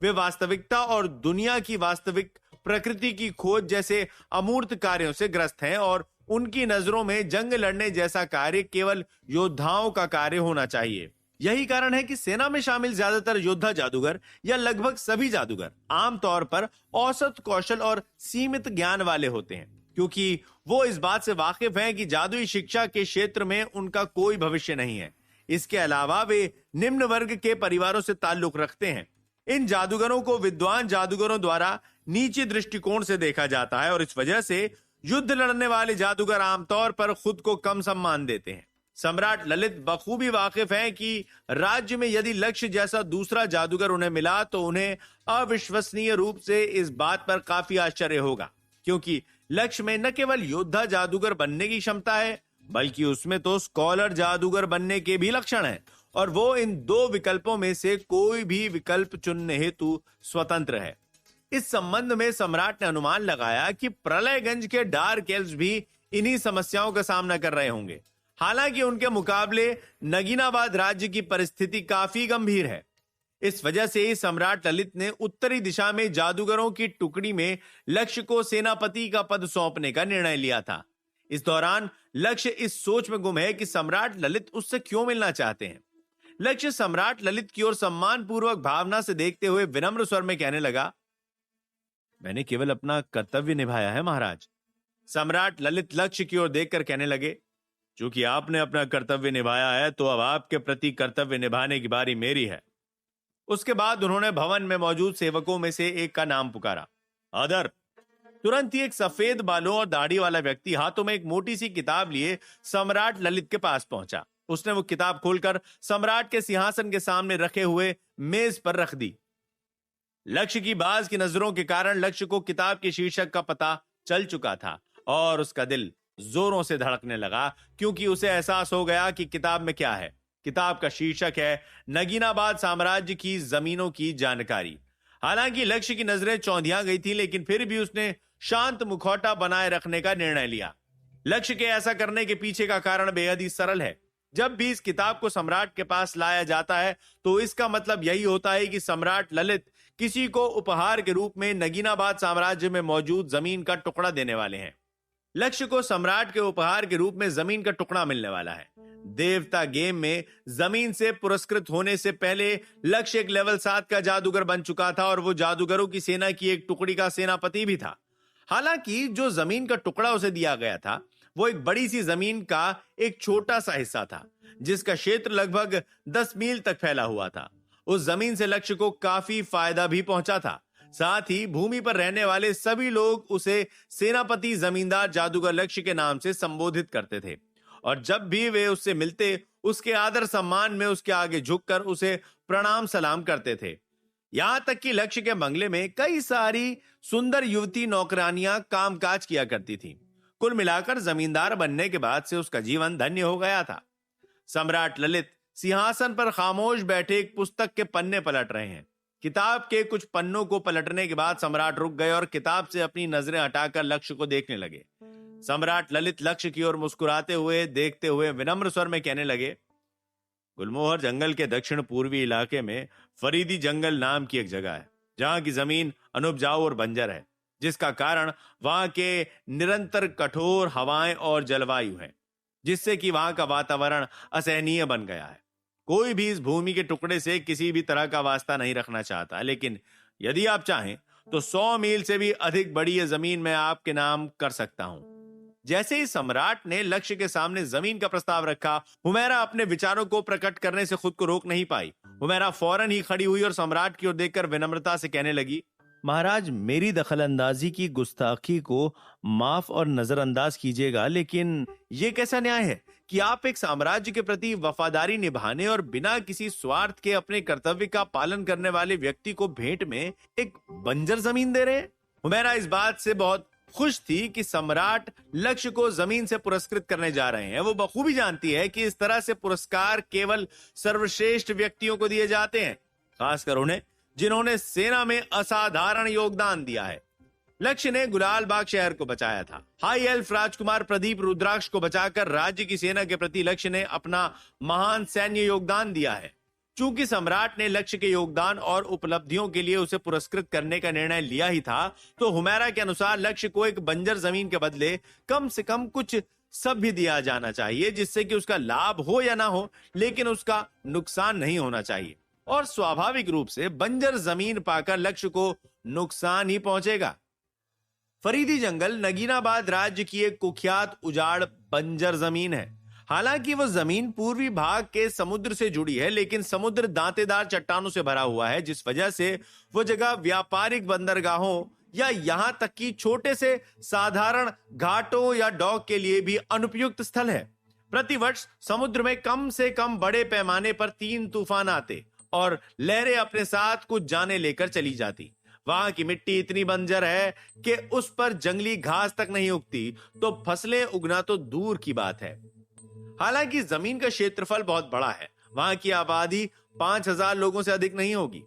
वे वास्तविकता और दुनिया की वास्तविक प्रकृति की खोज जैसे अमूर्त कार्यों से ग्रस्त हैं और उनकी नजरों में जंग लड़ने जैसा कार्य केवल योद्धाओं का कार्य होना चाहिए। यही कारण है कि सेना में शामिल ज्यादातर योद्धा जादूगर या लगभग सभी जादूगर आमतौर पर औसत कौशल और सीमित ज्ञान वाले होते हैं, क्योंकि वो इस बात से वाकिफ हैं कि जादुई शिक्षा के क्षेत्र में उनका कोई भविष्य नहीं है। इसके अलावा वे निम्न वर्ग के परिवारों से ताल्लुक रखते हैं। इन जादूगरों को विद्वान जादूगरों द्वारा नीचे दृष्टिकोण से देखा जाता है और इस वजह से युद्ध लड़ने वाले जादूगर आमतौर पर खुद को कम सम्मान देते हैं। सम्राट ललित बखूबी वाकिफ हैं कि राज्य में यदि लक्ष्य जैसा दूसरा जादूगर उन्हें मिला तो उन्हें अविश्वसनीय रूप से इस बात पर काफी आश्चर्य होगा, क्योंकि लक्ष्य में न केवल योद्धा जादूगर बनने की क्षमता है, बल्कि उसमें तो स्कॉलर जादूगर बनने के भी लक्षण हैं और वो इन दो विकल्पों में से कोई भी विकल्प चुनने हेतु स्वतंत्र है। इस संबंध में सम्राट ने अनुमान लगाया कि प्रलयगंज के डार्क एल्व्स भी इन्हीं समस्याओं का सामना कर रहे होंगे। हालांकि उनके मुकाबले नगीनाबाद राज्य की परिस्थिति काफी गंभीर है। इस वजह से ही सम्राट ललित ने उत्तरी दिशा में जादूगरों की टुकड़ी में लक्ष्य को सेनापति का पद सौंपने का निर्णय लिया था। इस दौरान लक्ष्य इस सोच में गुम है कि सम्राट ललित उससे क्यों मिलना चाहते हैं। लक्ष्य सम्राट ललित की ओर सम्मान पूर्वक भावना से देखते हुए विनम्र स्वर में कहने लगा, मैंने केवल अपना कर्तव्य निभाया है महाराज। सम्राट ललित लक्ष्य की ओर देखकर कहने लगे, चूंकि आपने अपना कर्तव्य निभाया है तो अब आपके प्रति कर्तव्य निभाने की बारी मेरी है। उसके बाद उन्होंने भवन में मौजूद सेवकों में से एक का नाम पुकारा, अदर। तुरंत ही एक सफेद बालों और दाढ़ी वाला व्यक्ति हाथों में एक मोटी सी किताब लिए सम्राट ललित के पास पहुंचा। उसने वो किताब खोलकर सम्राट के सिंहासन के सामने रखे हुए मेज पर रख दी। लक्ष्य की बाज की नजरों के कारण लक्ष्य को किताब के शीर्षक का पता चल चुका था और उसका दिल जोरों से धड़कने लगा, क्योंकि उसे एहसास हो गया कि किताब में क्या है। किताब का शीर्षक है नगीनाबाद साम्राज्य की जमीनों की जानकारी। हालांकि लक्ष्य की नजरें चौंधिया गई थी, लेकिन फिर भी उसने शांत मुखौटा बनाए रखने का निर्णय लिया। लक्ष्य के ऐसा करने के पीछे का कारण बेहद ही सरल है। जब भी इस किताब को सम्राट के पास लाया जाता है तो इसका मतलब यही होता है कि सम्राट ललित किसी को उपहार के रूप में नगीनाबाद साम्राज्य में मौजूद जमीन का टुकड़ा देने वाले हैं। लक्ष्य को सम्राट के उपहार के रूप में जमीन का टुकड़ा मिलने वाला है। देवता गेम में जमीन से पुरस्कृत होने से पहले लक्ष्य एक लेवल 7 का जादूगर बन चुका था और वो जादूगरों की सेना की एक टुकड़ी का सेनापति भी था। हालांकि जो जमीन का टुकड़ा उसे दिया गया था वो एक बड़ी सी जमीन का एक छोटा सा हिस्सा था, जिसका क्षेत्र लगभग 10 मील तक फैला हुआ था। उस जमीन से लक्ष्य को काफी फायदा भी पहुंचा था। साथ ही भूमि पर रहने वाले सभी लोग उसे सेनापति जमींदार जादूगर लक्ष्य के नाम से संबोधित करते थे और जब भी वे उससे मिलते उसके आदर सम्मान में उसके आगे झुककर उसे प्रणाम सलाम करते थे। यहां तक कि लक्ष्य के बंगले में कई सारी सुंदर युवती नौकरानियां कामकाज किया करती थी। कुल मिलाकर जमींदार बनने के बाद से उसका जीवन धन्य हो गया था। सम्राट ललित सिंहासन पर खामोश बैठे एक पुस्तक के पन्ने पलट रहे हैं। किताब के कुछ पन्नों को पलटने के बाद सम्राट रुक गए और किताब से अपनी नजरें हटाकर लक्ष्य को देखने लगे। सम्राट ललित लक्ष्य की ओर मुस्कुराते हुए देखते हुए विनम्र स्वर में कहने लगे, गुलमोहर जंगल के दक्षिण पूर्वी इलाके में फरीदी जंगल नाम की एक जगह है, जहां की जमीन अनुपजाऊ और बंजर है, जिसका कारण वहां के निरंतर कठोर हवाएं और जलवायु है, जिससे कि वहां का वातावरण असहनीय बन गया है। कोई भी इस भूमि के टुकड़े से किसी भी तरह का वास्ता नहीं रखना चाहता, लेकिन यदि आप चाहें तो 100 मील से भी अधिक बड़ी यह जमीन मैं आपके नाम कर सकता हूं। जैसे ही सम्राट ने लक्ष्य के सामने जमीन का प्रस्ताव रखा, हुमैरा अपने विचारों को प्रकट करने से खुद को रोक नहीं पाई हुमैरा फौरन ही खड़ी हुई और सम्राट की ओर देखकर विनम्रता से कहने लगी, महाराज, मेरी दखलंदाजी की गुस्ताखी को माफ और नजरअंदाज कीजिएगा, लेकिन ये कैसा न्याय है कि आप एक साम्राज्य के प्रति वफादारी निभाने और बिना किसी स्वार्थ के अपने कर्तव्य का पालन करने वाले व्यक्ति को भेंट में एक बंजर जमीन दे रहे हैं। हुमैरा इस बात से बहुत खुश थी कि सम्राट लक्ष्य को जमीन से पुरस्कृत करने जा रहे हैं। वो बखूबी जानती है कि इस तरह से पुरस्कार केवल सर्वश्रेष्ठ व्यक्तियों को दिए जाते हैं, खासकर उन्हें जिन्होंने सेना में असाधारण योगदान दिया है। लक्ष्य ने गुलाल बाग शहर को बचाया था। हाई एल्फ राजकुमार प्रदीप रुद्राक्ष को बचाकर राज्य की सेना के प्रति लक्ष्य ने अपना महान सैन्य योगदान दिया है। चूंकि सम्राट ने लक्ष्य के योगदान और उपलब्धियों के लिए उसे पुरस्कृत करने का निर्णय लिया ही था, तो हुमैरा के अनुसार लक्ष्य को एक बंजर जमीन के बदले कम से कम कुछ सभ्य दिया जाना चाहिए, जिससे कि उसका लाभ हो या ना हो, लेकिन उसका नुकसान नहीं होना चाहिए। और स्वाभाविक रूप से बंजर जमीन पाकर लक्ष्य को नुकसान ही पहुंचेगा। फरीदी जंगल नगीनाबाद राज्य की एक कुख्यात उजाड़ बंजर जमीन है। हालांकि वो जमीन पूर्वी भाग के समुद्र से जुड़ी है, लेकिन समुद्र दांतेदार चट्टानों से भरा हुआ है, जिस वजह से वो जगह व्यापारिक बंदरगाहों या यहां तक कि छोटे से साधारण घाटों या डॉक के लिए भी अनुपयुक्त स्थल है। प्रतिवर्ष समुद्र में कम से कम बड़े पैमाने पर 3 तूफान आते और लहरें अपने साथ कुछ जाने लेकर चली जाती। वहां की मिट्टी इतनी बंजर है कि उस पर जंगली घास तक नहीं उगती, तो फसलें उगना तो दूर की बात है। हालांकि जमीन का क्षेत्रफल बहुत बड़ा है, वहां की आबादी 5000 लोगों से अधिक नहीं होगी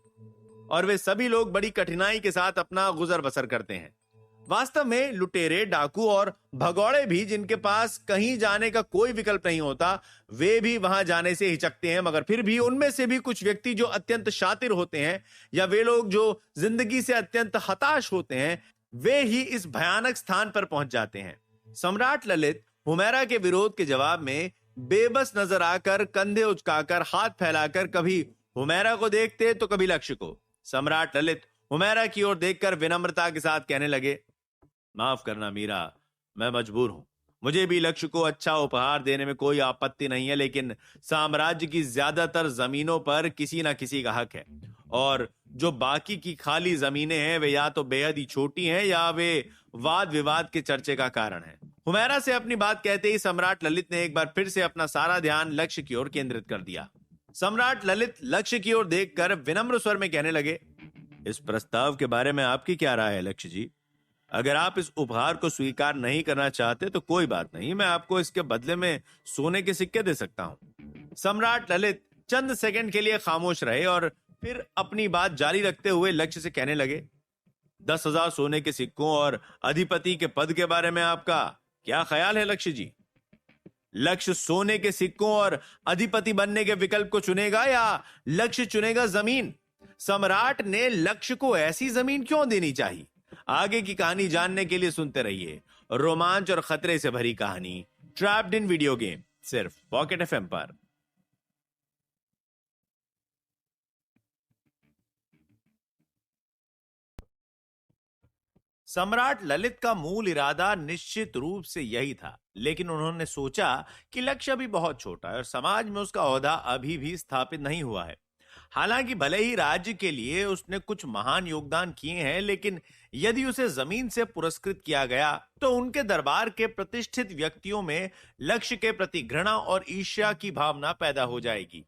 और वे सभी लोग बड़ी कठिनाई के साथ अपना गुजर बसर करते हैं। वास्तव में लुटेरे, डाकू और भगौड़े भी, जिनके पास कहीं जाने का कोई विकल्प नहीं होता, वे भी वहां जाने से हिचकते हैं। मगर फिर भी उनमें से भी कुछ व्यक्ति जो अत्यंत शातिर होते हैं या वे लोग जो जिंदगी से अत्यंत हताश होते हैं, वे ही इस भयानक स्थान पर पहुंच जाते हैं। सम्राट ललित हुमैरा के विरोध के जवाब में बेबस नजर आकर, कंधे उचकाकर, हाथ फैलाकर कभी हुमैरा को देखते तो कभी लक्ष्य को। सम्राट ललित हुमैरा की ओर देखकर विनम्रता के साथ कहने लगे, माफ करना मीरा, मैं मजबूर हूं। मुझे भी लक्ष्य को अच्छा उपहार देने में कोई आपत्ति नहीं है, लेकिन साम्राज्य की ज्यादातर जमीनों पर किसी ना किसी का हक है और जो बाकी की खाली जमीनें हैं वे या तो बेहद ही छोटी हैं या वे वाद विवाद के चर्चे का कारण है। हुमैरा से अपनी बात कहते ही सम्राट ललित ने एक बार फिर से अपना सारा ध्यान लक्ष्य की ओर केंद्रित कर दिया। सम्राट ललित लक्ष्य की ओर देखकर विनम्र स्वर में कहने लगे, इस प्रस्ताव के बारे में आपकी क्या राय है लक्ष्य जी? अगर आप इस उपहार को स्वीकार नहीं करना चाहते तो कोई बात नहीं, मैं आपको इसके बदले में सोने के सिक्के दे सकता हूं। सम्राट ललित चंद सेकंड के लिए खामोश रहे और फिर अपनी बात जारी रखते हुए लक्ष्य से कहने लगे, 10,000 सोने के सिक्कों और अधिपति के पद के बारे में आपका क्या ख्याल है लक्ष्य जी? लक्ष्य सोने के सिक्कों और अधिपति बनने के विकल्प को चुनेगा या लक्ष्य चुनेगा जमीन? सम्राट ने लक्ष्य को ऐसी जमीन क्यों देनी चाहिए? आगे की कहानी जानने के लिए सुनते रहिए रोमांच और खतरे से भरी कहानी ट्रैप्ड इन वीडियो गेम, सिर्फ पॉकेट एफएम पर। सम्राट ललित का मूल इरादा निश्चित रूप से यही था, लेकिन उन्होंने सोचा कि लक्ष्य अभी बहुत छोटा है और समाज में उसका ओहदा अभी भी स्थापित नहीं हुआ है। हालांकि भले ही राज्य के लिए उसने कुछ महान योगदान किए हैं, लेकिन यदि उसे जमीन से पुरस्कृत किया गया तो उनके दरबार के प्रतिष्ठित व्यक्तियों में लक्ष्य के प्रति घृणा और ईर्ष्या की भावना पैदा हो जाएगी,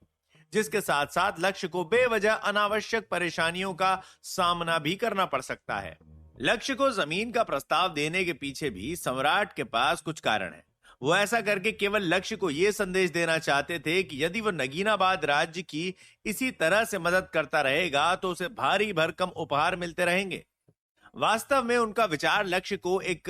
जिसके साथ साथ लक्ष्य को बेवजह अनावश्यक परेशानियों का सामना भी करना पड़ सकता है। लक्ष्य को जमीन का प्रस्ताव देने के पीछे भी सम्राट के पास कुछ कारण है। वो ऐसा करके केवल लक्ष्य को यह संदेश देना चाहते थे कि यदि वो नगीनाबाद राज्य की इसी तरह से मदद करता रहेगा तो उसे भारी भरकम उपहार मिलते रहेंगे। वास्तव में उनका विचार लक्ष्य को एक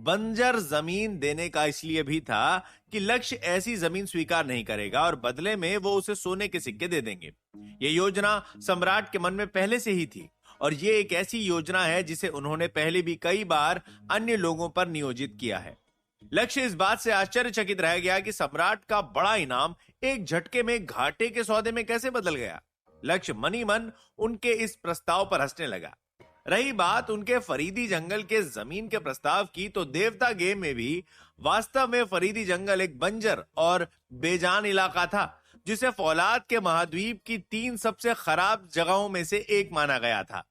बंजर जमीन देने का इसलिए भी था कि लक्ष्य ऐसी जमीन स्वीकार नहीं करेगा और बदले में वो उसे सोने के सिक्के दे देंगे। ये योजना सम्राट के मन में पहले से ही थी और ये एक ऐसी योजना है जिसे उन्होंने पहले भी कई बार अन्य लोगों पर नियोजित किया है। लक्ष्य इस बात से आश्चर्यचकित रह गया कि सम्राट का बड़ा इनाम एक झटके में घाटे के सौदे में कैसे बदल गया। लक्ष्य मनी मन उनके इस प्रस्ताव पर हंसने लगा। रही बात उनके फरीदी जंगल के जमीन के प्रस्ताव की, तो देवता गेम में भी वास्तव में फरीदी जंगल एक बंजर और बेजान इलाका था। जिसे फौलाद के महाद्वीप की 3 सबसे खराब जगहों में से एक माना गया था।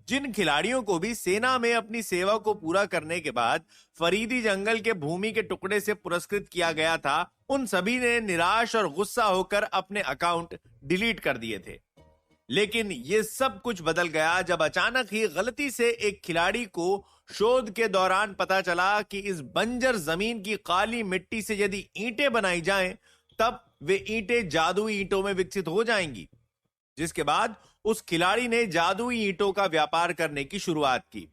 जिन खिलाड़ियों को भी सेना में अपनी सेवा को पूरा करने के बाद फरीदी जंगल के भूमि के टुकड़े से पुरस्कृत किया गया था, उन सभी ने निराश और गुस्सा होकर अपने अकाउंट डिलीट कर दिए थे। लेकिन ये सब कुछ बदल गया जब अचानक ही गलती से एक खिलाड़ी को शोध के दौरान पता चला कि इस बंजर जमीन की काली मिट्टी से यदि ईंटें बनाई जाएं, तब वे ईंटें जादुई ईंटों में विकसित हो जाएंगी। जिसके बाद उस खिलाड़ी ने जादुई ईंटों का व्यापार करने की शुरुआत की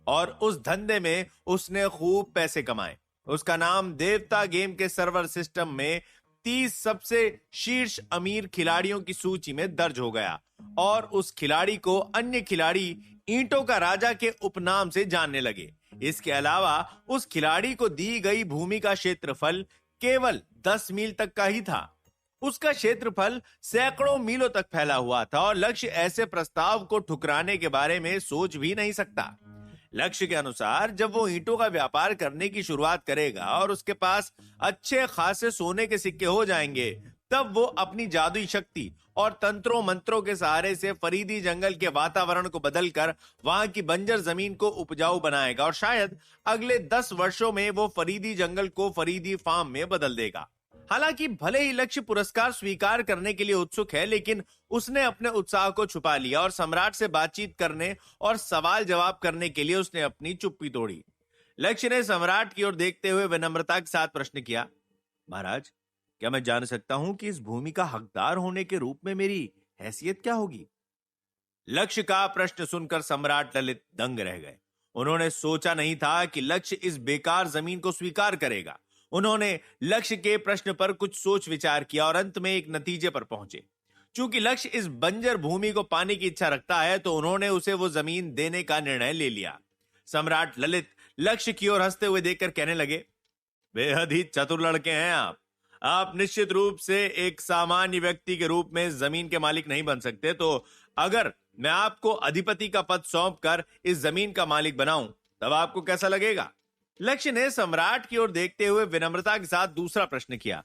और उस धंधे में उसने खूब पैसे कमाए। उसका नाम देवता गेम के सर्वर सिस्टम में 30 सबसे शीर्ष अमीर खिलाड़ियों की सूची में दर्ज हो गया और उस खिलाड़ी को अन्य खिलाड़ी ईंटों का राजा के उपनाम से जानने लगे। इसके अलावा उस खिलाड़ी को दी गई भूमि का क्षेत्रफल केवल 10 मील तक का ही था। उसका क्षेत्रफल सैकड़ों मीलों तक फैला हुआ था और लक्ष्य ऐसे प्रस्ताव को ठुकराने के बारे में सोच भी नहीं सकता। लक्ष्य के अनुसार जब वो ईंटों का व्यापार करने की शुरुआत करेगा और उसके पास अच्छे खासे सोने के सिक्के हो जाएंगे, तब वो अपनी जादुई शक्ति और तंत्रों मंत्रों के सहारे से फरीदी जंगल के वातावरण को बदलकर वहां की बंजर जमीन को उपजाऊ बनाएगा और शायद अगले 10 वर्षों में वो फरीदी जंगल को फरीदी फार्म में बदल देगा। हालांकि भले ही लक्ष्य पुरस्कार स्वीकार करने के लिए उत्सुक है, लेकिन उसने अपने उत्साह को छुपा लिया और सम्राट से बातचीत करने और सवाल जवाब करने के लिए उसने अपनी चुप्पी तोड़ी। लक्ष्य ने सम्राट की ओर देखते हुए विनम्रता के साथ प्रश्न किया, महाराज, क्या मैं जान सकता हूं कि इस भूमि का हकदार होने के रूप में मेरी हैसियत क्या होगी? लक्ष्य का प्रश्न सुनकर सम्राट ललित दंग रह गए। उन्होंने सोचा नहीं था कि लक्ष्य इस बेकार जमीन को स्वीकार करेगा। उन्होंने लक्ष्य के प्रश्न पर कुछ सोच विचार किया और अंत में एक नतीजे पर पहुंचे। चूंकि लक्ष्य इस बंजर भूमि को पाने की इच्छा रखता है, तो उन्होंने उसे वो जमीन देने का निर्णय ले लिया। सम्राट ललित लक्ष्य की ओर हंसते हुए देखकर कहने लगे, बेहद ही चतुर लड़के हैं आप निश्चित रूप से एक सामान्य व्यक्ति के रूप में जमीन के मालिक नहीं बन सकते। तो अगर मैं आपको अधिपति का पद सौंपकर इस जमीन का मालिक बनाऊं, तब आपको कैसा लगेगा? लक्ष्य ने सम्राट की ओर देखते हुए विनम्रता के साथ दूसरा प्रश्न किया,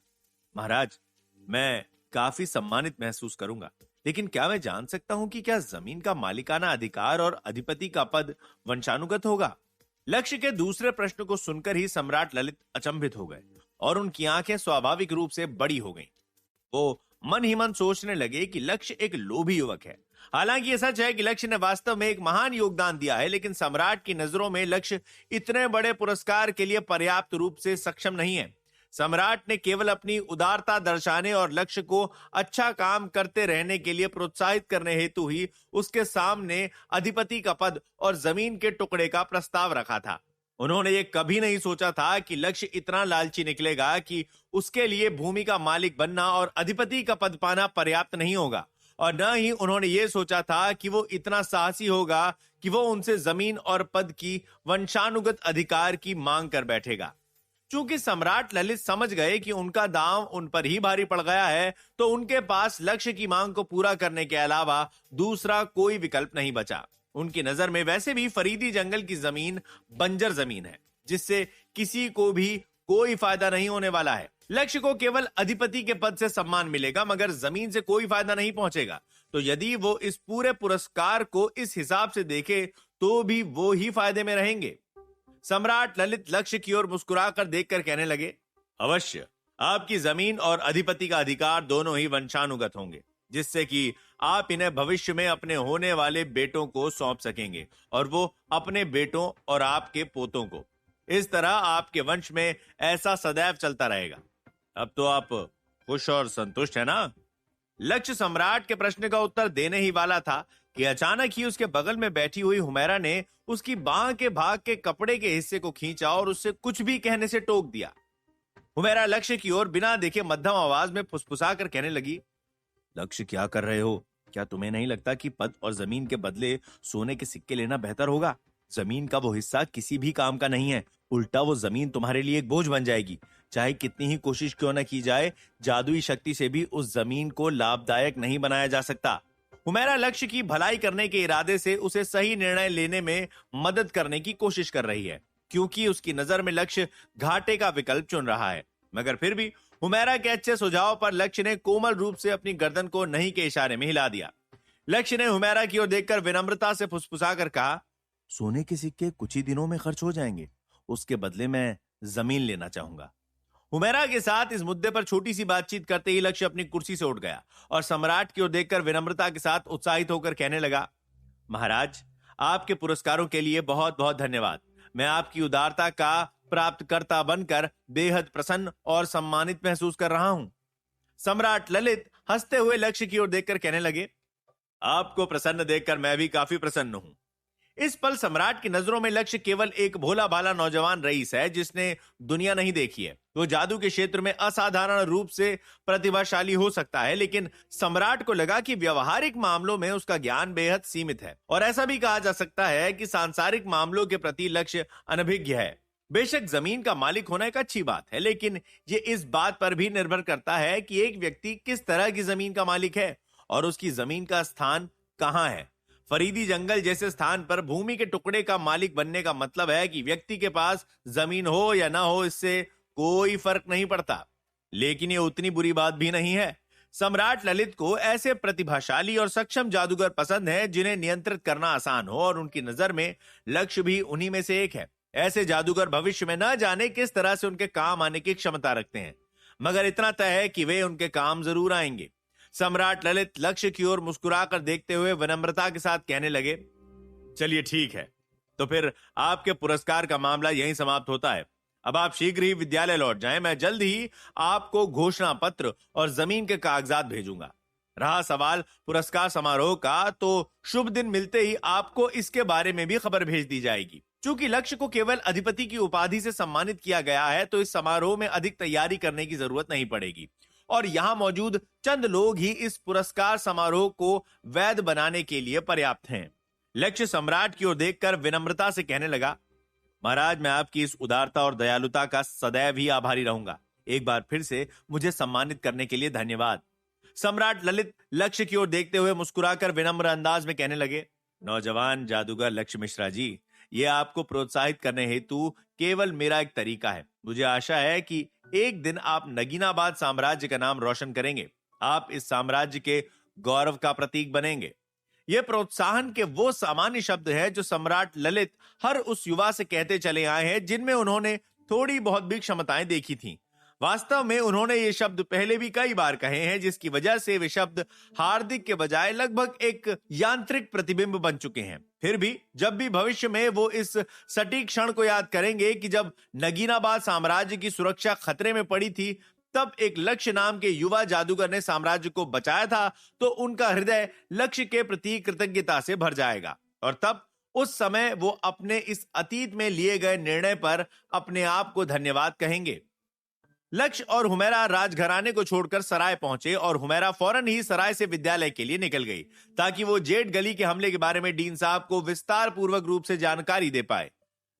महाराज, मैं काफी सम्मानित महसूस करूंगा, लेकिन क्या मैं जान सकता हूं कि क्या जमीन का मालिकाना अधिकार और अधिपति का पद वंशानुगत होगा? लक्ष्य के दूसरे प्रश्न को सुनकर ही सम्राट ललित अचंभित हो गए और उनकी आंखें स्वाभाविक रूप से बड़ी हो गईं। वो मन ही मन सोचने लगे कि लक्ष्य एक लोभी युवक है। हालांकि यह सच है कि लक्ष्य ने वास्तव में एक महान योगदान दिया है, लेकिन सम्राट की नजरों में लक्ष्य इतने बड़े पुरस्कार के लिए पर्याप्त रूप से सक्षम नहीं है। सम्राट ने केवल अपनी उदारता दर्शाने और लक्ष्य को अच्छा काम करते रहने के लिए प्रोत्साहित करने हेतु ही उसके सामने अधिपति का पद और जमीन के टुकड़े का प्रस्ताव रखा था। उन्होंने ये कभी नहीं सोचा था कि लक्ष्य इतना लालची निकलेगा कि उसके लिए भूमि का मालिक बनना और अधिपति का पद पाना पर्याप्त नहीं होगा, और न ही उन्होंने ये सोचा था कि वो इतना साहसी होगा कि वो उनसे जमीन और पद की वंशानुगत अधिकार की मांग कर बैठेगा। चूंकि सम्राट ललित समझ गए कि उनका दांव उन पर ही भारी पड़ गया है, तो उनके पास लक्ष्य की मांग को पूरा करने के अलावा दूसरा कोई विकल्प नहीं बचा। उनकी नजर में वैसे भी फरीदी जंगल की जमीन बंजर जमीन है, जिससे किसी को भी कोई फायदा नहीं होने वाला है। लक्ष्य को केवल अधिपति के पद से सम्मान मिलेगा, मगर जमीन से कोई फायदा नहीं पहुंचेगा। तो यदि वो इस पूरे पुरस्कार को इस हिसाब से देखे, तो भी वो ही फायदे में रहेंगे। सम्राट ललित लक्ष्य की ओर मुस्कुराकर देखकर कहने लगे, अवश्य आपकी जमीन और अधिपति का अधिकार दोनों ही वंशानुगत होंगे, जिससे कि आप इन्हें भविष्य में अपने होने वाले बेटों को सौंप सकेंगे और वो अपने बेटों और आपके पोतों को। इस तरह आपके वंश में ऐसा सदैव चलता रहेगा। अब तो आप खुश और संतुष्ट है ना? लक्ष्य सम्राट के प्रश्न का उत्तर देने ही वाला था कि अचानक ही उसके बगल में बैठी हुई हुमैरा ने उसकी बांह के भाग के कपड़े के हिस्से को खींचा और उससे कुछ भी कहने से टोक दिया। हुमैरा लक्ष्य की ओर बिना देखे मध्यम आवाज में फुसफुसा कर कहने लगी, लक्ष्य, क्या कर रहे हो? क्या तुम्हें नहीं लगता कि पद और जमीन के बदले सोने के सिक्के लेना बेहतर होगा? जमीन का वो हिस्सा किसी भी काम का नहीं है, उल्टा वो जमीन तुम्हारे लिए एक बोझ बन जाएगी। चाहे कितनी ही कोशिश क्यों न की जाए, जादुई शक्ति से भी उस जमीन को लाभदायक नहीं बनाया जा सकता। हुमैरा लक्ष्य की भलाई करने के इरादे से उसे सही निर्णय लेने में मदद करने की कोशिश कर रही है, क्योंकि उसकी नजर में लक्ष्य घाटे का विकल्प चुन रहा है। मगर फिर भी हुमैरा के अच्छे सुझाव पर लक्ष्य ने कोमल रूप से अपनी गर्दन को नहीं के इशारे में हिला दिया। लक्ष्य ने हुमैरा की ओर देखकर विनम्रता से फुसफुसाकर कहा, सोने के सिक्के कुछ ही दिनों में खर्च हो जाएंगे, उसके बदले मैं जमीन लेना चाहूंगा। हुमैरा के साथ इस मुद्दे पर छोटी सी बातचीत करते ही लक्ष्य अपनी कुर्सी से उठ गया और सम्राट की ओर देखकर विनम्रता के साथ उत्साहित होकर कहने लगा, महाराज, आपके पुरस्कारों के लिए बहुत बहुत धन्यवाद। मैं आपकी उदारता का प्राप्तकर्ता बनकर बेहद प्रसन्न और सम्मानित महसूस कर रहा हूं। सम्राट ललित हंसते हुए लक्ष्य की ओर देखकर कहने लगे, आपको प्रसन्न देखकर मैं भी काफी प्रसन्न हूं। इस पल सम्राट की नजरों में लक्ष्य केवल एक भोला भाला नौजवान रईस है जिसने दुनिया नहीं देखी है। वो जादू के क्षेत्र में असाधारण रूप से प्रतिभाशाली हो सकता है, लेकिन सम्राट को लगा कि व्यवहारिक मामलों में उसका ज्ञान बेहद सीमित है और ऐसा भी कहा जा सकता है कि सांसारिक मामलों के प्रति लक्ष्य अनभिज्ञ है। बेशक जमीन का मालिक होना एक अच्छी बात है, लेकिन ये इस बात पर भी निर्भर करता है कि एक व्यक्ति किस तरह की जमीन का मालिक है और उसकी जमीन का स्थान कहां है। फरीदी जंगल जैसे स्थान पर भूमि के टुकड़े का मालिक बनने का मतलब है कि व्यक्ति के पास जमीन हो या ना हो, इससे कोई फर्क नहीं पड़ता। लेकिन ये उतनी बुरी बात भी नहीं है। सम्राट ललित को ऐसे प्रतिभाशाली और सक्षम जादूगर पसंद है जिन्हें नियंत्रित करना आसान हो, और उनकी नजर में लक्ष्य भी उन्हीं में से एक है। ऐसे जादूगर भविष्य में न जाने किस तरह से उनके काम आने की क्षमता रखते हैं, मगर इतना तय है कि वे उनके काम जरूर आएंगे। सम्राट ललित लक्ष्य की ओर मुस्कुराकर देखते हुए विनम्रता के साथ कहने लगे, चलिए ठीक है, तो फिर आपके पुरस्कार का मामला यहीं समाप्त होता है। अब आप शीघ्र ही विद्यालय लौट जाएं। मैं जल्द ही आपको घोषणा पत्र और जमीन के कागजात भेजूंगा। रहा सवाल पुरस्कार समारोह का, तो शुभ दिन मिलते ही आपको इसके बारे में भी खबर भेज दी जाएगी। चूंकि लक्ष्य को केवल अधिपति की उपाधि से सम्मानित किया गया है, तो इस समारोह में अधिक तैयारी करने की जरूरत नहीं पड़ेगी और यहां मौजूद चंद लोग ही इस पुरस्कार समारोह को वैध बनाने के लिए पर्याप्त हैं। लक्ष्य सम्राट की ओर देखकर विनम्रता से कहने लगा, महाराज, मैं आपकी इस उदारता और दयालुता का सदैव ही आभारी रहूंगा। एक बार फिर से मुझे सम्मानित करने के लिए धन्यवाद। सम्राट ललित लक्ष्य की ओर देखते हुए मुस्कुराकर विनम्र अंदाज में कहने लगे, नौजवान जादूगर लक्ष्य मिश्रा जी, ये आपको प्रोत्साहित करने हेतु केवल मेरा एक तरीका है। मुझे आशा है कि एक दिन आप नगीनाबाद साम्राज्य का नाम रोशन करेंगे। आप इस साम्राज्य के गौरव का प्रतीक बनेंगे। यह प्रोत्साहन के वो सामान्य शब्द है जो सम्राट ललित हर उस युवा से कहते चले आए हैं जिनमें उन्होंने थोड़ी बहुत भी क्षमताएं देखी थीं। वास्तव में उन्होंने ये शब्द पहले भी कई बार कहे हैं, जिसकी वजह से वे शब्द हार्दिक के बजाय लगभग एक यांत्रिक प्रतिबिंब बन चुके हैं। फिर भी जब भी भविष्य में वो इस सटीक क्षण को याद करेंगे कि जब नगीनाबाद साम्राज्य की सुरक्षा खतरे में पड़ी थी, तब एक लक्ष्य नाम के युवा जादूगर ने साम्राज्य को बचाया था, तो उनका हृदय लक्ष्य के प्रति कृतज्ञता से भर जाएगा और तब उस समय वो अपने इस अतीत में लिए गए निर्णय पर अपने आप को धन्यवाद कहेंगे। लक्ष्य और हुमैरा राजघराने को छोड़कर सराय पहुंचे और हुमैरा फौरन ही सराय से विद्यालय के लिए निकल गई ताकि वो जेड गली के हमले के बारे में डीन साहब को विस्तार पूर्वक रूप से जानकारी दे पाए।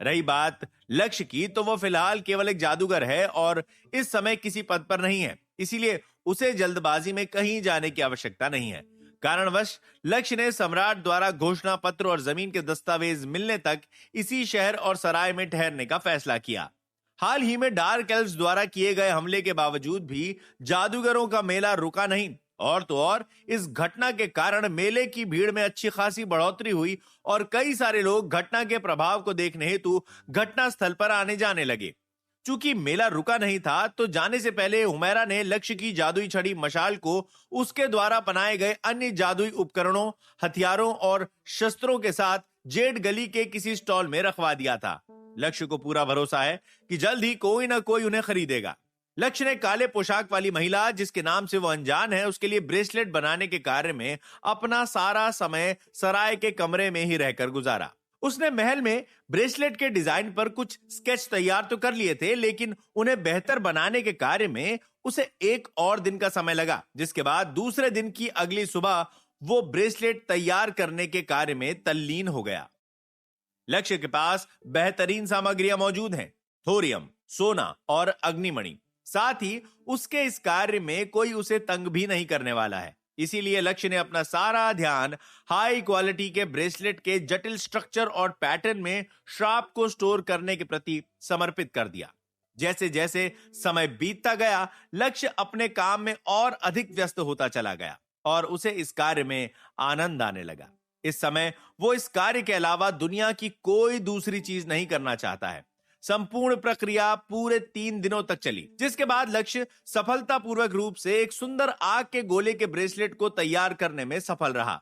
रही बात लक्ष्य की, तो वो फिलहाल केवल एक जादूगर है और इस समय किसी पद पर नहीं है, इसीलिए उसे जल्दबाजी में कहीं जाने की आवश्यकता नहीं है। कारणवश लक्ष्य ने सम्राट द्वारा घोषणा पत्र और जमीन के दस्तावेज मिलने तक इसी शहर और सराय में ठहरने का फैसला किया। हाल ही में डार्क एल्व्स द्वारा किए गए हमले के बावजूद भी जादूगरों का मेला रुका नहीं, और तो और इस घटना के कारण मेले की भीड़ में अच्छी खासी बढ़ोतरी हुई और कई सारे लोग घटना के प्रभाव को देखने हेतु घटना स्थल पर आने जाने लगे। चूंकि मेला रुका नहीं था, तो जाने से पहले हुमैरा ने लक्ष्य की जादुई छड़ी मशाल को उसके द्वारा बनाए गए अन्य जादुई उपकरणों, हथियारों और शस्त्रों के साथ जेड गली के किसी स्टॉल में रखवा दिया था। लक्ष्य को पूरा भरोसा है कि जल्द ही कोई ना कोई उन्हें खरीदेगा। लक्ष्य ने काले पोशाक वाली महिला, जिसके नाम से वो अनजान है, उसके लिए ब्रेसलेट बनाने के कार्य में अपना सारा समय सराय के कमरे में ही रहकर गुजारा। उसने महल में ब्रेसलेट के डिजाइन पर कुछ स्केच तैयार तो कर लिए थे, लेकिन उन्हें बेहतर बनाने के कार्य में उसे एक और दिन का समय लगा, जिसके बाद दूसरे दिन की अगली सुबह वो ब्रेसलेट तैयार करने के कार्य में तल्लीन हो गया। लक्ष्य के पास बेहतरीन सामग्रियां मौजूद हैं, थोरियम, सोना और अग्निमणि। साथ ही उसके इस कार्य में कोई उसे तंग भी नहीं करने वाला है। इसीलिए लक्ष्य ने अपना सारा ध्यान हाई क्वालिटी के ब्रेसलेट के जटिल स्ट्रक्चर और पैटर्न में श्राप को स्टोर करने के प्रति समर्पित कर दिया। जैसे जैसे समय बीतता गया, लक्ष्य अपने काम में और अधिक व्यस्त होता चला गया और उसे इस कार्य में आनंद आने लगा। इस समय वो इस कार्य के अलावा दुनिया की कोई दूसरी चीज नहीं करना चाहता है। संपूर्ण प्रक्रिया पूरे 3 दिनों तक चली, जिसके बाद लक्ष्य सफलतापूर्वक रूप से एक सुंदर आग के गोले के ब्रेसलेट को तैयार करने में सफल रहा।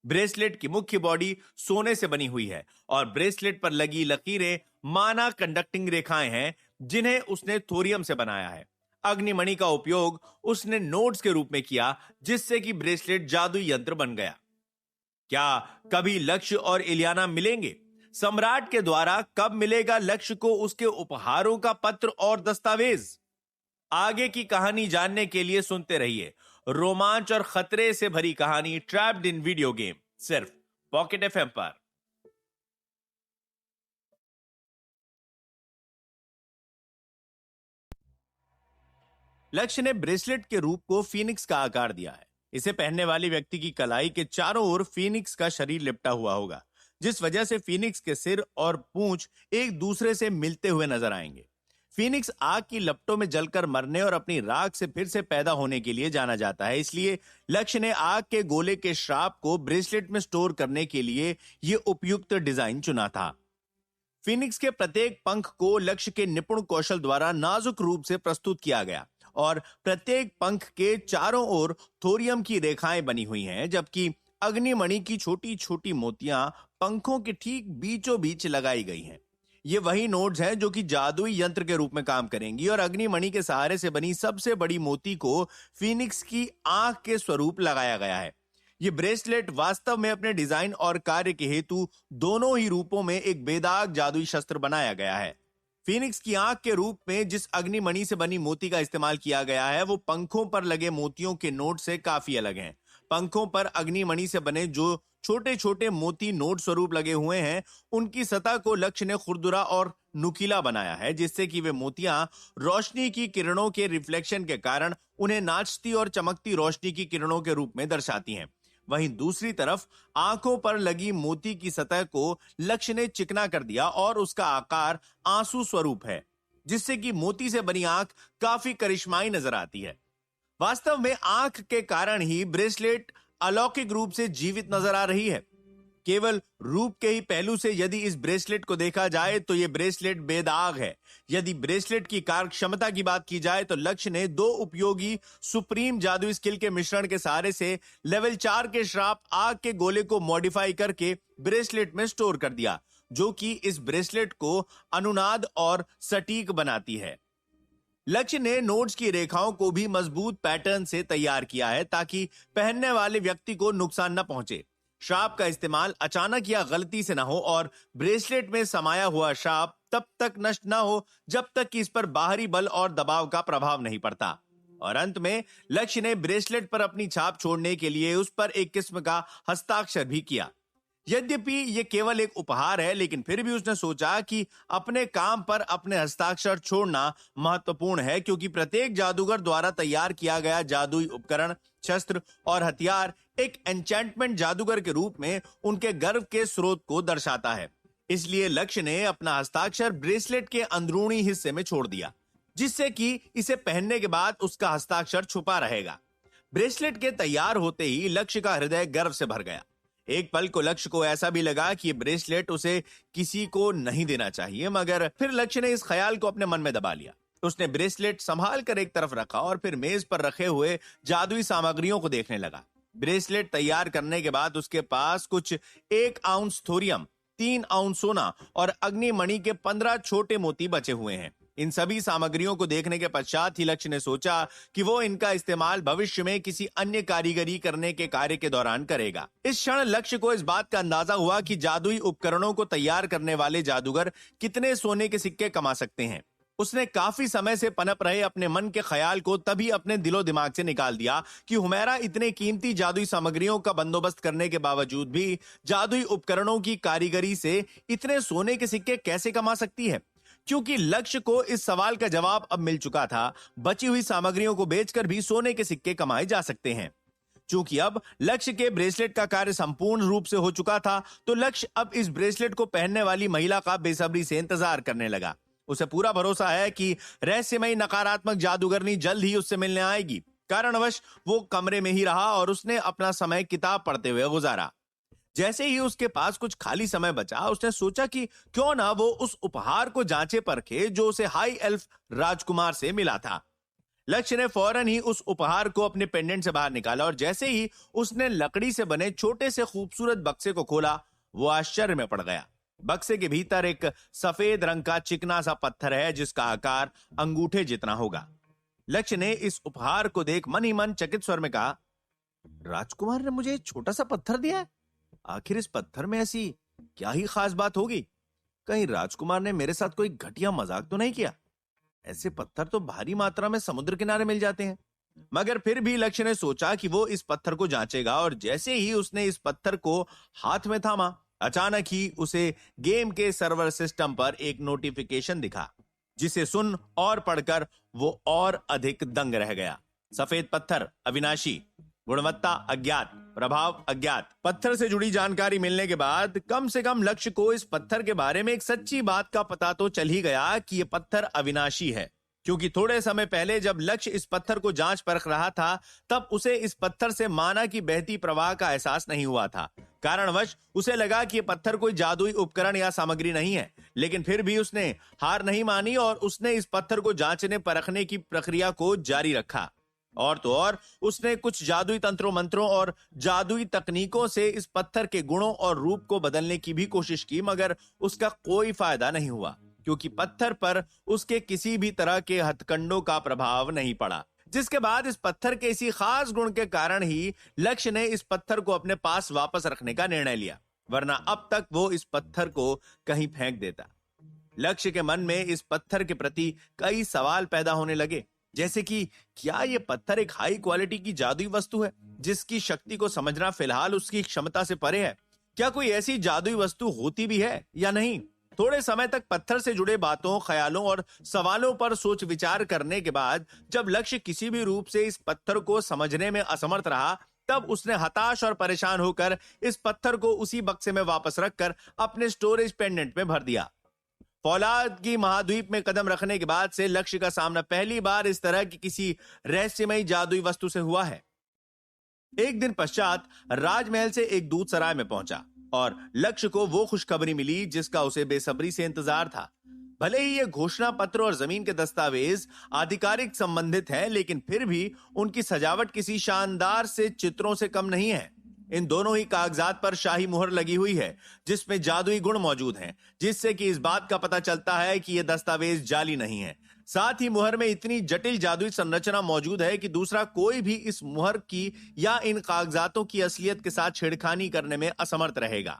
ब्रेसलेट की मुख्य बॉडी सोने से बनी हुई है और ब्रेसलेट पर लगी लकीरें माना कंडक्टिंग रेखाएं हैं, जिन्हें उसने थोरियम से बनाया है। अग्निमणि का उपयोग उसने नोड्स के रूप में किया, जिससे कि ब्रेसलेट जादुई यंत्र बन गया। क्या कभी लक्ष्य और इलियाना मिलेंगे? सम्राट के द्वारा कब मिलेगा लक्ष्य को उसके उपहारों का पत्र और दस्तावेज? आगे की कहानी जानने के लिए सुनते रहिए रोमांच और खतरे से भरी कहानी ट्रैप्ड इन वीडियो गेम, सिर्फ पॉकेट एफएम पर। लक्ष्य ने ब्रेसलेट के रूप को फीनिक्स का आकार दिया है। इसे पहनने वाले व्यक्ति की कलाई के चारों ओर फीनिक्स का शरीर लिपटा हुआ होगा, जिस वजह से फीनिक्स के सिर और पूंछ एक दूसरे से मिलते हुए नजर आएंगे। फीनिक्स आग की लपटों में जलकर मरने और अपनी राख से फिर से पैदा होने के लिए जाना जाता है। इसलिए लक्ष्य ने आग के गोले के श्राप को ब्रेसलेट में स्टोर करने के लिए यह उपयुक्त डिजाइन चुना था। फीनिक्स के प्रत्येक पंख को लक्ष्य के निपुण कौशल द्वारा नाजुक रूप से प्रस्तुत किया गया और प्रत्येक पंख के चारों ओर थोरियम की रेखाएं बनी हुई हैं, जबकि अग्निमणि की छोटी छोटी मोतियां पंखों के ठीक बीचों बीच लगाई गई हैं। ये वही नोड्स हैं जो कि जादुई यंत्र के रूप में काम करेंगी और अग्निमणि के सहारे से बनी सबसे बड़ी मोती को फीनिक्स की आंख के स्वरूप लगाया गया है। ये ब्रेसलेट वास्तव में अपने डिजाइन और कार्य के हेतु दोनों ही रूपों में एक बेदाग जादुई शस्त्र बनाया गया है। फीनिक्स की आंख के रूप में जिस अग्निमणि से बनी मोती का इस्तेमाल किया गया है, वो पंखों पर लगे मोतियों के नोट से काफी अलग हैं। पंखों पर अग्निमणि से बने जो छोटे छोटे मोती नोट स्वरूप लगे हुए हैं, उनकी सतह को लक्ष्य ने खुरदुरा और नुकीला बनाया है, जिससे कि वे मोतियां रोशनी की किरणों के रिफ्लेक्शन के कारण उन्हें नाचती और चमकती रोशनी की किरणों के रूप में दर्शाती हैं। वहीं दूसरी तरफ आंखों पर लगी मोती की सतह को लक्ष्य ने चिकना कर दिया और उसका आकार आंसू स्वरूप है, जिससे कि मोती से बनी आंख काफी करिश्माई नजर आती है। वास्तव में आंख के कारण ही ब्रेसलेट अलौकिक रूप से जीवित नजर आ रही है। केवल रूप के ही पहलू से यदि इस ब्रेसलेट को देखा जाए तो यह ब्रेसलेट बेदाग है। यदि ब्रेसलेट की कार्य क्षमता की बात की जाए तो लक्ष्य ने 2 उपयोगी सुप्रीम जादुई स्किल के मिश्रण के सहारे से लेवल 4 के श्राप आग के गोले को मॉडिफाई करके ब्रेसलेट में स्टोर कर दिया, जो कि इस ब्रेसलेट को अनुनाद और सटीक बनाती है। लक्ष्य ने नोड्स की रेखाओं को भी मजबूत पैटर्न से तैयार किया है ताकि पहनने वाले व्यक्ति को नुकसान न पहुंचे। श्राप का इस्तेमाल अचानक या गलती से ना हो और ब्रेसलेट में समाया हुआ श्राप तब तक नष्ट ना हो जब तक कि इस पर बाहरी बल और दबाव का प्रभाव नहीं पड़ता। और अंत में लक्ष्य ने ब्रेसलेट पर अपनी छाप छोड़ने के लिए उस पर एक किस्म का हस्ताक्षर भी किया। यद्यपि यह केवल एक उपहार है, लेकिन फिर भी उसने सोचा कि अपने काम पर अपने हस्ताक्षर छोड़ना महत्वपूर्ण है, क्योंकि प्रत्येक जादूगर द्वारा तैयार किया गया जादुई उपकरण, शस्त्र और हथियार एक एन्चेंटमेंट जादूगर के रूप में उनके गर्व के स्रोत को दर्शाता है। इसलिए लक्ष्य ने अपना हस्ताक्षर ब्रेसलेट के अंदरूनी हिस्से में छोड़ दिया, जिससे कि इसे पहनने के बाद उसका हस्ताक्षर छुपा रहेगा। ब्रेसलेट के तैयार होते ही लक्ष्य का हृदय गर्व से भर गया। एक पल को लक्ष्य को ऐसा भी लगा कि ये ब्रेसलेट उसे किसी को नहीं देना चाहिए, मगर फिर लक्ष्य ने इस ख्याल को अपने मन में दबा लिया। उसने ब्रेसलेट संभाल कर एक तरफ रखा और फिर मेज पर रखे हुए जादुई सामग्रियों को देखने लगा। ब्रेसलेट तैयार करने के बाद उसके पास कुछ 1 आउंस थोरियम, 3 आउंस सोना और अग्निमणि के 15 छोटे मोती बचे हुए हैं। इन सभी सामग्रियों को देखने के पश्चात ही लक्ष्य ने सोचा कि वो इनका इस्तेमाल भविष्य में किसी अन्य कारीगरी करने के कार्य के दौरान करेगा। इस क्षण लक्ष्य को इस बात का अंदाजा हुआ कि जादुई उपकरणों को तैयार करने वाले जादूगर कितने सोने के सिक्के कमा सकते हैं। उसने काफी समय से पनप रहे अपने मन के ख्याल को तभी अपने दिलो दिमाग से निकाल दिया कि हुमैरा इतने कीमती जादुई सामग्रियों का बंदोबस्त करने के बावजूद भी जादुई उपकरणों की कारीगरी से इतने सोने के सिक्के कैसे कमा सकती है। क्योंकि लक्ष्य को इस सवाल का जवाब अब मिल चुका था, बची हुई सामग्रियों को बेचकर भी सोने के सिक्के कमाए जा सकते हैं। चूंकि अब लक्ष्य के ब्रेसलेट का कार्य संपूर्ण रूप से हो चुका था, तो लक्ष्य अब इस ब्रेसलेट को पहनने वाली महिला का बेसब्री से इंतजार करने लगा। उसे पूरा भरोसा है कि रहस्यमयी नकारात्मक जादूगरनी जल्द ही उससे मिलने आएगी। कारणवश वो कमरे में ही रहा और उसने अपना समय किताब पढ़ते हुए गुजारा। जैसे ही उसके पास कुछ खाली समय बचा, उसने सोचा कि क्यों ना वो उस उपहार को जांचे परखे जो उसे हाई एल्फ राजकुमार से मिला था। लक्ष्य ने फौरन ही उस उपहार को अपने पेंडेंट से बाहर निकाला और जैसे ही उसने लकड़ी से बने छोटे से खूबसूरत बक्से को खोला, वो आश्चर्य में पड़ गया। बक्से के भीतर एक सफेद रंग का चिकना सा पत्थर है जिसका आकार अंगूठे जितना होगा। लक्ष्य ने इस उपहार को देख मन ही मन चकित स्वर में कहा, राजकुमार ने मुझे एक छोटा सा पत्थर दिया है। आखिर इस पत्थर में ऐसी क्या ही खास बात होगी? कहीं राजकुमार ने मेरे साथ कोई घटिया मजाक तो नहीं किया? ऐसे पत्थर तो भारी मात्रा में समुद्र किनारे मिल जाते हैं। मगर फिर भी लक्ष्य ने सोचा कि वो इस पत्थर को जांचेगा और जैसे ही उसने इस पत्थर को हाथ में थामा, अचानक ही उसे गेम के सर्वर सिस्टम पर एक नोटिफिकेशन दिखा, जिसे सुन और पढ़कर वो और अधिक दंग रह गया। सफेद पत्थर अविनाशी, गुणवत्ता अज्ञात, प्रभाव अज्ञात। पत्थर से जुड़ी जानकारी मिलने के बाद कम से कम लक्ष्य को इस पत्थर के बारे में एक सच्ची बात का पता तो चल ही गया कि यह पत्थर अविनाशी है, क्योंकि थोड़े समय पहले जब लक्ष्य इस पत्थर को जांच परख रहा था, तब उसे इस पत्थर से माना की बहती प्रवाह का एहसास नहीं हुआ था। कारणवश उसे लगा कि यह पत्थर कोई जादुई उपकरण या सामग्री नहीं है, लेकिन फिर भी उसने हार नहीं मानी और उसने इस पत्थर को जांचने परखने की प्रक्रिया को जारी रखा। और तो और उसने कुछ जादुई तंत्रों मंत्रों और जादुई तकनीकों से इस पत्थर के गुणों और रूप को बदलने की भी कोशिश की, मगर उसका कोई फायदा नहीं हुआ, क्योंकि पत्थर पर उसके किसी भी तरह के हथकंडों का प्रभाव नहीं पड़ा। जिसके बाद इस पत्थर के इसी खास गुण के कारण ही लक्ष्य ने इस पत्थर को अपने पास वापस रखने का निर्णय लिया, वरना अब तक वो इस पत्थर को कहीं फेंक देता। लक्ष्य के मन में इस पत्थर के प्रति कई सवाल पैदा होने लगे, जैसे कि क्या यह पत्थर एक हाई क्वालिटी की जादुई वस्तु है जिसकी शक्ति को समझना फिलहाल उसकी क्षमता से परे है? क्या कोई ऐसी जादुई वस्तु होती भी है या नहीं? थोड़े समय तक पत्थर से जुड़े बातों, ख्यालों और सवालों पर सोच विचार करने के बाद जब लक्ष्य किसी भी रूप से इस पत्थर को समझने में असमर्थ रहा, तब उसने हताश और परेशान होकर इस पत्थर को उसी बक्से में वापस रखकर अपने स्टोरेज पेंडेंट में भर दिया। फौलाद की महाद्वीप में कदम रखने के बाद से लक्ष्य का सामना पहली बार इस तरह की किसी रहस्यमयी जादुई वस्तु से हुआ है। एक दिन पश्चात राजमहल से एक दूत सराय में पहुंचा और लक्ष्य को वो खुशखबरी मिली जिसका उसे बेसब्री से इंतजार था। भले ही ये घोषणा पत्र और जमीन के दस्तावेज आधिकारिक संबंधित हैं, लेकिन फिर भी उनकी सजावट किसी शानदार से चित्रों से कम नहीं है। इन दोनों ही कागजात पर शाही मुहर लगी हुई है, जिसमें जादुई गुण मौजूद हैं, जिससे कि इस बात का पता चलता है कि ये दस्तावेज जाली नहीं है। साथ ही मुहर में इतनी जटिल जादुई संरचना मौजूद है कि दूसरा कोई भी इस मुहर की या इन कागजातों की असलियत के साथ छेड़खानी करने में असमर्थ रहेगा।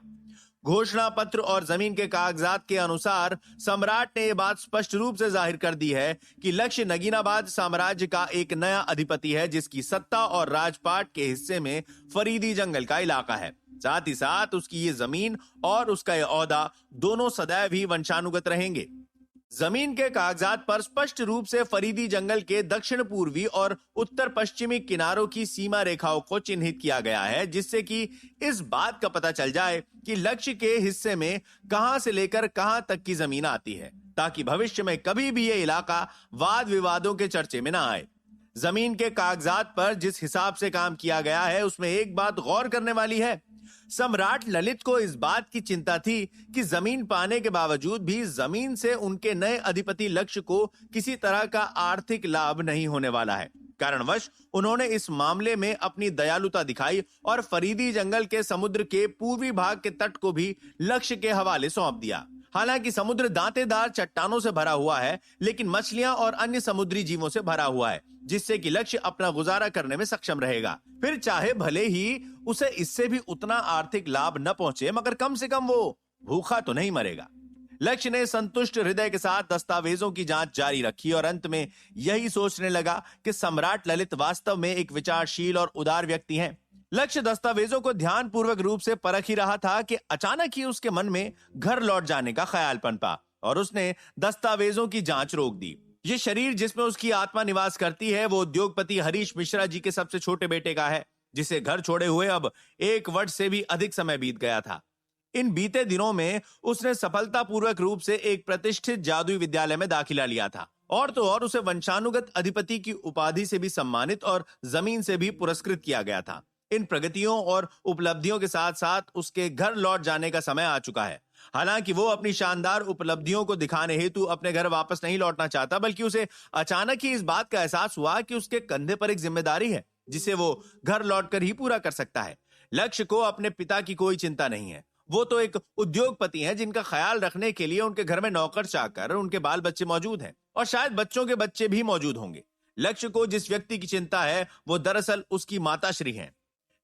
घोषणा पत्र और जमीन के कागजात के अनुसार सम्राट ने यह बात स्पष्ट रूप से जाहिर कर दी है कि लक्ष्य नगीनाबाद साम्राज्य का एक नया अधिपति है, जिसकी सत्ता और राजपाट के हिस्से में फरीदी जंगल का इलाका है। साथ ही साथ उसकी ये जमीन और उसका यह ओहदा दोनों सदैव ही वंशानुगत रहेंगे। जमीन के कागजात पर स्पष्ट रूप से फरीदी जंगल के दक्षिण पूर्वी और उत्तर पश्चिमी किनारों की सीमा रेखाओं को चिन्हित किया गया है, जिससे कि इस बात का पता चल जाए कि लक्ष्य के हिस्से में कहां से लेकर कहां तक की जमीन आती है, ताकि भविष्य में कभी भी यह इलाका वाद विवादों के चर्चे में ना आए। जमीन के कागजात पर जिस हिसाब से काम किया गया है, उसमें एक बात गौर करने वाली है। सम्राट ललित को इस बात की चिंता थी कि जमीन पाने के बावजूद भी जमीन से उनके नए अधिपति लक्ष्य को किसी तरह का आर्थिक लाभ नहीं होने वाला है। कारणवश उन्होंने इस मामले में अपनी दयालुता दिखाई और फरीदी जंगल के समुद्र के पूर्वी भाग के तट को भी लक्ष्य के हवाले सौंप दिया। हालांकि समुद्र दांतेदार चट्टानों से भरा हुआ है, लेकिन मछलियां और अन्य समुद्री जीवों से भरा हुआ है, जिससे कि लक्ष्य अपना गुजारा करने में सक्षम रहेगा। फिर चाहे भले ही उसे इससे भी उतना आर्थिक लाभ न पहुंचे, मगर कम से कम वो भूखा तो नहीं मरेगा। लक्ष्य ने संतुष्ट हृदय के साथ दस्तावेजों की जांच जारी रखी और अंत में यही सोचने लगा कि सम्राट ललित वास्तव में एक विचारशील और उदार व्यक्ति हैं। लक्ष्य दस्तावेजों को ध्यानपूर्वक रूप से परख ही रहा था कि अचानक ही उसके मन में घर लौट जाने का ख्याल पनपा और उसने दस्तावेजों की जांच रोक दी। ये शरीर जिसमें उसकी आत्मा निवास करती है, वो उद्योगपति हरीश मिश्रा जी के सबसे छोटे बेटे का है, जिसे घर छोड़े हुए अब 1 वर्ष से भी अधिक समय बीत गया था। इन बीते दिनों में उसने सफलतापूर्वक रूप से एक प्रतिष्ठित जादुई विद्यालय में दाखिला लिया था, और तो और उसे वंशानुगत अधिपति की उपाधि से भी सम्मानित और जमीन से भी पुरस्कृत किया गया था। इन प्रगतियों और उपलब्धियों के साथ साथ उसके घर लौट जाने का समय आ चुका है। हालांकि वो अपनी शानदार उपलब्धियों को दिखाने हेतु अपने घर वापस नहीं लौटना चाहता, बल्कि उसे अचानक ही इस बात का एहसास हुआ कि उसके कंधे पर एक जिम्मेदारी है जिसे वो घर लौटकर ही पूरा कर सकता है। लक्ष्य को अपने पिता की कोई चिंता नहीं है। वो तो एक उद्योगपति हैं जिनका ख्याल रखने के लिए उनके घर में नौकर चाकर, उनके बाल बच्चे मौजूद हैं और शायद बच्चों के बच्चे भी मौजूद होंगे। लक्ष्य को जिस व्यक्ति की चिंता है वो दरअसल उसकी माताश्री हैं।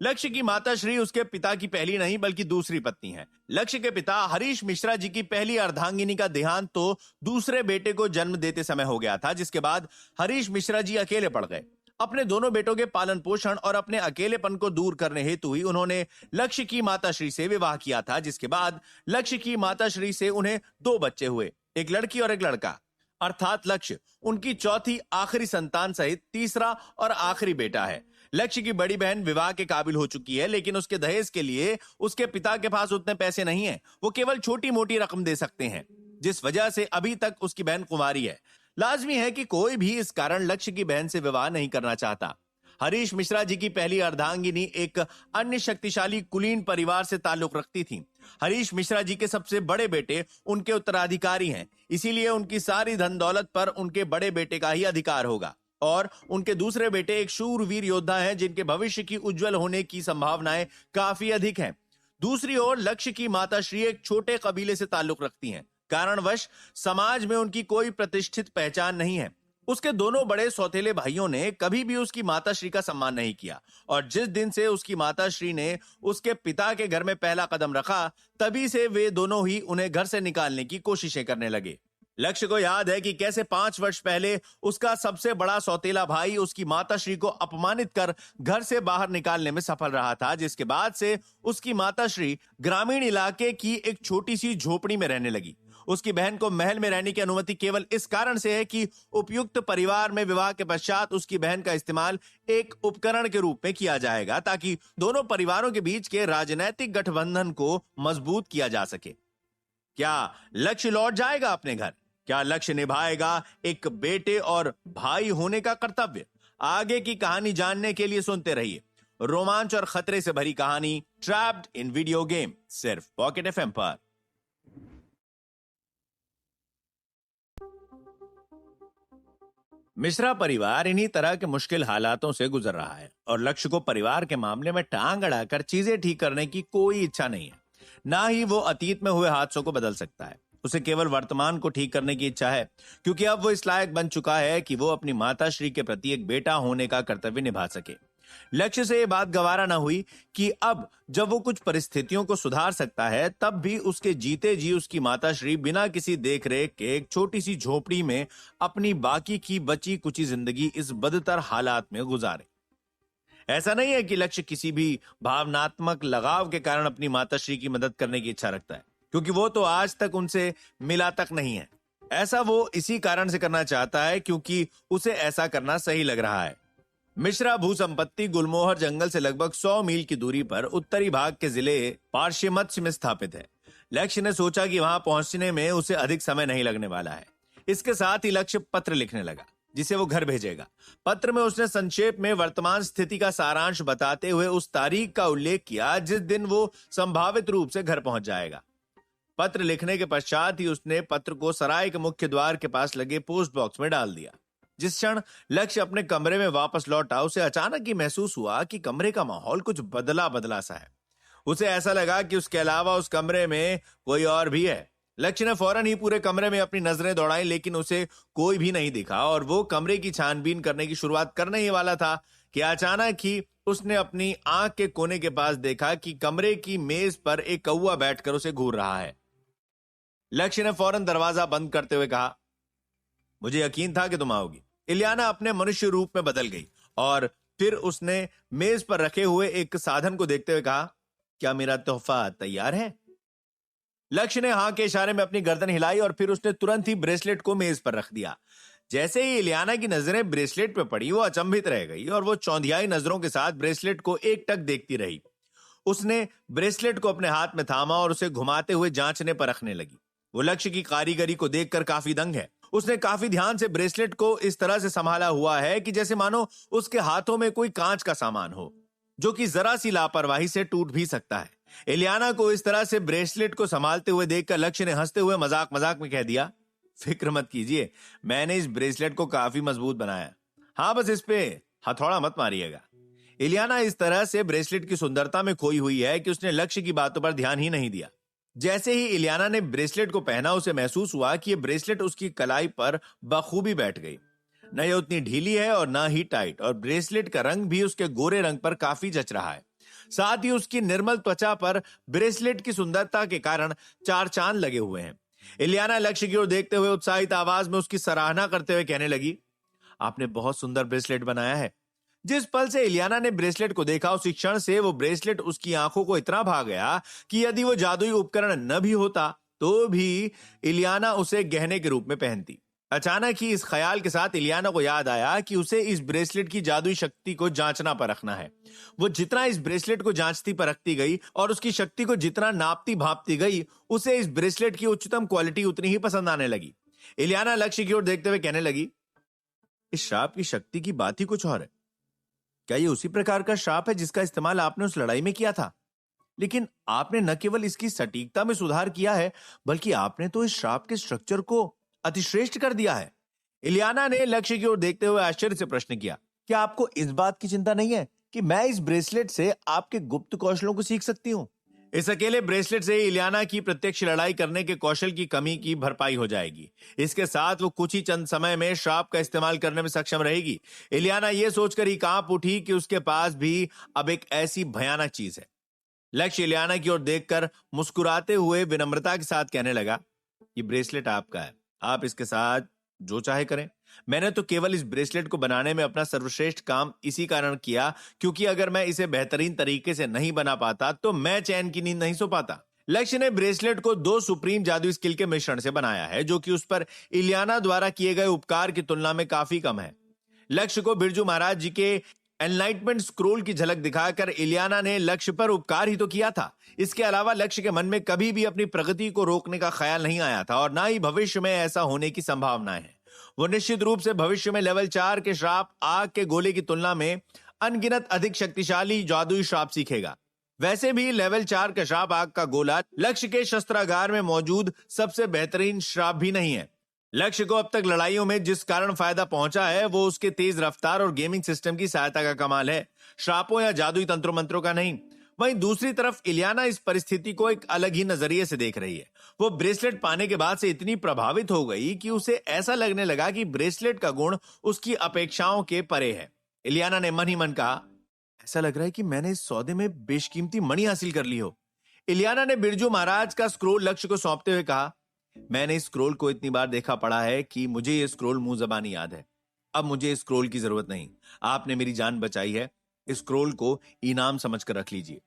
लक्ष्य की माताश्री उसके पिता की पहली नहीं बल्कि दूसरी पत्नी है। लक्ष्य के पिता हरीश मिश्रा जी की पहली अर्धांगिनी का देहांत तो दूसरे बेटे को जन्म देते समय हो गया था, जिसके बाद हरीश मिश्रा जी अकेले पड़ गए। अपने दोनों बेटों के पालन पोषण और अपने अकेलेपन को दूर करने हेतु ही उन्होंने लक्ष्य की माताश्री से विवाह किया था, जिसके बाद लक्ष्य की माताश्री से उन्हें 2 बच्चे हुए, एक लड़की और एक लड़का। अर्थात लक्ष्य उनकी चौथी आखिरी संतान सहित तीसरा और आखिरी बेटा है। लक्ष्य की बड़ी बहन विवाह के काबिल हो चुकी है, लेकिन उसके दहेज के लिए उसके पिता के पास उतने पैसे नहीं हैं। वो केवल छोटी मोटी रकम दे सकते हैं, जिस वजह से अभी तक उसकी बहन कुंवारी है। लाजमी है कि कोई भी इस कारण लक्ष्य की बहन से विवाह नहीं करना चाहता। हरीश मिश्रा जी की पहली अर्धांगिनी एक अन्य शक्तिशाली कुलीन परिवार से ताल्लुक रखती थी। हरीश मिश्रा जी के सबसे बड़े बेटे उनके उत्तराधिकारी हैं, इसीलिए उनकी सारी धन दौलत पर उनके बड़े बेटे का ही अधिकार होगा। और उनके दूसरे बेटे एक शूरवीर योद्धा हैं जिनके भविष्य की उज्जवल होने की संभावनाएं काफी अधिक हैं। दूसरी ओर लक्ष्य की माताश्री एक छोटे कबीले से ताल्लुक रखती हैं। कारणवश समाज में उनकी कोई प्रतिष्ठित पहचान नहीं है। उसके दोनों बड़े सौतेले भाइयों ने कभी भी उसकी माताश्री का सम्मान नहीं किया, और जिस दिन से उसकी माताश्री ने उसके पिता के घर में पहला कदम रखा, तभी से वे दोनों ही उन्हें घर से निकालने की कोशिशें करने लगे। लक्ष्य को याद है कि कैसे 5 वर्ष पहले उसका सबसे बड़ा सौतेला भाई उसकी माताश्री को अपमानित कर घर से बाहर निकालने में सफल रहा था, जिसके बाद से उसकी माताश्री ग्रामीण इलाके की एक छोटी सी झोपड़ी में रहने लगी। उसकी बहन को महल में रहने की अनुमति केवल इस कारण से है कि उपयुक्त परिवार में विवाह के पश्चात उसकी बहन का इस्तेमाल एक उपकरण के रूप में किया जाएगा, ताकि दोनों परिवारों के बीच के राजनीतिक गठबंधन को मजबूत किया जा सके। क्या लक्ष्य लौट जाएगा अपने घर? क्या लक्ष्य निभाएगा एक बेटे और भाई होने का कर्तव्य? आगे की कहानी जानने के लिए सुनते रहिए रोमांच और खतरे से भरी कहानी ट्रैप्ड इन वीडियो गेम, सिर्फ पॉकेट एफएम पर। मिश्रा परिवार इन्हीं तरह के मुश्किल हालातों से गुजर रहा है और लक्ष्य को परिवार के मामले में टांग अड़ाकर चीजें ठीक करने की कोई इच्छा नहीं है। ना ही वो अतीत में हुए हादसों को बदल सकता है। उसे केवल वर्तमान को ठीक करने की इच्छा है, क्योंकि अब वो इस लायक बन चुका है कि वो अपनी माताश्री के प्रति एक बेटा होने का कर्तव्य निभा सके। लक्ष्य से ये बात गवारा ना हुई कि अब जब वो कुछ परिस्थितियों को सुधार सकता है, तब भी उसके जीते जी उसकी माताश्री बिना किसी देखरेख के एक छोटी सी झोपड़ी में अपनी बाकी की बची कुची जिंदगी इस बदतर हालात में गुजारे। ऐसा नहीं है कि लक्ष्य किसी भी भावनात्मक लगाव के कारण अपनी माताश्री की मदद करने की इच्छा रखता है, क्योंकि वो तो आज तक उनसे मिला तक नहीं है। ऐसा वो इसी कारण से करना चाहता है क्योंकि उसे ऐसा करना सही लग रहा है। मिश्रा भूसंपत्ति गुलमोहर जंगल से लगभग 100 मील की दूरी पर उत्तरी भाग के जिले पार्श्वमत्स्य में स्थापित है। लक्ष्य ने सोचा कि वहां पहुंचने में उसे अधिक समय नहीं लगने वाला है। इसके साथ ही लक्ष्य पत्र लिखने लगा, जिसे वो घर भेजेगा। पत्र में उसने संक्षेप में वर्तमान स्थिति का सारांश बताते हुए उस तारीख का उल्लेख किया जिस दिन वो संभावित रूप से घर पहुंच जाएगा। पत्र लिखने के पश्चात ही उसने पत्र को सराय के मुख्य द्वार के पास लगे पोस्ट बॉक्स में डाल दिया। जिस क्षण लक्ष्य अपने कमरे में वापस लौटा, उसे अचानक ही महसूस हुआ कि कमरे का माहौल कुछ बदला बदला सा है। उसे ऐसा लगा कि उसके अलावा उस कमरे में कोई और भी है। लक्ष्य ने फौरन ही पूरे कमरे में अपनी नजरें दौड़ाई, लेकिन उसे कोई भी नहीं दिखा और वो कमरे की छानबीन करने की शुरुआत करने ही वाला था कि अचानक ही उसने अपनी आंख के कोने के पास देखा कि कमरे की मेज पर एक कौवा बैठकर उसे घूर रहा है। लक्ष्य ने फौरन दरवाजा बंद करते हुए कहा, मुझे यकीन था कि तुम आओगी। इलियाना अपने मनुष्य रूप में बदल गई और फिर उसने मेज पर रखे हुए एक साधन को देखते हुए कहा, क्या मेरा तोहफा तैयार है? लक्ष्य ने हाँ के इशारे में अपनी गर्दन हिलाई और फिर उसने तुरंत ही ब्रेसलेट को मेज पर रख दिया। जैसे ही इलियाना की नजरें ब्रेसलेट पर पड़ी, वो अचंभित रह गई और वो चौंधियाई नजरों के साथ ब्रेसलेट को एकटक देखती रही। उसने ब्रेसलेट को अपने हाथ में थामा और उसे घुमाते हुए जांचने परखने लगी। वो लक्ष्य की कारीगरी को देखकर काफी दंग है। उसने काफी ध्यान से ब्रेसलेट को इस तरह से संभाला हुआ है कि जैसे मानो उसके हाथों में कोई कांच का सामान हो, जो कि जरा सी लापरवाही से टूट भी सकता है। इलियाना को इस तरह से ब्रेसलेट को संभालते हुए देखकर लक्ष्य ने हंसते हुए मजाक मजाक में कह दिया, फिक्र मत कीजिए, मैंने इस ब्रेसलेट को काफी मजबूत बनाया। हाँ, बस इस पे हथौड़ा मत मारिएगा। इलियाना इस तरह से ब्रेसलेट की सुंदरता में खोई हुई है कि उसने लक्ष्य की बातों पर ध्यान ही नहीं दिया। जैसे ही इलियाना ने ब्रेसलेट को पहना, उसे महसूस हुआ कि यह ब्रेसलेट उसकी कलाई पर बखूबी बैठ गई। न ये उतनी ढीली है और न ही टाइट, और ब्रेसलेट का रंग भी उसके गोरे रंग पर काफी जच रहा है। साथ ही उसकी निर्मल त्वचा पर ब्रेसलेट की सुंदरता के कारण चार चांद लगे हुए हैं। इलियाना लक्ष्य की ओर देखते हुए उत्साहित आवाज में उसकी सराहना करते हुए कहने लगी, आपने बहुत सुंदर ब्रेसलेट बनाया है। जिस पल से इलियाना ने ब्रेसलेट को देखा, उसी क्षण से वो ब्रेसलेट उसकी आंखों को इतना भा गया कि यदि वो जादुई उपकरण न भी होता तो भी इलियाना उसे गहने के रूप में पहनती। अचानक ही इस ख्याल के साथ इलियाना को याद आया कि उसे इस ब्रेसलेट की जादुई शक्ति को जांचना परखना है। वो जितना इस ब्रेसलेट को जांचती परखती गई और उसकी शक्ति को जितना नापती भापती गई, उसे इस ब्रेसलेट की उच्चतम क्वालिटी उतनी ही पसंद आने लगी। इलियाना लक्ष्य की ओर देखते हुए कहने लगी, इस श्राप की शक्ति की बात ही कुछ और है। क्या ये उसी प्रकार का श्राप है जिसका इस्तेमाल आपने उस लड़ाई में किया था? लेकिन आपने न केवल इसकी सटीकता में सुधार किया है, बल्कि आपने तो इस श्राप के स्ट्रक्चर को अतिश्रेष्ठ कर दिया है। इलियाना ने लक्ष्य की ओर देखते हुए आश्चर्य से प्रश्न किया, क्या आपको इस बात की चिंता नहीं है कि मैं इस ब्रेसलेट से आपके गुप्त कौशलों को सीख सकती हूँ? इस अकेले ब्रेसलेट से इलियाना की प्रत्यक्ष लड़ाई करने के कौशल की कमी की भरपाई हो जाएगी। इसके साथ वो कुछ ही चंद समय में श्राप का इस्तेमाल करने में सक्षम रहेगी। इलियाना ये सोचकर ही कांप उठी कि उसके पास भी अब एक ऐसी भयानक चीज है। लक्ष्य इलियाना की ओर देखकर मुस्कुराते हुए विनम्रता के साथ कहने लगा, ये ब्रेसलेट आपका है, आप इसके साथ जो चाहे करें। मैंने तो केवल इस ब्रेसलेट को बनाने में अपना सर्वश्रेष्ठ काम इसी कारण किया क्योंकि अगर मैं इसे बेहतरीन तरीके से नहीं बना पाता तो मैं चैन की नींद नहीं सो पाता। लक्ष्य ने ब्रेसलेट को दो सुप्रीम जादुई स्किल के मिश्रण से बनाया है, जो कि उस पर इलियाना द्वारा किए गए उपकार की तुलना में काफी कम है। लक्ष्य को बिरजू महाराज जी के एनलाइटमेंट स्क्रोल की झलक दिखाकर इलियाना ने लक्ष्य पर उपकार ही तो किया था। इसके अलावा लक्ष्य के मन में कभी भी अपनी प्रगति को रोकने का ख्याल नहीं आया था और ना ही भविष्य में ऐसा होने की संभावनाएं है। वो निश्चित रूप से भविष्य में लेवल 4 के श्राप आग के गोले की तुलना में अनगिनत अधिक शक्तिशाली जादुई श्राप सीखेगा। वैसे भी लेवल 4 का श्राप आग का गोला लक्ष्य के शस्त्रागार में मौजूद सबसे बेहतरीन श्राप भी नहीं है। लक्ष्य को अब तक लड़ाइयों में जिस कारण फायदा पहुंचा है वो उसके तेज रफ्तार और गेमिंग सिस्टम की सहायता का कमाल है, श्रापों या जादुई तंत्र मंत्रों का नहीं। वहीं दूसरी तरफ इलियाना इस परिस्थिति को एक अलग ही नजरिए से देख रही है। वो ब्रेसलेट पाने के बाद से इतनी प्रभावित हो गई कि उसे ऐसा लगने लगा कि ब्रेसलेट का गुण उसकी अपेक्षाओं के परे है। इलियाना ने मन ही मन कहा, ऐसा लग रहा है कि मैंने इस सौदे में बेशकीमती मणि हासिल कर ली हो। इलियाना ने बिरजू महाराज का स्क्रोल लक्ष्य को सौंपते हुए कहा, मैंने इस स्क्रोल को इतनी बार देखा पढ़ा है कि मुझे ये स्क्रोल मुंह जबानी याद है। अब मुझे इस स्क्रोल की जरूरत नहीं। आपने मेरी जान बचाई है, इस स्क्रोल को इनाम समझकर रख लीजिए।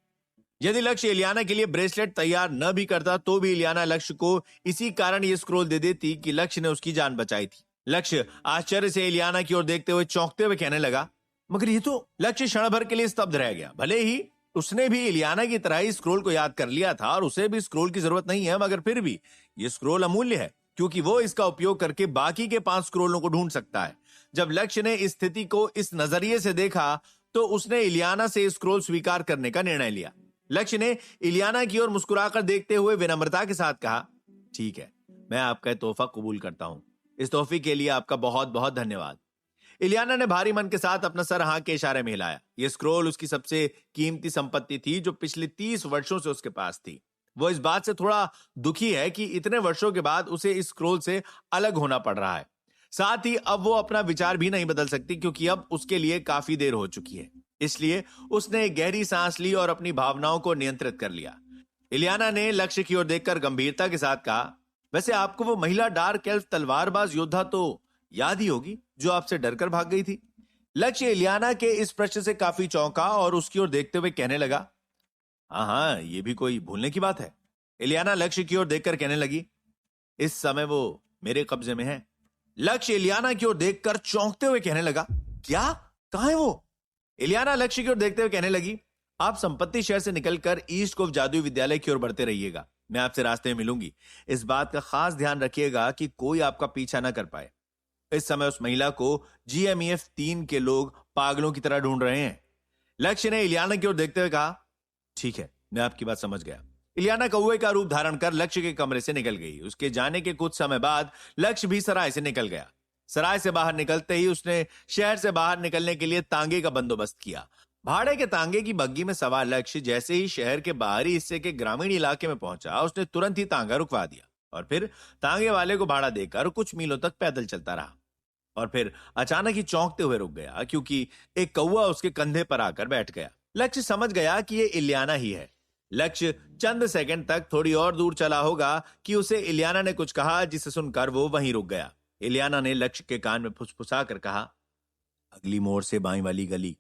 यदि लक्ष्य इलियाना के लिए ब्रेसलेट तैयार न भी करता तो भी इलियाना लक्ष्य को इसी कारण ये स्क्रोल दे देती कि लक्ष्य ने उसकी जान बचाई थी। लक्ष्य आश्चर्य से इलियाना की ओर देखते हुए चौंकते हुए कहने लगा, मगर ये तो। लक्ष्य क्षण भर के लिए स्तब्ध रह गया। भले ही उसने भी इलियाना की तरह ही स्क्रोल को याद कर लिया था और उसे भी स्क्रोल की जरूरत नहीं है, मगर फिर भी ये स्क्रोल अमूल्य है क्योंकि वो इसका उपयोग करके बाकी के 5 स्क्रोलों को ढूंढ सकता है। जब लक्ष्य ने इस स्थिति को इस नजरिए से देखा तो उसने इलियाना से स्क्रोल स्वीकार करने का निर्णय लिया। लक्ष्य ने इलियाना की ओर मुस्कुराकर देखते हुए विनम्रता के साथ कहा, ठीक है, मैं आपका तोहफा कबूल करता हूं। इस तोहफे के लिए आपका बहुत बहुत धन्यवाद। इलियाना ने भारी मन के साथ अपना सर हाँ के इशारे में हिलाया। यह स्क्रोल उसकी सबसे कीमती संपत्ति थी जो पिछले 30 वर्षों से उसके पास थी। वो इस बात से थोड़ा दुखी है कि इतने वर्षों के बाद उसे इस स्क्रोल से अलग होना पड़ रहा है। साथ ही अब वो अपना विचार भी नहीं बदल सकती क्योंकि अब उसके लिए काफी देर हो चुकी है। इसलिए उसने एक गहरी सांस ली और अपनी भावनाओं को नियंत्रित कर लिया। इलियाना ने लक्ष्य की ओर देखकर गंभीरता के साथ कहा, वैसे आपको वो महिला डार्क एल्फ तलवारबाज योद्धा तो याद ही होगी जो आपसे डरकर भाग गई थी। लक्ष्य इलियाना के इस प्रश्न से काफी चौंका और उसकी ओर देखते हुए कहने लगा, हाँ, ये भी कोई भूलने की बात है। इलियाना लक्ष्य की ओर देखकर कहने लगी, इस समय वो मेरे कब्जे में है। लक्ष्य इलियाना की ओर देखकर चौंकते हुए कहने लगा, क्या? कहां है वो? इलियाना लक्ष्य की ओर देखते हुए कहने लगी, आप संपत्ति शहर से निकलकर ईस्ट कोव जादुई विद्यालय की ओर बढ़ते रहिएगा। मैं आपसे रास्ते में मिलूंगी। इस बात का खास ध्यान रखिएगा कि कोई आपका पीछा न कर पाए। इस समय उस महिला को GMEF 3 के लोग पागलों की तरह ढूंढ रहे हैं। लक्ष्य ने इलियाना की ओर देखते हुए कहा, ठीक है, मैं आपकी बात समझ गया। इलियाना कौवे का रूप धारण कर लक्ष्य के कमरे से निकल गई। उसके जाने के कुछ समय बाद लक्ष्य भी सराय से निकल गया। सराय से बाहर निकलते ही उसने शहर से बाहर निकलने के लिए तांगे का बंदोबस्त किया। भाड़े के तांगे की बग्गी में सवार लक्ष्य जैसे ही शहर के बाहरी हिस्से के ग्रामीण इलाके में पहुंचा, उसने तुरंत ही तांगा रुकवा दिया और फिर तांगे वाले को भाड़ा देकर कुछ मीलों तक पैदल चलता रहा। और फिर अचानक ही चौंकते हुए रुक गया क्योंकि एक कौवा उसके कंधे पर आकर बैठ गया। लक्ष्य समझ गया कि ये इलियाना ही है। लक्ष्य चंद सेकंड तक थोड़ी और दूर चला होगा कि उसे इलियाना ने कुछ कहा, जिसे सुनकर वो वहीं रुक गया। इलियाना ने लक्ष्य के कान में फुसफुसा कर कहा, अगली मोड़ से बाईं वाली गली।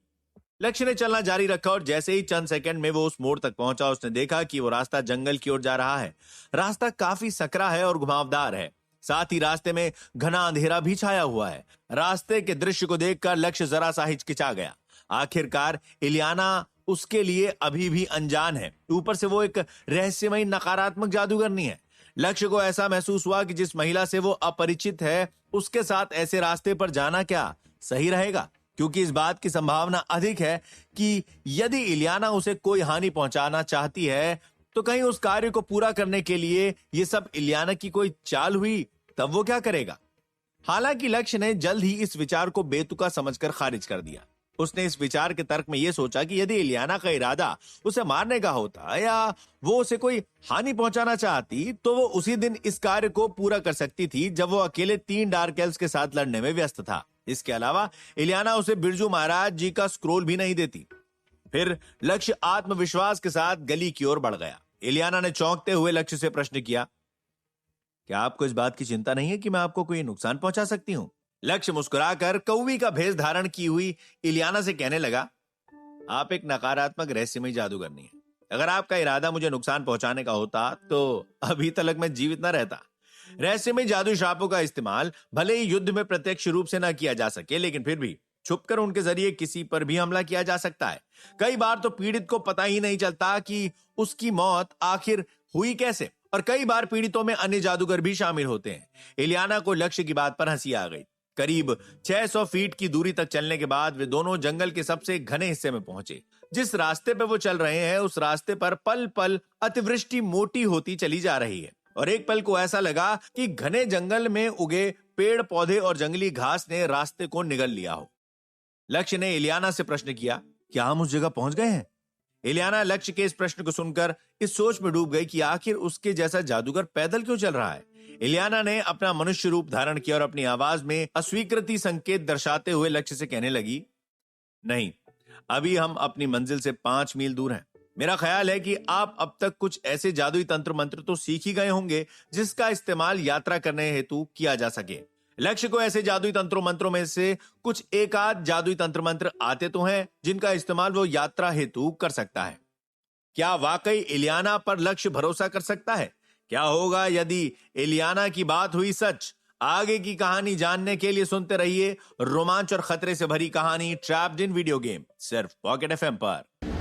लक्ष्य ने चलना जारी रखा और जैसे ही चंद सेकंड में वो उस मोड़ तक पहुंचा, उसने देखा कि वो रास्ता जंगल की ओर जा रहा है। रास्ता काफी सकरा है और घुमावदार है। साथ ही रास्ते में घना अंधेरा भी छाया हुआ है। रास्ते के दृश्य को देखकर लक्ष्य जरा सा हिचकिचा गया। आखिरकार इलियाना उसके लिए अभी भी अनजान है। ऊपर से वो एक रहस्यमयी नकारात्मक जादूगरनी है। लक्ष्य को ऐसा महसूस हुआ कि जिस महिला से वो अपरिचित है, उसके साथ ऐसे रास्ते पर जाना क्या सही रहेगा, क्योंकि इस बात की संभावना अधिक है कि यदि इलियाना उसे कोई हानि पहुंचाना चाहती है तो कहीं उस कार्य को पूरा करने के लिए ये सब इलियाना की कोई चाल हुई, तब वो क्या करेगा। हालांकि लक्ष्य ने जल्द ही इस विचार को बेतुका समझकर खारिज कर दिया। उसने इस विचार के तर्क में यह सोचा कि यदि इलियाना का इरादा उसे मारने का होता या वो उसे कोई हानि पहुंचाना चाहती, तो वो उसी दिन इस कार्य को पूरा कर सकती थी जब वो अकेले 3 डार्क एल्व्स के साथ लड़ने में व्यस्त था। इसके अलावा इलियाना उसे बिरजू महाराज जी का स्क्रोल भी नहीं देती। फिर लक्ष्य आत्मविश्वास के साथ गली की ओर बढ़ गया। इलियाना ने चौंकते हुए लक्ष्य से प्रश्न किया, क्या आपको इस बात की चिंता नहीं है कि मैं आपको कोई नुकसान पहुंचा सकती हूं? लक्ष्य मुस्कुराकर कौवी का भेष धारण की हुई इलियाना से कहने लगा, आप एक नकारात्मक रहस्यमयी जादूगरनी है। अगर आपका इरादा मुझे नुकसान पहुंचाने का होता तो अभी तक मैं जीवित न रहता। रहस्यमयी जादू श्रापों का इस्तेमाल भले ही युद्ध में प्रत्यक्ष रूप से न किया जा सके, लेकिन फिर भी छुपकर उनके जरिए किसी पर भी हमला किया जा सकता है। कई बार तो पीड़ित को पता ही नहीं चलता कि उसकी मौत आखिर हुई कैसे, और कई बार पीड़ितों में अन्य जादूगर भी शामिल होते हैं। इलियाना को लक्ष्य की बात पर हंसी आ गई। करीब 600 फीट की दूरी तक चलने के बाद वे दोनों जंगल के सबसे घने हिस्से में पहुंचे। जिस रास्ते पे वो चल रहे हैं, उस रास्ते पर पल पल अतिवृष्टि मोटी होती चली जा रही है और एक पल को ऐसा लगा कि घने जंगल में उगे पेड़ पौधे और जंगली घास ने रास्ते को निगल लिया हो। लक्ष्य ने इलियाना से प्रश्न किया, क्या हम उस जगह पहुंच गए हैं? इलियाना लक्ष्य के इस प्रश्न को सुनकर इस सोच में डूब गई कि आखिर उसके जैसा जादूगर पैदल क्यों चल रहा है। इलियाना ने अपना मनुष्य रूप धारण किया और अपनी आवाज में अस्वीकृति संकेत दर्शाते हुए लक्ष्य से कहने लगी, नहीं, अभी हम अपनी मंजिल से 5 मील दूर हैं। मेरा ख्याल है कि आप अब तक कुछ ऐसे जादुई तंत्र मंत्र तो सीख ही गए होंगे जिसका इस्तेमाल यात्रा करने हेतु किया जा सके। लक्ष्य को ऐसे जादुई तंत्रों मंत्रों में से कुछ एक आध जादुई तंत्र मंत्र आते तो हैं जिनका इस्तेमाल वो यात्रा हेतु कर सकता है। क्या वाकई इलियाना पर लक्ष्य भरोसा कर सकता है? क्या होगा यदि इलियाना की बात हुई सच? आगे की कहानी जानने के लिए सुनते रहिए रोमांच और खतरे से भरी कहानी ट्रैप्ड इन वीडियो गेम, सिर्फ पॉकेट FM पर।